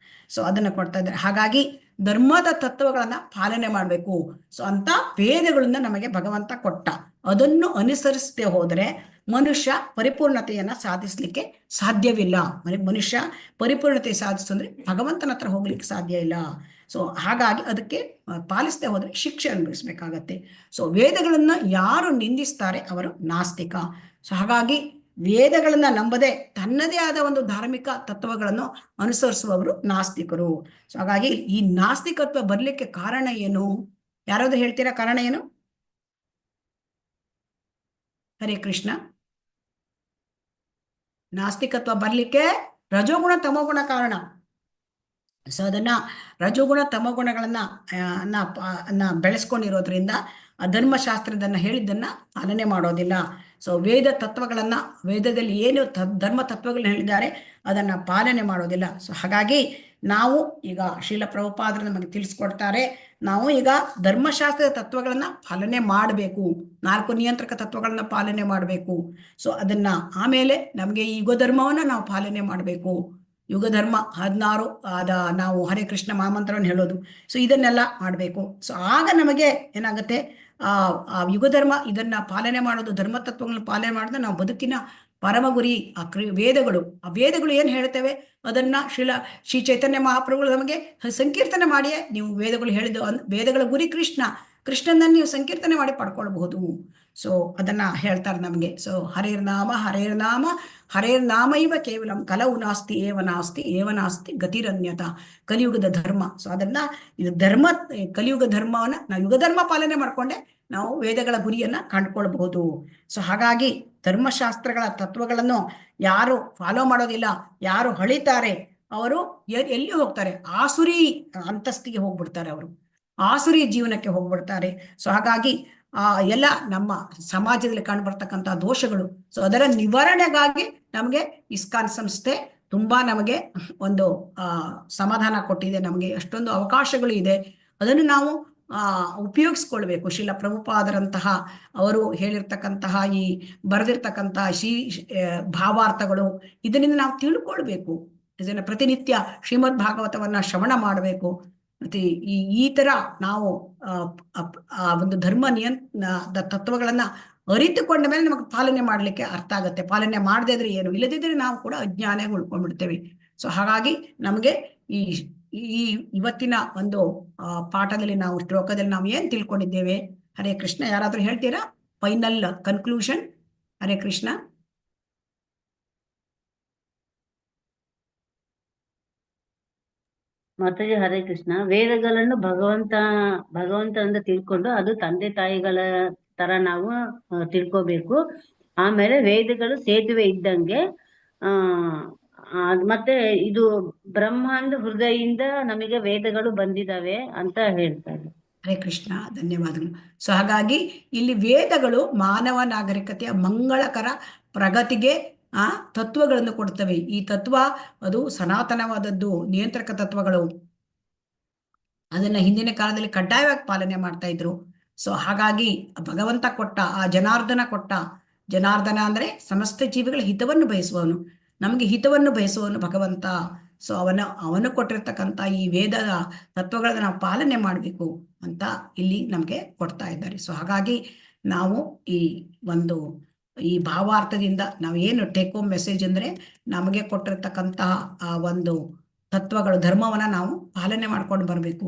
ಸೊ ಅದನ್ನ ಕೊಡ್ತಾ ಇದ್ದಾರೆ. ಹಾಗಾಗಿ ಧರ್ಮದ ತತ್ವಗಳನ್ನ ಪಾಲನೆ ಮಾಡಬೇಕು. ಸೊ ಅಂತ ವೇದಗಳನ್ನ ನಮಗೆ ಭಗವಂತ ಕೊಟ್ಟ, ಅದನ್ನು ಅನುಸರಿಸದೆ ಹೋದರೆ ಮನುಷ್ಯ ಪರಿಪೂರ್ಣತೆಯನ್ನ ಸಾಧಿಸ್ಲಿಕ್ಕೆ ಸಾಧ್ಯವಿಲ್ಲ. ಮನುಷ್ಯ ಪರಿಪೂರ್ಣತೆ ಸಾಧಿಸ್ತಂದ್ರೆ ಭಗವಂತನ ಹತ್ರ ಹೋಗ್ಲಿಕ್ಕೆ ಸಾಧ್ಯ ಇಲ್ಲ. ಸೊ ಹಾಗಾಗಿ ಅದಕ್ಕೆ ಪಾಲಿಸದೆ ಹೋದ್ರೆ ಶಿಕ್ಷೆ ಅನುಭವಿಸ್ಬೇಕಾಗತ್ತೆ. ಸೊ ವೇದಗಳನ್ನ ಯಾರು ನಿಂದಿಸ್ತಾರೆ ಅವರು ನಾಸ್ತಿಕ. ಸೊ ಹಾಗಾಗಿ ವೇದಗಳನ್ನ ನಂಬದೆ ತನ್ನದೇ ಆದ ಒಂದು ಧಾರ್ಮಿಕ ತತ್ವಗಳನ್ನು ಅನುಸರಿಸುವವರು ನಾಸ್ತಿಕರು. ಸೊ ಹಾಗಾಗಿ ಈ ನಾಸ್ತಿಕತ್ವ ಬರ್ಲಿಕ್ಕೆ ಕಾರಣ ಏನು? ಯಾರಾದ್ರೂ ಹೇಳ್ತೀರಾ ಕಾರಣ ಏನು? ಹರೇ ಕೃಷ್ಣ. ನಾಸ್ತಿಕತ್ವ ಬರ್ಲಿಕ್ಕೆ ರಜೋಗುಣ ತಮೋಗುಣ ಕಾರಣ. ಸೊ ಅದನ್ನ ರಜೋಗುಣ ತಮೋಗುಣಗಳನ್ನ ಬೆಳೆಸ್ಕೊಂಡಿರೋದ್ರಿಂದ ಆ ಧರ್ಮಶಾಸ್ತ್ರದನ್ನ ಹೇಳಿದ್ದನ್ನ ಪಾಲನೆ ಮಾಡೋದಿಲ್ಲ. ಸೊ ವೇದದಲ್ಲಿ ಏನು ಧರ್ಮ ತತ್ವಗಳನ್ನ ಹೇಳಿದ್ದಾರೆ ಅದನ್ನ ಪಾಲನೆ ಮಾಡೋದಿಲ್ಲ. ಸೊ ಹಾಗಾಗಿ ನಾವು ಈಗ ಶ್ರೀಲ ಪ್ರಭುಪಾದರು ನಮಗೆ ತಿಳಿಸ್ಕೊಡ್ತಾರೆ, ನಾವು ಈಗ ಧರ್ಮಶಾಸ್ತ್ರದ ತತ್ವಗಳನ್ನ ಪಾಲನೆ ಮಾಡಬೇಕು, 4 ನಿಯಂತ್ರಕ ತತ್ವಗಳನ್ನ ಪಾಲನೆ ಮಾಡಬೇಕು. ಸೊ ಅದನ್ನ ಆಮೇಲೆ ನಮಗೆ ಯುಗ ಧರ್ಮವನ್ನ ನಾವು ಪಾಲನೆ ಮಾಡಬೇಕು. ಯುಗ ಧರ್ಮ 16 ನಾವು ಹರೇ ಕೃಷ್ಣ ಮಹಾಮಂತ್ರವನ್ನು ಹೇಳೋದು. ಸೊ ಇದನ್ನೆಲ್ಲ ಮಾಡಬೇಕು. ಸೊ ಆಗ ನಮಗೆ ಏನಾಗುತ್ತೆ, ಆ ಯುಗ ಧರ್ಮ ಇದನ್ನ ಪಾಲನೆ ಮಾಡೋದು, ಧರ್ಮ ತತ್ವಗಳನ್ನ ಪಾಲನೆ ಮಾಡಿದ್ರೆ ನಾವು ಬದುಕಿನ ಪರಮ ಗುರಿ ಆ ವೇದಗಳು ಏನ್ ಹೇಳ್ತೇವೆ ಅದನ್ನ ಶ್ರೀ ಚೈತನ್ಯ ಮಹಾಪ್ರಭುಗಳು ನಮಗೆ ಸಂಕೀರ್ತನೆ ಮಾಡಿಯೇ ನೀವು ವೇದಗಳು ಹೇಳಿದ ವೇದಗಳ ಗುರಿ ಕೃಷ್ಣನನ್ನ ನೀವು ಸಂಕೀರ್ತನೆ ಮಾಡಿ ಪಡ್ಕೊಳ್ಬಹುದು. ಸೊ ಅದನ್ನ ಹೇಳ್ತಾರೆ ನಮಗೆ. ಸೊ ಹರೇರ್ನಾಮ ಇವ ಕೇವಲಂ ಕಲವು ನಾಸ್ತಿ ಏವನಾಸ್ತಿ ಗತಿರನ್ಯತ ಕಲಿಯುಗದ ಧರ್ಮ. ಸೊ ಅದನ್ನ ಇದು ಕಲಿಯುಗ ಧರ್ಮವನ್ನ ನಾವು ಯುಗ ಧರ್ಮ ಪಾಲನೆ ಮಾಡ್ಕೊಂಡೆ ನಾವು ವೇದಗಳ ಗುರಿಯನ್ನ ಕಂಡುಕೊಳ್ಬಹುದು. ಸೊ ಹಾಗಾಗಿ ಧರ್ಮಶಾಸ್ತ್ರಗಳ ತತ್ವಗಳನ್ನು ಯಾರು ಫಾಲೋ ಮಾಡೋದಿಲ್ಲ, ಯಾರು ಹಳಿತಾರೆ, ಅವರು ಎಲ್ಲಿ ಹೋಗ್ತಾರೆ, ಆಸುರಿ ಅಂತಸ್ತಿಗೆ ಹೋಗ್ಬಿಡ್ತಾರೆ, ಅವರು ಆಸುರಿ ಜೀವನಕ್ಕೆ ಹೋಗ್ಬಿಡ್ತಾರೆ. ಸೊ ಹಾಗಾಗಿ ಎಲ್ಲ ನಮ್ಮ ಸಮಾಜದಲ್ಲಿ ಕಂಡುಬರ್ತಕ್ಕಂಥ ದೋಷಗಳು. ಸೊ ಅದರ ನಿವಾರಣೆಗಾಗಿ ನಮಗೆ ಇಸ್ಕಾನ್ ಸಂಸ್ಥೆ ತುಂಬಾ ನಮಗೆ ಒಂದು ಸಮಾಧಾನ ಕೊಟ್ಟಿದೆ. ನಮಗೆ ಅಷ್ಟೊಂದು ಅವಕಾಶಗಳು ಇದೆ, ಅದನ್ನು ನಾವು ಉಪಯೋಗಿಸ್ಕೊಳ್ಬೇಕು. ಶ್ರೀಲ ಪ್ರಭುಪಾದರಂತಹ ಅವರು ಹೇಳಿರ್ತಕ್ಕಂತಹ ಈ ಬರೆದಿರ್ತಕ್ಕಂತಹ ಭಾವಾರ್ಥಗಳು ಇದರಿಂದ ನಾವು ತಿಳ್ಕೊಳ್ಬೇಕು. ಇದನ್ನ ಪ್ರತಿನಿತ್ಯ ಶ್ರೀಮದ್ ಭಾಗವತವನ್ನ ಶ್ರವಣ ಮಾಡಬೇಕು. ಮತ್ತೆ ಈ ತರ ನಾವು ಒಂದು ಧರ್ಮ ತತ್ವಗಳನ್ನ ಅರಿತುಕೊಂಡ ಮೇಲೆ ನಮಗೆ ಪಾಲನೆ ಮಾಡ್ಲಿಕ್ಕೆ ಅರ್ಥ ಆಗತ್ತೆ. ಪಾಲನೆ ಮಾಡದೇ ಇದ್ರೆ ಏನು, ಇಲ್ಲದಿದ್ರೆ ನಾವು ಕೂಡ ಅಜ್ಞಾನ ಉಳ್ಕೊಂಡ್ಬಿಡ್ತೇವೆ. ಸೊ ಹಾಗಾಗಿ ನಮಗೆ ಈ ಇವತ್ತಿನ ಒಂದು ಪಾಠದಲ್ಲಿ ನಾವು ಶ್ಲೋಕದಲ್ಲಿ ನಾವು ಏನ್ ತಿಳ್ಕೊಂಡಿದ್ದೇವೆ? ಹರೇ ಕೃಷ್ಣ. ಯಾರಾದ್ರೂ ಹೇಳ್ತೀರಾ ಫೈನಲ್ ಕನ್ಕ್ಲೂಷನ್? ಹರೇ ಕೃಷ್ಣ. ಮಾತಾಜಿ ಹರೇ ಕೃಷ್ಣ. ವೇದಗಳನ್ನು ಭಗವಂತನಿಂದ ತಿಳ್ಕೊಂಡು ಅದು ತಂದೆ ತಾಯಿಗಳ ತರ ನಾವು ತಿಳ್ಕೋಬೇಕು. ಆಮೇಲೆ ವೇದಗಳು ಸೇತುವೆ ಇದ್ದಂಗೆ. ಮತ್ತೆ ಇದು ಬ್ರಹ್ಮಾಂಡ ಹೃದಯದಿಂದ ನಮಗೆ ವೇದಗಳು ಬಂದಿದಾವೆ ಅಂತ ಹೇಳ್ತಾರೆ. ಹರೇ ಕೃಷ್ಣ, ಧನ್ಯವಾದಗಳು. ಸೊ ಹಾಗಾಗಿ ಇಲ್ಲಿ ವೇದಗಳು ಮಾನವ ನಾಗರಿಕತೆಯ ಮಂಗಳಕರ ಪ್ರಗತಿಗೆ ತತ್ವಗಳನ್ನು ಕೊಡ್ತವೆ. ಈ ತತ್ವ ಅದು ಸನಾತನವಾದದ್ದು, ನಿಯಂತ್ರಕ ತತ್ವಗಳು. ಅದನ್ನ ಹಿಂದಿನ ಕಾಲದಲ್ಲಿ ಕಡ್ಡಾಯವಾಗಿ ಪಾಲನೆ ಮಾಡ್ತಾ ಇದ್ರು. ಸೊ ಹಾಗಾಗಿ ಭಗವಂತ ಕೊಟ್ಟ ಜನಾರ್ದನ ಅಂದ್ರೆ ಸಮಸ್ತ ಜೀವಿಗಳ ಹಿತವನ್ನು ಬಯಸುವವನು, ನಮಗೆ ಹಿತವನ್ನು ಬಯಸುವವನು ಭಗವಂತ. ಸೊ ಅವನು ಕೊಟ್ಟಿರ್ತಕ್ಕಂಥ ಈ ವೇದದ ತತ್ವಗಳನ್ನ ನಾವು ಪಾಲನೆ ಮಾಡಬೇಕು ಅಂತ ಇಲ್ಲಿ ನಮಗೆ ಕೊಡ್ತಾ ಇದ್ದಾರೆ. ಸೊ ಹಾಗಾಗಿ ನಾವು ಈ ಭಾವಾರ್ಥದಿಂದ ನಾವು ಏನು ಟೇಕ್ ಹೋಮ್ ಮೆಸೇಜ್ ಅಂದ್ರೆ, ನಮಗೆ ಕೊಟ್ಟಿರ್ತಕ್ಕಂತಹ ಆ ಒಂದು ತತ್ವಗಳು, ಧರ್ಮವನ್ನ ನಾವು ಪಾಲನೆ ಮಾಡ್ಕೊಂಡು ಬರಬೇಕು.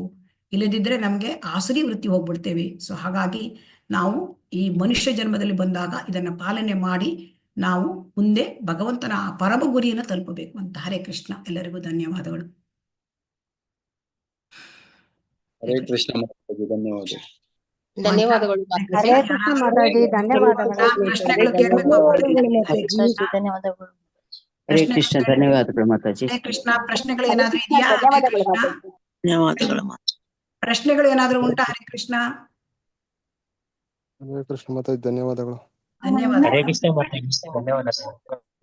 ಇಲ್ಲದಿದ್ರೆ ನಮಗೆ ಆಸುರಿ ವೃತ್ತಿ ಹೋಗ್ಬಿಡ್ತೇವೆ. ಸೊ ಹಾಗಾಗಿ ನಾವು ಈ ಮನುಷ್ಯ ಜನ್ಮದಲ್ಲಿ ಬಂದಾಗ ಇದನ್ನ ಪಾಲನೆ ಮಾಡಿ ನಾವು ಮುಂದೆ ಭಗವಂತನ ಪರಮ ಗುರಿಯನ್ನು ತಲುಪಬೇಕು ಅಂತ. ಹರೇ ಕೃಷ್ಣ. ಎಲ್ಲರಿಗೂ ಧನ್ಯವಾದಗಳು. ಹರೇ ಕೃಷ್ಣ ಮಾತಾಜಿ, ಧನ್ಯವಾದ. ಧನ್ಯವಾದಗಳು ಹರೇ ಕೃಷ್ಣ ಮಾತಾಜಿ, ಧನ್ಯವಾದಗಳು. ಪ್ರಶ್ನೆಗಳು ಕೇಳಬೇಕು. ಧನ್ಯವಾದಗಳು. ಹರೇ ಕೃಷ್ಣ, ಧನ್ಯವಾದಗಳು ಮಾತಾಜಿ. ಹರೇ ಕೃಷ್ಣ. ಪ್ರಶ್ನೆಗಳು ಏನಾದ್ರೂ ಇದೆಯಾ? ಹರೇ ಕೃಷ್ಣ. ಧನ್ಯವಾದಗಳು. ಪ್ರಶ್ನೆಗಳು ಏನಾದ್ರೂ ಉಂಟಾ? ಹರೇ ಕೃಷ್ಣ. ಹರೇ ಕೃಷ್ಣ ಮಾತಾಜಿ, ಧನ್ಯವಾದಗಳು.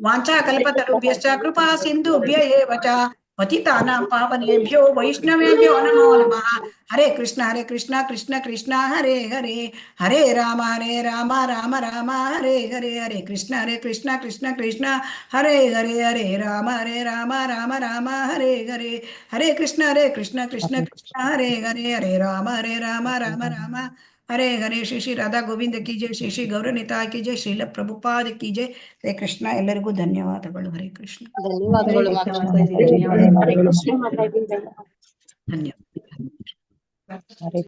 ವಾಂಛಾ ಕಲ್ಪತರುಭ್ಯಶ್ಚ ಕೃಪಾ ಸಿಂಧುಭ್ಯ ಏವ ಚ ಪತಿತಾನಾಂ ಪಾವನೇಭ್ಯೋ ವೈಷ್ಣವೇಭ್ಯೋ ನಮೋ ನಮಃ. ಹರೇ ಕೃಷ್ಣ ಕೃಷ್ಣ ಕೃಷ್ಣ ಹರೇ ಹರೇ, ಹರೇ ರಾಮ ರಾಮ ರಾಮ ಹರೇ ಹರೇ, ಹರೇ ಕೃಷ್ಣ ಕೃಷ್ಣ ಕೃಷ್ಣ ಹರೇ ಹರೇ, ಹರೇ ರಾಮ ರಾಮ ರಾಮ ಹರೇ ಹರೇ, ಹರೇ ಕೃಷ್ಣ ಕೃಷ್ಣ ಹರೇ ಹರೇ, ಹರೇ ರಾಮ ರಾಮ ರಾಮ हरे हरे. श्री राधा गोविंद की जय, श्री गौरनिता की जय, ಶ್ರೀಲ ಪ್ರಭುಪಾದ की जय. ಹರೇ ಕೃಷ್ಣ. ಎಲ್ಲರಿಗೂ ಧನ್ಯವಾದಗಳು. ಹರೇ ಕೃಷ್ಣ. ಧನ್ಯವಾದಗಳು. ಧನ್ಯವಾದ.